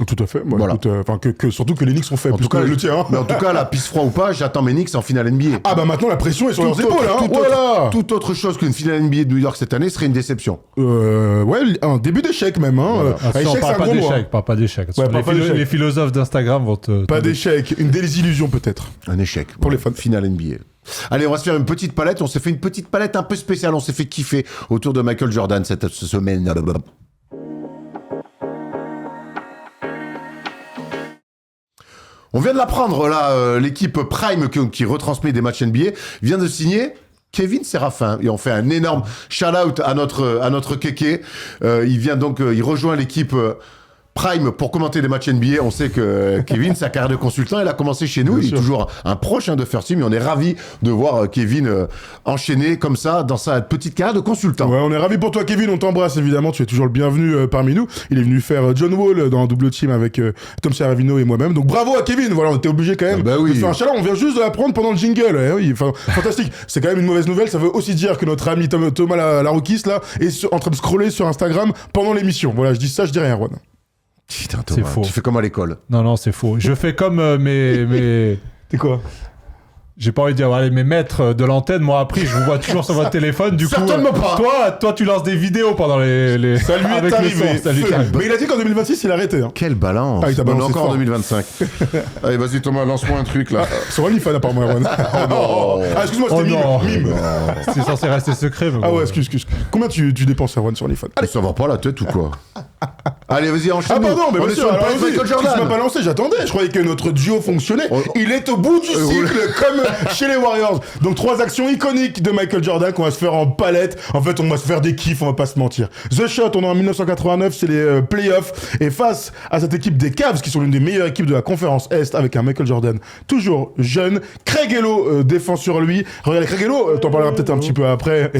[SPEAKER 2] Tout à fait. Moi,
[SPEAKER 1] Voilà.
[SPEAKER 2] écoute, surtout que les Knicks sont faits,
[SPEAKER 1] En
[SPEAKER 2] plus
[SPEAKER 1] tout cas,
[SPEAKER 2] que le tien. Hein.
[SPEAKER 1] Mais en tout cas, la pisse froid ou pas, j'attends mes Knicks en finale NBA.
[SPEAKER 2] Ah bah maintenant, la pression est sur leurs
[SPEAKER 1] Toute
[SPEAKER 2] épaules,
[SPEAKER 1] autre-
[SPEAKER 2] hein.
[SPEAKER 1] toute
[SPEAKER 2] Voilà.
[SPEAKER 1] Toute autre chose qu'une finale NBA de New York cette année serait une déception.
[SPEAKER 2] Ouais, un début d'échec même, hein.
[SPEAKER 1] Voilà.
[SPEAKER 3] Attention,
[SPEAKER 2] Échec, c'est
[SPEAKER 3] parle
[SPEAKER 2] un
[SPEAKER 3] pas
[SPEAKER 2] gros mot,
[SPEAKER 3] d'échec,
[SPEAKER 2] hein.
[SPEAKER 3] parle pas d'échec.
[SPEAKER 2] Ouais, parle pas d'échec.
[SPEAKER 3] Les philosophes d'Instagram vont te...
[SPEAKER 2] Pas d'échec, une désillusion peut-être.
[SPEAKER 1] Un échec.
[SPEAKER 2] Pour les fans.
[SPEAKER 1] Finale NBA. Allez, on va se faire une petite palette. On s'est fait une petite palette un peu spéciale. On s'est fait kiffer autour de Michael Jordan cette semaine. On vient de l'apprendre, là, l'équipe Prime qui retransmet des matchs NBA vient de signer Kevin Séraphin. Et on fait un énorme shout-out à notre kéké. Il vient donc, il rejoint l'équipe Prime pour commenter des matchs NBA. On sait que Kevin, sa carrière de consultant, il a commencé chez nous.
[SPEAKER 2] Bien
[SPEAKER 1] Il
[SPEAKER 2] sûr.
[SPEAKER 1] est toujours un proche de First Team. Et on est ravis de voir Kevin enchaîner comme ça dans sa petite carrière de consultant.
[SPEAKER 2] Ouais, on est ravis pour toi, Kevin. On t'embrasse évidemment. Tu es toujours le bienvenu parmi nous. Il est venu faire John Wall dans un double team avec Tom Serravino et moi-même. Donc bravo à Kevin. Voilà, on était obligé quand même
[SPEAKER 1] Ah bah oui.
[SPEAKER 2] de faire un shout-out. On vient juste de l'apprendre pendant le jingle. Oui, enfin, fantastique. C'est quand même une mauvaise nouvelle. Ça veut aussi dire que notre ami Thomas Larokis là est en train de scroller sur Instagram pendant l'émission. Voilà, je dis ça, je dis rien, Erwan.
[SPEAKER 1] Putain, Thomas,
[SPEAKER 3] faux.
[SPEAKER 1] tu fais comme à l'école.
[SPEAKER 3] Non, c'est faux. Je fais comme mes...
[SPEAKER 2] T'es quoi?
[SPEAKER 3] J'ai pas envie de dire, allez, mes maîtres de l'antenne m'ont appris, je vous vois toujours sur votre téléphone, du coup...
[SPEAKER 1] Certainement pas.
[SPEAKER 3] Toi, tu lances des vidéos pendant les...
[SPEAKER 2] Ça lui est
[SPEAKER 3] avec le
[SPEAKER 2] arrivé.
[SPEAKER 3] son, ça lui est arrivé.
[SPEAKER 2] Mais il a dit qu'en 2026, il a arrêté. Hein.
[SPEAKER 1] Quelle balance.
[SPEAKER 2] Ah, il t'a
[SPEAKER 1] On est
[SPEAKER 2] balancé
[SPEAKER 1] encore en
[SPEAKER 2] fort.
[SPEAKER 1] 2025. Allez, vas-y, Thomas, lance-moi un truc, là.
[SPEAKER 2] Sur OnlyFans, apparemment, Erwan. Ah, excuse-moi,
[SPEAKER 3] Oh
[SPEAKER 2] c'était
[SPEAKER 3] non.
[SPEAKER 2] mime.
[SPEAKER 3] C'est censé rester secret, mais
[SPEAKER 2] Ah
[SPEAKER 3] bon.
[SPEAKER 2] ouais, excuse. Combien tu dépenses, Erwan, sur OnlyFans?
[SPEAKER 1] Ça va pas la tête ou quoi? Allez, vas-y, enchaîne.
[SPEAKER 2] Ah pardon, mais
[SPEAKER 1] on
[SPEAKER 2] bien
[SPEAKER 1] est
[SPEAKER 2] sûr,
[SPEAKER 1] sur une
[SPEAKER 2] alors
[SPEAKER 1] palette
[SPEAKER 2] vas-y,
[SPEAKER 1] Michael
[SPEAKER 2] tu m'as
[SPEAKER 1] Jordan.
[SPEAKER 2] pas lancé, j'attendais, je croyais que notre duo fonctionnait.
[SPEAKER 1] Oh.
[SPEAKER 2] Il est au bout du cycle, comme chez les Warriors. Donc 3 actions iconiques de Michael Jordan qu'on va se faire en palette. En fait, on va se faire des kiffs, on va pas se mentir. The Shot, on est en 1989, c'est les playoffs. Et face à cette équipe des Cavs, qui sont l'une des meilleures équipes de la conférence Est, avec un Michael Jordan toujours jeune, Craig Hello défend sur lui. Regardez, Craig Hello, t'en parleras peut-être un petit peu après.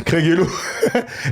[SPEAKER 2] Craig Hello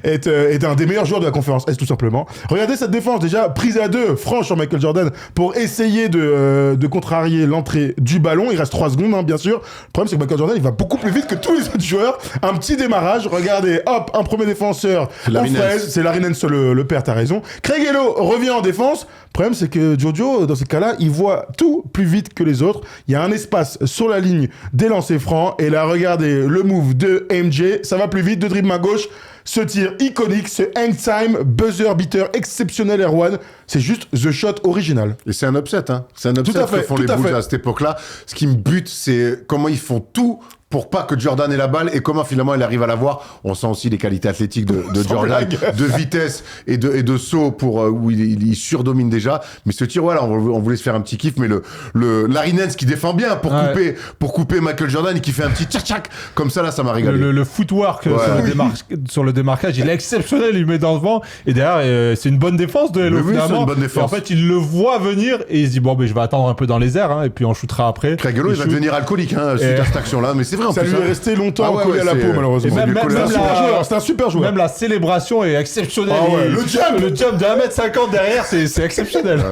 [SPEAKER 2] est un des meilleurs joueurs de la conférence Est, tout simplement. Regardez cette défense déjà prise à 2, franche sur Michael Jordan, pour essayer de contrarier l'entrée du ballon. Il reste 3 secondes, hein, bien sûr. Le problème, c'est que Michael Jordan, il va beaucoup plus vite que tous les autres joueurs. Un petit démarrage, regardez, hop, un premier défenseur
[SPEAKER 1] Larry
[SPEAKER 2] en fraise. C'est Larry Nance le père, t'as raison. Craig Hello revient en défense. Le problème, c'est que Jojo, dans ces cas-là, il voit tout plus vite que les autres. Il y a un espace sur la ligne des lancers francs. Et là, regardez le move de MJ. Ça va plus vite, de dribble main gauche. Ce tir iconique, ce hang time, buzzer beater exceptionnel, Erwan. C'est juste The Shot original.
[SPEAKER 1] Et c'est un upset, hein. C'est un upset
[SPEAKER 2] Tout à fait,
[SPEAKER 1] que font
[SPEAKER 2] tout
[SPEAKER 1] les
[SPEAKER 2] à
[SPEAKER 1] Bulls
[SPEAKER 2] fait.
[SPEAKER 1] à cette époque-là. Ce qui me bute, c'est comment ils font tout pour pas que Jordan ait la balle et comment finalement il arrive à l'avoir. On sent aussi les qualités athlétiques de
[SPEAKER 2] Sans
[SPEAKER 1] Jordan,
[SPEAKER 2] blague.
[SPEAKER 1] de vitesse et de saut pour où il surdomine déjà. Mais ce tir, voilà, on voulait se faire un petit kiff, mais le Larry Nance qui défend bien
[SPEAKER 3] Ouais.
[SPEAKER 1] pour couper Michael Jordan et qui fait un petit tchac comme ça là, ça m'a régalé.
[SPEAKER 3] Le footwork
[SPEAKER 1] Ouais.
[SPEAKER 3] sur le démarquage, il est exceptionnel, il met dans le vent. Et derrière, c'est une bonne défense de Hello,
[SPEAKER 1] Mais oui, c'est
[SPEAKER 3] finalement.
[SPEAKER 1] une bonne défense.
[SPEAKER 3] Et en fait, il le voit venir et il se dit, bon, ben, je vais attendre un peu dans les airs, hein, et puis on shootera après.
[SPEAKER 1] Craig Hello, il va
[SPEAKER 3] shoot.
[SPEAKER 1] devenir alcoolique hein, suite
[SPEAKER 3] Et-
[SPEAKER 1] à cette action-là, mais c'est vrai en
[SPEAKER 2] Ça
[SPEAKER 1] plus.
[SPEAKER 2] lui
[SPEAKER 1] hein.
[SPEAKER 2] est resté longtemps
[SPEAKER 1] Ah ouais,
[SPEAKER 2] collé
[SPEAKER 1] ouais,
[SPEAKER 2] à la
[SPEAKER 1] c'est-
[SPEAKER 2] peau, malheureusement.
[SPEAKER 3] Et même
[SPEAKER 1] lui coller
[SPEAKER 2] C'est un
[SPEAKER 1] la
[SPEAKER 2] super
[SPEAKER 3] la-
[SPEAKER 2] joueur, c'est un super joueur.
[SPEAKER 3] Même la célébration est exceptionnelle.
[SPEAKER 2] Ah ouais, le jump
[SPEAKER 3] de 1m50 derrière, c'est exceptionnel.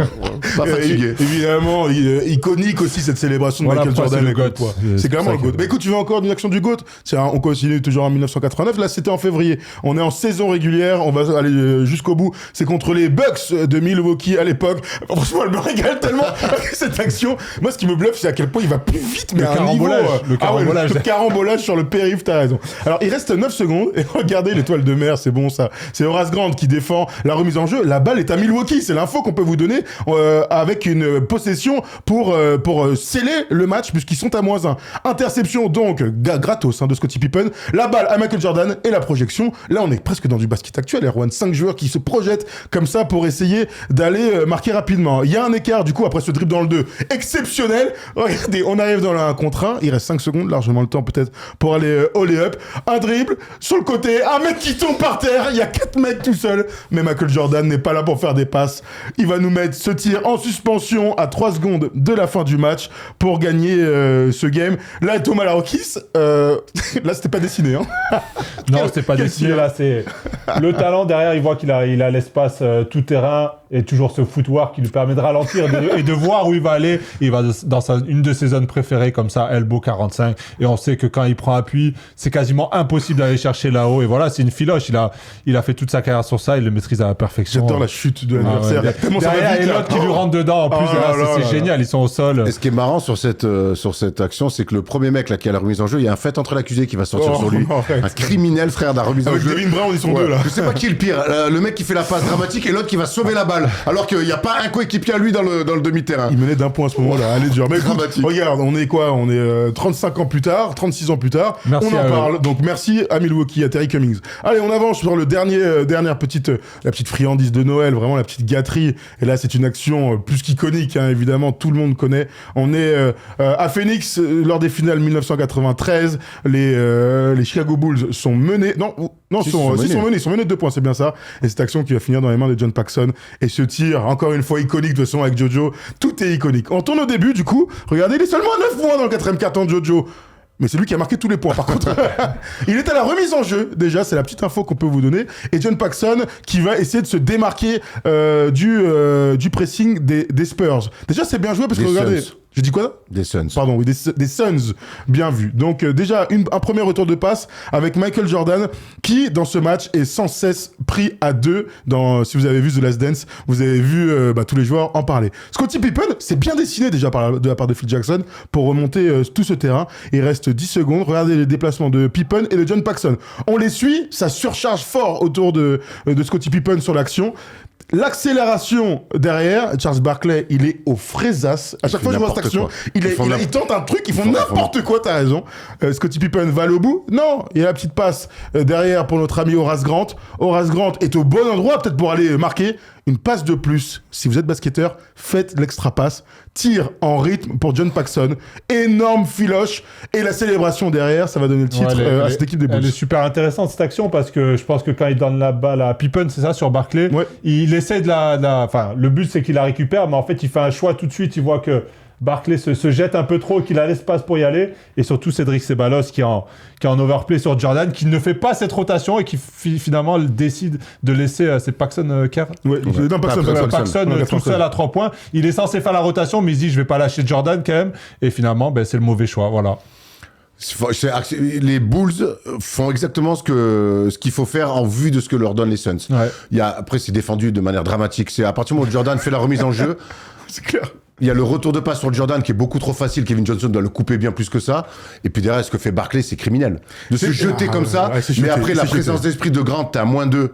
[SPEAKER 1] Pas fatigué.
[SPEAKER 2] Évidemment, iconique aussi cette célébration de
[SPEAKER 3] Voilà
[SPEAKER 2] Michael
[SPEAKER 3] pourquoi
[SPEAKER 2] Jordan.
[SPEAKER 3] c'est le
[SPEAKER 2] avec le
[SPEAKER 3] GOAT.
[SPEAKER 2] poids. C'est clairement le
[SPEAKER 3] ça
[SPEAKER 2] GOAT.
[SPEAKER 3] que-
[SPEAKER 2] Mais écoute, tu veux encore une action du GOAT? On continue toujours en 1989. Là, c'était en février. On est en saison régulière. On va aller jusqu'au bout. C'est contre les Bucks de Milwaukee à l'époque. Franchement, elle me régale tellement cette action. Moi, ce qui me bluffe, c'est à quel point il va plus vite, mais à un niveau...
[SPEAKER 3] Le carambolage.
[SPEAKER 2] Le carambolage sur le périph', t'as raison. Alors, il reste 9 secondes, et regardez l'étoile de mer, c'est bon ça. C'est Horace Grant qui défend la remise en jeu. La balle est à Milwaukee, c'est l'info qu'on peut vous donner avec une possession pour sceller le match, puisqu'ils sont à -1. Interception donc, gratos de Scottie Pippen. La balle à Michael Jordan et la projection. Là, on est presque dans du basket actuel, Erwan. 5 joueurs qui se projettent comme ça pour essayer d'aller marquer rapidement. Il y a un écart, du coup, après ce dribble dans le 2. Exceptionnel. Regardez, on arrive dans la 1 contre 1. Il reste 5 secondes, largement le temps peut-être pour aller all-up. Un dribble sur le côté. Un mec qui tombe par terre. Il y a 4 mecs tout seul. Mais Michael Jordan n'est pas là pour faire des passes. Il va nous mettre ce tir en suspension à 3 secondes de la fin du match pour gagner ce game. Là, Thomas Larokis, là, c'était pas dessiné. Hein.
[SPEAKER 3] Non, c'était pas dessiné. Là, c'est le talent derrière. Il voit qu'il a l'espace tout terrain et toujours ce footwork qui lui permet de ralentir et de voir où il va aller. Il va dans une de ses zones préférées, comme ça, elbow 45. Et on sait que quand il prend appui, c'est quasiment impossible d'aller chercher là-haut. Et voilà, c'est une filoche. Il a fait toute sa carrière sur ça. Il le maîtrise à la perfection.
[SPEAKER 2] J'adore la chute de l'adversaire.
[SPEAKER 3] Derrière, et l'autre qui lui rentre dedans. En plus, c'est génial. Ils sont au sol.
[SPEAKER 1] Et ce qui est marrant sur cette action, c'est que le premier mec là qui a la remise en jeu, il y a un fait entre l'accusé qui va sortir sur lui. Un criminel, frère, de la remise en jeu.
[SPEAKER 2] Avec Devin Brown, ils sont deux là.
[SPEAKER 1] Je sais pas qui est le pire. Le mec qui fait la passe dramatique et l'autre qui va sauver la balle. Alors qu'il n'y a pas un coéquipier à lui dans le demi-terrain.
[SPEAKER 2] Il menait d'un point à ce moment-là. Allez, dur. Mais écoute, regarde, on est quoi? On est 35 ans plus tard, 36 ans plus tard.
[SPEAKER 3] Merci
[SPEAKER 2] on en parle. Donc merci à Milwaukee, à Terry Cummings. Allez, on avance sur le dernière petite friandise de Noël, vraiment la petite gâterie. Et là, c'est une action plus qu'iconique, hein, évidemment, tout le monde connaît. On est à Phoenix lors des finales 1993. Les Chicago Bulls sont menés. Ils sont menés de 2 points, c'est bien ça. Et cette action qui va finir dans les mains de John Paxson. Et ce tir, encore une fois iconique de toute façon avec Jojo. Tout est iconique. On tourne au début, du coup. Regardez, il est seulement à 9 points dans le 4e quart-temps de Jojo. Mais c'est lui qui a marqué tous les points, par contre. Il est à la remise en jeu, déjà, c'est la petite info qu'on peut vous donner. Et John Paxson qui va essayer de se démarquer du pressing des Spurs. Déjà, c'est bien joué parce que regardez... J'ai dit quoi? Des Suns. Pardon, oui, des Suns. Bien vu. Donc, déjà, un premier retour de passe avec Michael Jordan qui, dans ce match, est sans cesse pris à 2. Si vous avez vu The Last Dance, vous avez vu tous les joueurs en parler. Scottie Pippen, c'est bien dessiné déjà de la part de Phil Jackson pour remonter tout ce terrain. Il reste 10 secondes. Regardez les déplacements de Pippen et de John Paxson. On les suit, ça surcharge fort autour de Scottie Pippen sur l'action. L'accélération derrière, Charles Barkley, il est au fraisasse. À chaque fois que je vois cette action, il tente un truc, ils font n'importe quoi, t'as raison. Scottie Pippen va aller au bout. Non, il y a la petite passe derrière pour notre ami Horace Grant. Horace Grant est au bon endroit, peut-être pour aller marquer. Une passe de plus. Si vous êtes basketteur, faites l'extra passe. Tir en rythme pour John Paxson. Énorme filoche. Et la célébration derrière, ça va donner le titre à cette équipe des Bulls.
[SPEAKER 3] Elle est super intéressante cette action parce que je pense que quand il donne la balle à Pippen, c'est ça, sur Barkley, il essaie de enfin, le but c'est qu'il la récupère, mais en fait il fait un choix tout de suite. Il voit que Barkley se jette un peu trop, qu'il a l'espace pour y aller. Et surtout Cédric Ceballos qui est en overplay sur Jordan, qui ne fait pas cette rotation et qui finalement décide de laisser... c'est Paxson qui a... Paxson tout seul à 3 points. Il est censé faire la rotation, mais il se dit je vais pas lâcher Jordan quand même. Et finalement, c'est le mauvais choix. Voilà.
[SPEAKER 1] Les Bulls font exactement ce qu'il faut faire en vue de ce que leur donnent les Suns. Ouais. Après, c'est défendu de manière dramatique. C'est à partir du moment où Jordan fait la remise en jeu...
[SPEAKER 2] C'est clair.
[SPEAKER 1] Il y a le retour de passe sur Jordan qui est beaucoup trop facile. Kevin Johnson doit le couper bien plus que ça. Et puis derrière, ce que fait Barkley, c'est criminel. De se jeter comme ça. Mais après, la présence d'esprit de Grant, t'es à -2.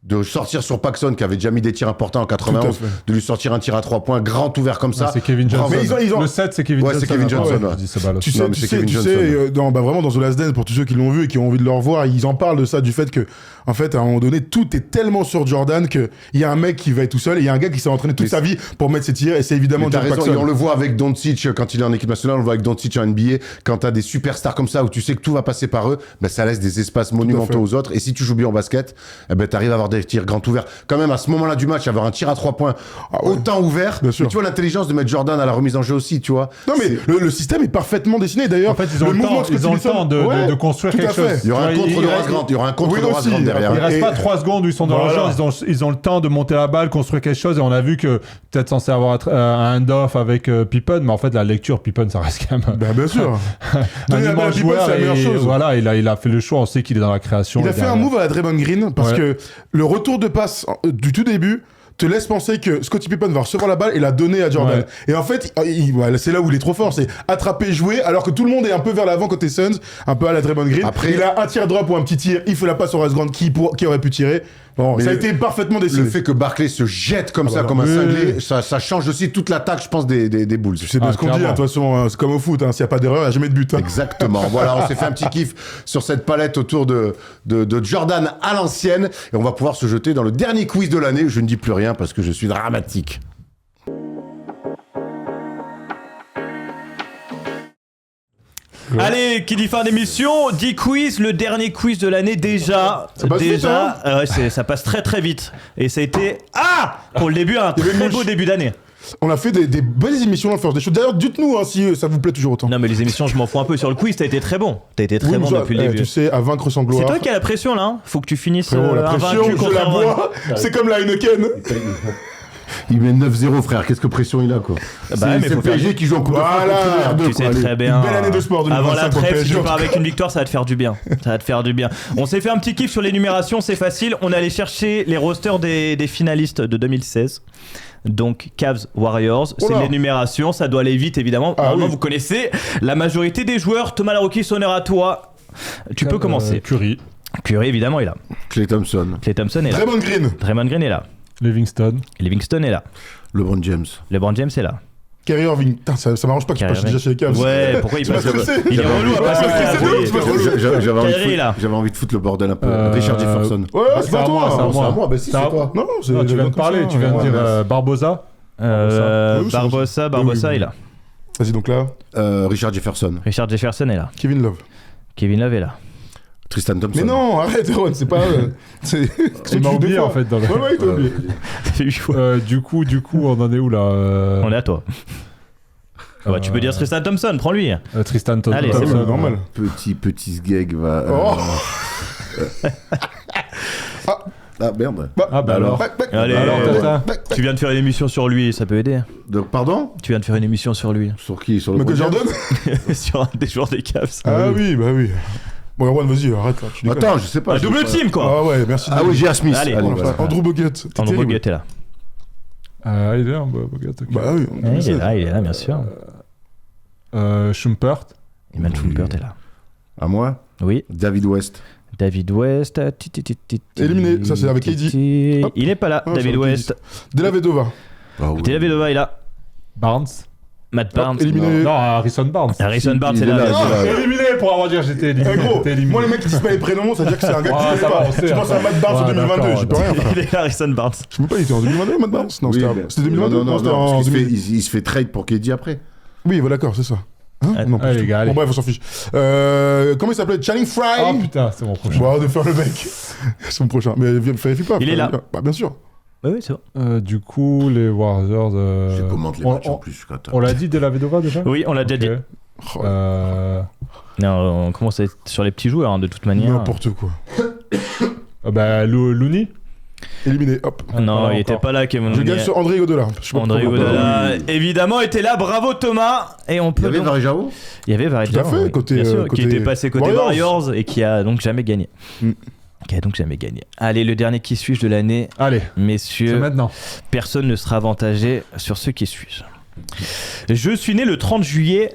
[SPEAKER 1] De sortir sur Paxson qui avait déjà mis des tirs importants en 91, de lui sortir un tir à 3 points, grand ouvert comme ça.
[SPEAKER 3] C'est Kevin Johnson. Mais le 7, c'est Kevin Johnson.
[SPEAKER 1] Ouais, c'est Kevin Johnson.
[SPEAKER 2] Tu sais, vraiment dans The Last Dance, pour tous ceux qui l'ont vu et qui ont envie de le revoir, ils en parlent de ça, du fait que, en fait, à un moment donné, tout est tellement sur Jordan qu'il y a un mec qui va être tout seul et il y a un gars qui s'est entraîné toute sa vie pour mettre ses tirs et c'est évidemment John Paxson.
[SPEAKER 1] Et on le voit avec Doncic quand il est en équipe nationale, on le voit avec Doncic en NBA. Quand t'as des superstars comme ça où tu sais que tout va passer par eux, ça laisse des espaces monumentaux aux autres. Et si tu joues bien au basket, t'arrives à avoir des tirs grands ouverts. Quand même, à ce moment-là du match, avoir un tir à 3 points autant ouvert. Mais tu vois l'intelligence de mettre Jordan à la remise en jeu aussi, tu vois.
[SPEAKER 2] Non, mais le système est parfaitement dessiné. D'ailleurs,
[SPEAKER 3] en fait, ils ont le temps de construire quelque chose.
[SPEAKER 1] Il y aura un contre de Horace Grant. Il y aura un contre de Horace Grant derrière.
[SPEAKER 3] Il reste pas 3 secondes où ils sont dans le genre. Ils ont le temps de monter la balle, construire quelque chose. Et on a vu que peut-être censé avoir un hand-off avec Pippen, mais en fait, la lecture, Pippen, ça reste quand même.
[SPEAKER 2] Bien sûr.
[SPEAKER 3] Un immense joueur. C'est la meilleure chose. Voilà, il a fait le choix. On sait qu'il est dans la création.
[SPEAKER 2] Il a fait un move à la Draymond Green parce que le retour de passe du tout début, te laisse penser que Scottie Pippen va recevoir la balle et la donner à Jordan.
[SPEAKER 3] Ouais.
[SPEAKER 2] Et en fait, voilà, c'est là où il est trop fort, c'est attraper, jouer, alors que tout le monde est un peu vers l'avant côté Suns, un peu à la Draymond Green.
[SPEAKER 1] Après-
[SPEAKER 2] il a un tir drop ou un petit tir, il fait la passe au Horace Grant qui aurait pu tirer. Bon,
[SPEAKER 1] Mais
[SPEAKER 2] ça a été parfaitement décidé.
[SPEAKER 1] Le fait que Barkley se jette comme ça,
[SPEAKER 2] bah
[SPEAKER 1] comme un
[SPEAKER 2] oui.
[SPEAKER 1] cinglé, ça change aussi toute l'attaque, je pense, des Bulls.
[SPEAKER 2] C'est bien ce qu'on dit, hein, de
[SPEAKER 3] clairement.
[SPEAKER 2] toute façon, c'est comme au foot, hein, s'il n'y a pas d'erreur, il n'y a jamais de but. Hein.
[SPEAKER 1] Exactement. Voilà, on s'est fait un petit kiff sur cette palette autour de Jordan à l'ancienne. Et on va pouvoir se jeter dans le dernier quiz de l'année. Je ne dis plus rien parce que je suis dramatique.
[SPEAKER 4] Allez, qui dit fin d'émission, dit quiz, le dernier quiz de l'année déjà.
[SPEAKER 2] Ça passe vite, hein.
[SPEAKER 4] Ça passe très très vite. Et ça a été pour le début un
[SPEAKER 2] Il y avait
[SPEAKER 4] très
[SPEAKER 2] une
[SPEAKER 4] beau
[SPEAKER 2] mouche.
[SPEAKER 4] début d'année.
[SPEAKER 2] On a fait des belles émissions dans le First Day Show. D'ailleurs, dites-nous hein, si ça vous plaît toujours autant.
[SPEAKER 4] Non mais les émissions, je m'en fous un peu sur le quiz. T'as été très bon. T'as été très
[SPEAKER 2] Oui,
[SPEAKER 4] bon
[SPEAKER 2] mais ça,
[SPEAKER 4] depuis le début.
[SPEAKER 2] Tu sais, à vaincre sans
[SPEAKER 4] C'est
[SPEAKER 2] gloire.
[SPEAKER 4] toi qui as la pression là. Hein. Faut que tu finisses
[SPEAKER 2] Frérot, la pression,
[SPEAKER 4] invaincu
[SPEAKER 2] je
[SPEAKER 4] contre
[SPEAKER 2] la
[SPEAKER 4] un run.
[SPEAKER 2] bois. C'est comme la Heineken.
[SPEAKER 1] Il met 9-0, frère. Qu'est-ce que pression il a, quoi.
[SPEAKER 4] mais
[SPEAKER 1] C'est
[SPEAKER 4] faut
[SPEAKER 1] le
[SPEAKER 4] faire
[SPEAKER 1] PSG qui joue en Coupe de France
[SPEAKER 2] Voilà.
[SPEAKER 1] contre le R2,
[SPEAKER 4] Tu
[SPEAKER 1] quoi,
[SPEAKER 4] sais
[SPEAKER 1] allez.
[SPEAKER 4] très bien.
[SPEAKER 2] Une belle année de sport 2025
[SPEAKER 4] Avant la
[SPEAKER 2] pour le
[SPEAKER 4] trêve, si
[SPEAKER 2] PSG.
[SPEAKER 4] tu pars avec une victoire, ça va te faire du bien. Ça va te faire du bien. On s'est fait un petit kiff sur l'énumération, c'est facile. On est allé chercher les rosters des finalistes de 2016. Donc Cavs Warriors, c'est
[SPEAKER 2] Oula.
[SPEAKER 4] l'énumération, ça doit aller vite évidemment.
[SPEAKER 2] Ah
[SPEAKER 4] Normalement,
[SPEAKER 2] oui.
[SPEAKER 4] vous connaissez la majorité des joueurs. Thomas Larocchi, honneur à toi. Tu peux commencer.
[SPEAKER 3] Curry,
[SPEAKER 4] Curry évidemment est là.
[SPEAKER 1] Klay Thompson,
[SPEAKER 4] Klay Thompson est là.
[SPEAKER 2] Draymond Green.
[SPEAKER 4] Draymond Green est là.
[SPEAKER 3] Livingston,
[SPEAKER 4] Livingston est là.
[SPEAKER 1] LeBron James.
[SPEAKER 4] LeBron James est là.
[SPEAKER 2] Kyrie Irving. Putain, ça m'arrange pas qu'il
[SPEAKER 4] Kyrie
[SPEAKER 2] passe déjà chez les Cavs.
[SPEAKER 4] Ouais, pourquoi il
[SPEAKER 2] Tu m'as
[SPEAKER 4] passe
[SPEAKER 2] stressé.
[SPEAKER 4] Il est relou à passer
[SPEAKER 2] Ouais,
[SPEAKER 4] au
[SPEAKER 2] c'est
[SPEAKER 4] Cavs.
[SPEAKER 2] c'est pas relou.
[SPEAKER 4] Kyrie, là.
[SPEAKER 1] J'avais envie de foutre le bordel un peu. Richard Jefferson.
[SPEAKER 2] Ouais, c'est
[SPEAKER 3] c'est
[SPEAKER 2] pas
[SPEAKER 3] à moi,
[SPEAKER 2] toi.
[SPEAKER 3] c'est à
[SPEAKER 2] hein.
[SPEAKER 3] moi.
[SPEAKER 1] à moi, bah si,
[SPEAKER 3] C'est à-
[SPEAKER 1] c'est toi.
[SPEAKER 2] Non, c'est
[SPEAKER 3] non, tu viens de parler, tu viens de dire Barbosa.
[SPEAKER 4] Barbosa
[SPEAKER 2] Oui,
[SPEAKER 4] est là.
[SPEAKER 2] Vas-y, donc là,
[SPEAKER 1] Richard Jefferson.
[SPEAKER 4] Richard Jefferson est là.
[SPEAKER 2] Kevin Love.
[SPEAKER 4] Kevin Love est là.
[SPEAKER 1] Tristan Thompson.
[SPEAKER 2] Mais non, arrête, Erwan, c'est pas. C'est.
[SPEAKER 3] Il m'a oublié en fait. Dans le...
[SPEAKER 2] Ouais, il t'a oublié.
[SPEAKER 4] C'est 8 fois.
[SPEAKER 3] Du coup, on en est où là
[SPEAKER 4] On est à toi. Ah bah, tu peux dire Tristan Thompson, prends-lui.
[SPEAKER 3] Tristan Thompson.
[SPEAKER 4] Allez,
[SPEAKER 2] Bah
[SPEAKER 4] c'est
[SPEAKER 2] oui,
[SPEAKER 4] bon.
[SPEAKER 2] normal.
[SPEAKER 1] Petit sgeg va.
[SPEAKER 2] Oh.
[SPEAKER 1] Ah merde.
[SPEAKER 3] Ah bah alors.
[SPEAKER 4] Allez,
[SPEAKER 3] Alors, Tata.
[SPEAKER 4] tu viens de faire une émission sur lui, ça peut aider.
[SPEAKER 1] Donc, pardon.
[SPEAKER 4] Tu viens de faire une émission sur lui.
[SPEAKER 1] Sur qui? Sur le
[SPEAKER 2] Michael
[SPEAKER 1] James
[SPEAKER 2] Jordan.
[SPEAKER 4] sur un des joueurs des Cavs.
[SPEAKER 2] Ah oui, bah oui. Bon, Erwan, vas-y, arrête là. Tu déconnes.
[SPEAKER 1] Attends, je sais pas.
[SPEAKER 4] Un
[SPEAKER 1] je sais
[SPEAKER 4] double
[SPEAKER 1] pas.
[SPEAKER 4] team quoi.
[SPEAKER 2] Ah ouais, merci.
[SPEAKER 1] Ah oui, J.R. Smith.
[SPEAKER 4] Allez,
[SPEAKER 1] Allez,
[SPEAKER 4] on
[SPEAKER 1] voilà.
[SPEAKER 2] Andrew Bogut. T'es
[SPEAKER 4] Andrew
[SPEAKER 2] terrible.
[SPEAKER 4] Bogut est là.
[SPEAKER 3] Il est là, Bogut. Ok.
[SPEAKER 2] Bah oui, on
[SPEAKER 4] Il
[SPEAKER 2] sait.
[SPEAKER 4] est là, bien sûr.
[SPEAKER 3] Schumpert.
[SPEAKER 4] Eman Schumpert est là.
[SPEAKER 1] À moi.
[SPEAKER 4] Oui.
[SPEAKER 1] David West.
[SPEAKER 4] David West.
[SPEAKER 2] Éliminé, ça, c'est avec KD. Hop.
[SPEAKER 4] Il est pas là,
[SPEAKER 2] Ah,
[SPEAKER 4] David
[SPEAKER 2] c'est avec
[SPEAKER 4] West.
[SPEAKER 2] Della Vedova.
[SPEAKER 1] Ah oui.
[SPEAKER 4] David Vedova est là.
[SPEAKER 3] Barnes.
[SPEAKER 4] Matt Barnes.
[SPEAKER 2] Éliminé.
[SPEAKER 3] Non, Harrison Barnes.
[SPEAKER 4] Harrison Barnes
[SPEAKER 1] Il
[SPEAKER 4] est
[SPEAKER 1] est
[SPEAKER 4] là.
[SPEAKER 1] là,
[SPEAKER 4] bien sûr.
[SPEAKER 1] il est là.
[SPEAKER 3] Éliminé pour avoir dit que j'étais éliminé.
[SPEAKER 2] Eh gros,
[SPEAKER 3] J'étais éliminé.
[SPEAKER 2] moi les mecs qui disent pas les prénoms, ça veut dire que c'est un gars
[SPEAKER 3] Ah,
[SPEAKER 2] que tu
[SPEAKER 3] ça
[SPEAKER 2] connais
[SPEAKER 3] va,
[SPEAKER 2] pas.
[SPEAKER 3] on sait,
[SPEAKER 2] Tu penses à Matt Barnes en
[SPEAKER 3] Ouais,
[SPEAKER 2] 2022,
[SPEAKER 3] d'accord,
[SPEAKER 2] j'y peux rien.
[SPEAKER 4] Il est là, Harrison Barnes.
[SPEAKER 2] Je sais même pas, il était en 2022 Matt Barnes. Non,
[SPEAKER 1] Oui,
[SPEAKER 2] c'était 2022.
[SPEAKER 1] Non,
[SPEAKER 2] c'était
[SPEAKER 1] parce
[SPEAKER 2] en
[SPEAKER 1] qu'il
[SPEAKER 2] 2000.
[SPEAKER 1] il se fait trade pour KD après.
[SPEAKER 2] Oui, voilà, d'accord, c'est ça. Hein
[SPEAKER 4] Ouais.
[SPEAKER 2] Non, pas
[SPEAKER 3] Allez,
[SPEAKER 2] du
[SPEAKER 3] les
[SPEAKER 2] tout.
[SPEAKER 3] gars, allez.
[SPEAKER 2] Bon bref, on s'en fiche. Comment il s'appelait? Channing Frye.
[SPEAKER 3] Oh putain, c'est mon prochain.
[SPEAKER 2] Bon, de faire le mec. C'est mon prochain. Mais vérifie pas.
[SPEAKER 4] Il est là.
[SPEAKER 2] Bah bien sûr.
[SPEAKER 4] Oui, c'est bon.
[SPEAKER 3] Du coup, les Warriors.
[SPEAKER 1] Je commente les matchs en plus.
[SPEAKER 3] On l'a dit dès la Vedova déjà.
[SPEAKER 4] Oui, on l'a déjà dit.
[SPEAKER 3] Ok.
[SPEAKER 2] Oh,
[SPEAKER 4] Non, on commence à être sur les petits joueurs hein, de toute manière.
[SPEAKER 2] N'importe quoi.
[SPEAKER 3] Bah, Looney.
[SPEAKER 2] Éliminé, hop.
[SPEAKER 4] Non,
[SPEAKER 3] Voilà,
[SPEAKER 4] il était
[SPEAKER 3] encore.
[SPEAKER 4] pas là, Kevin.
[SPEAKER 2] Je gagne sur André Iguodala. Je sais pas
[SPEAKER 4] André
[SPEAKER 2] pourquoi.
[SPEAKER 4] Iguodala, évidemment, était là. Bravo Thomas. Et on
[SPEAKER 1] Il y
[SPEAKER 4] peut.
[SPEAKER 1] avait
[SPEAKER 4] donc-
[SPEAKER 1] Varejao.
[SPEAKER 4] Il y avait Varejao,
[SPEAKER 2] Tout à fait,
[SPEAKER 4] oui,
[SPEAKER 2] côté,
[SPEAKER 4] bien sûr,
[SPEAKER 2] côté
[SPEAKER 4] qui était passé côté
[SPEAKER 2] Warriors.
[SPEAKER 4] Warriors et qui a donc jamais gagné. Qui a donc jamais gagné. Allez, le dernier qui suis-je de l'année,
[SPEAKER 3] Allez, c'est
[SPEAKER 4] messieurs.
[SPEAKER 3] maintenant.
[SPEAKER 4] Personne ne sera avantagé sur ce qui suis-je. Je suis né le 30 juillet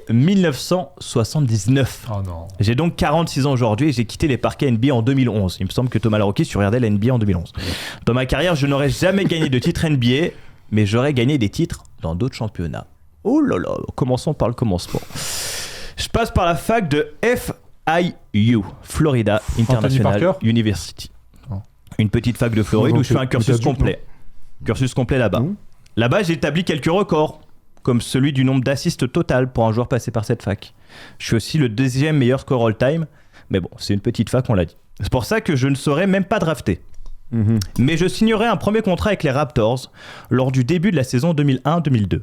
[SPEAKER 4] 1979.
[SPEAKER 3] Oh non.
[SPEAKER 4] J'ai donc 46 ans aujourd'hui et j'ai quitté les parquets NBA en 2011. Il me semble que Thomas Larocchi regardait la NBA en 2011. Dans ma carrière, je n'aurais jamais gagné de titre NBA, mais j'aurais gagné des titres dans d'autres championnats. Oh là là, commençons par le commencement. Je passe par la fac de FIU, Florida International
[SPEAKER 3] Parker
[SPEAKER 4] University.
[SPEAKER 3] Oh.
[SPEAKER 4] Une petite fac de Floride
[SPEAKER 2] Non,
[SPEAKER 4] où je fais un
[SPEAKER 2] mais
[SPEAKER 4] cursus
[SPEAKER 2] t'as dit,
[SPEAKER 4] complet. Cursus complet là-bas.
[SPEAKER 2] Mmh.
[SPEAKER 4] Là-bas, j'ai établi quelques records, comme celui du nombre d'assists total pour un joueur passé par cette fac. Je suis aussi le deuxième meilleur score all-time, mais bon, c'est une petite fac, on l'a dit. C'est pour ça que je ne serais même pas drafté. Mais je signerai un premier contrat avec les Raptors lors du début de la saison 2001-2002,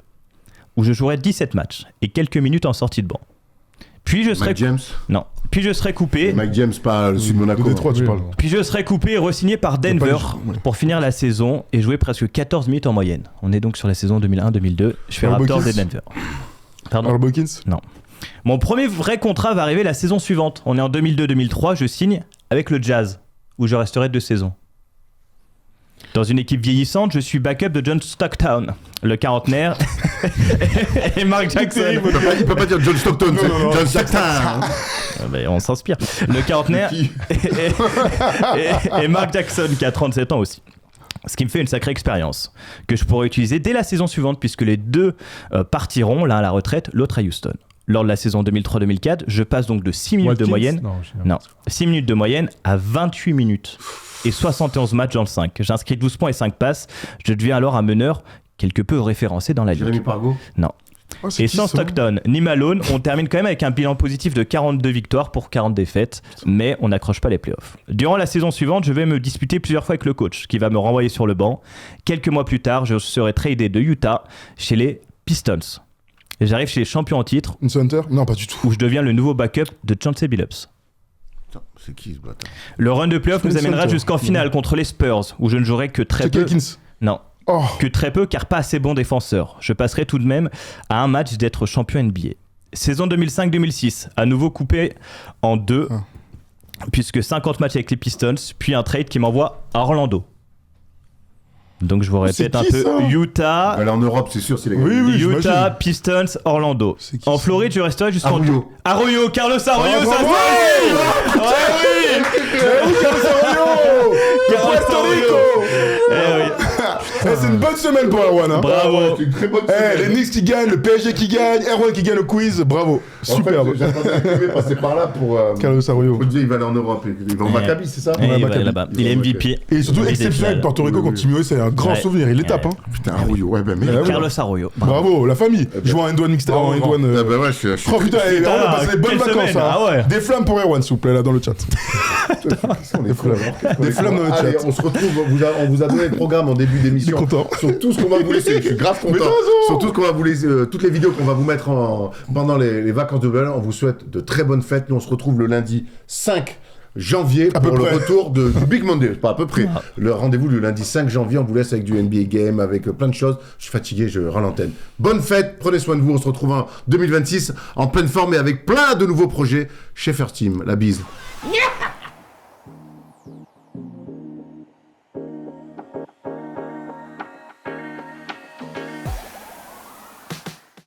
[SPEAKER 4] où je jouerai 17 matchs et quelques minutes en sortie de banc. Puis je serai
[SPEAKER 1] Mike James.
[SPEAKER 4] non, puis je serai coupé,
[SPEAKER 1] Mike James, pas le sud
[SPEAKER 2] De
[SPEAKER 1] Monaco.
[SPEAKER 2] Détroit, tu
[SPEAKER 3] Oui,
[SPEAKER 2] parles.
[SPEAKER 3] bon.
[SPEAKER 4] puis je serai coupé et re-signé par Denver
[SPEAKER 2] ouais.
[SPEAKER 4] pour finir la saison et jouer presque 14 minutes en moyenne. On est donc sur la saison 2001-2002. Je fais
[SPEAKER 2] Earl
[SPEAKER 4] Raptors
[SPEAKER 2] Boykins.
[SPEAKER 4] et Denver. Pardon.
[SPEAKER 2] Earl Boykins.
[SPEAKER 4] Mon premier vrai contrat va arriver la saison suivante. On est en 2002-2003, je signe avec le Jazz, où je resterai 2 saisons. Dans une équipe vieillissante, je suis backup de John Stockton, le quarantenaire, et Mark Jackson.
[SPEAKER 1] Il peut pas dire John Stockton, c'est
[SPEAKER 2] non.
[SPEAKER 1] John Stockton.
[SPEAKER 4] On s'inspire. Le quarantenaire et Mark Jackson qui a 37 ans aussi. Ce qui me fait une sacrée expérience que je pourrais utiliser dès la saison suivante puisque les deux partiront, l'un à la retraite, l'autre à Houston. Lors de la saison 2003-2004, je passe donc de 6 minutes de moyenne 6 minutes de moyenne à 28 minutes et 71 matchs dans le 5. J'inscris 12 points et 5 passes. Je deviens alors un meneur quelque peu référencé dans la ligue.
[SPEAKER 1] Jérémy Pargo.
[SPEAKER 4] Non. Et sans Stockton ni Malone, on termine quand même avec un bilan positif de 42 victoires pour 40 défaites, mais on n'accroche pas les playoffs. Durant la saison suivante, je vais me disputer plusieurs fois avec le coach, qui va me renvoyer sur le banc. Quelques mois plus tard, je serai tradé de Utah chez les Pistons. Et j'arrive chez les champions en titre,
[SPEAKER 2] Une center? Non, pas du tout.
[SPEAKER 4] où je deviens le nouveau backup de Chauncey Billups.
[SPEAKER 1] C'est qui ce bâtard?
[SPEAKER 4] Le run de playoff nous amènera jusqu'en finale contre les Spurs, où je ne jouerai que très peu.
[SPEAKER 2] Hawkins.
[SPEAKER 4] Non.
[SPEAKER 2] Oh.
[SPEAKER 4] Que très peu car pas assez bon défenseur. Je passerai tout de même à un match d'être champion NBA. Saison 2005-2006, à nouveau coupé en deux, puisque 50 matchs avec les Pistons, puis un trade qui m'envoie à Orlando. Donc je vous répète un peu,
[SPEAKER 2] ça
[SPEAKER 4] Utah,
[SPEAKER 1] Aller en Europe, c'est sûr, c'est les gars.
[SPEAKER 2] Oui, oui,
[SPEAKER 4] Utah,
[SPEAKER 2] j'imagine.
[SPEAKER 4] Pistons, Orlando.
[SPEAKER 2] C'est qui,
[SPEAKER 4] En
[SPEAKER 2] ça
[SPEAKER 4] Floride, je resterai jusqu'en...
[SPEAKER 1] Arroyo.
[SPEAKER 4] Arroyo, Carlos Arroyo,
[SPEAKER 2] Ah,
[SPEAKER 4] ça se
[SPEAKER 2] bravo.
[SPEAKER 4] voit ici. Carlos Arroyo. Eh oui.
[SPEAKER 2] C'est une bonne semaine pour Erwan. Hein.
[SPEAKER 4] Bravo.
[SPEAKER 1] C'est une très bonne
[SPEAKER 2] Eh,
[SPEAKER 1] semaine.
[SPEAKER 2] les Knicks qui gagnent, le PSG qui gagne, Erwan qui gagne le quiz, bravo. Superbe.
[SPEAKER 1] En fait, j'attendais à passer par là pour.
[SPEAKER 2] Carlos Arroyo.
[SPEAKER 1] Faut dire, il va aller en Europe. Il va au Maccabi, c'est ça?
[SPEAKER 4] Et il va
[SPEAKER 2] Maccabi.
[SPEAKER 4] là-bas. Il est MVP.
[SPEAKER 2] Et surtout
[SPEAKER 4] Il est
[SPEAKER 2] exceptionnel,
[SPEAKER 4] final.
[SPEAKER 2] Porto Rico
[SPEAKER 1] Oui,
[SPEAKER 2] contre Timio, c'est un grand
[SPEAKER 4] Ouais.
[SPEAKER 2] souvenir, il les tape. Hein.
[SPEAKER 1] Putain, Arroyo, ouais, ben, mais.
[SPEAKER 2] Ah oui.
[SPEAKER 4] Carlos Arroyo.
[SPEAKER 2] Bravo, la famille. Joue en N1 mixtape, en N1.
[SPEAKER 1] Ah bah ouais, je suis
[SPEAKER 2] Oh putain, on a passé des bonnes
[SPEAKER 4] quelle
[SPEAKER 2] vacances.
[SPEAKER 4] semaine,
[SPEAKER 2] Hein.
[SPEAKER 4] ah ouais.
[SPEAKER 2] Des flammes pour Erwan, s'il vous plaît, là dans le chat.
[SPEAKER 1] Des
[SPEAKER 2] flammes dans le
[SPEAKER 1] Allez,
[SPEAKER 2] chat.
[SPEAKER 1] on se retrouve, on vous a donné le programme en début
[SPEAKER 2] Je suis
[SPEAKER 1] d'émission.
[SPEAKER 2] content.
[SPEAKER 1] Sur tout ce qu'on va vous laisser, je suis grave
[SPEAKER 2] Mais
[SPEAKER 1] content.
[SPEAKER 2] t'as raison.
[SPEAKER 1] Sur tout ce qu'on va vous laisser, toutes les vidéos qu'on va vous mettre pendant les vacances de Noël, on vous souhaite de très bonnes fêtes. Nous on se retrouve le lundi 5 janvier
[SPEAKER 2] À peu
[SPEAKER 1] pour le
[SPEAKER 2] près.
[SPEAKER 1] retour du Big Monday, pas à peu près. Le rendez-vous le lundi 5 janvier, on vous laisse avec du NBA Game, avec plein de choses. Je suis fatigué, je rends l'antenne. Bonne fête, prenez soin de vous, on se retrouve en 2026 en pleine forme et avec plein de nouveaux projets chez First Team. La bise.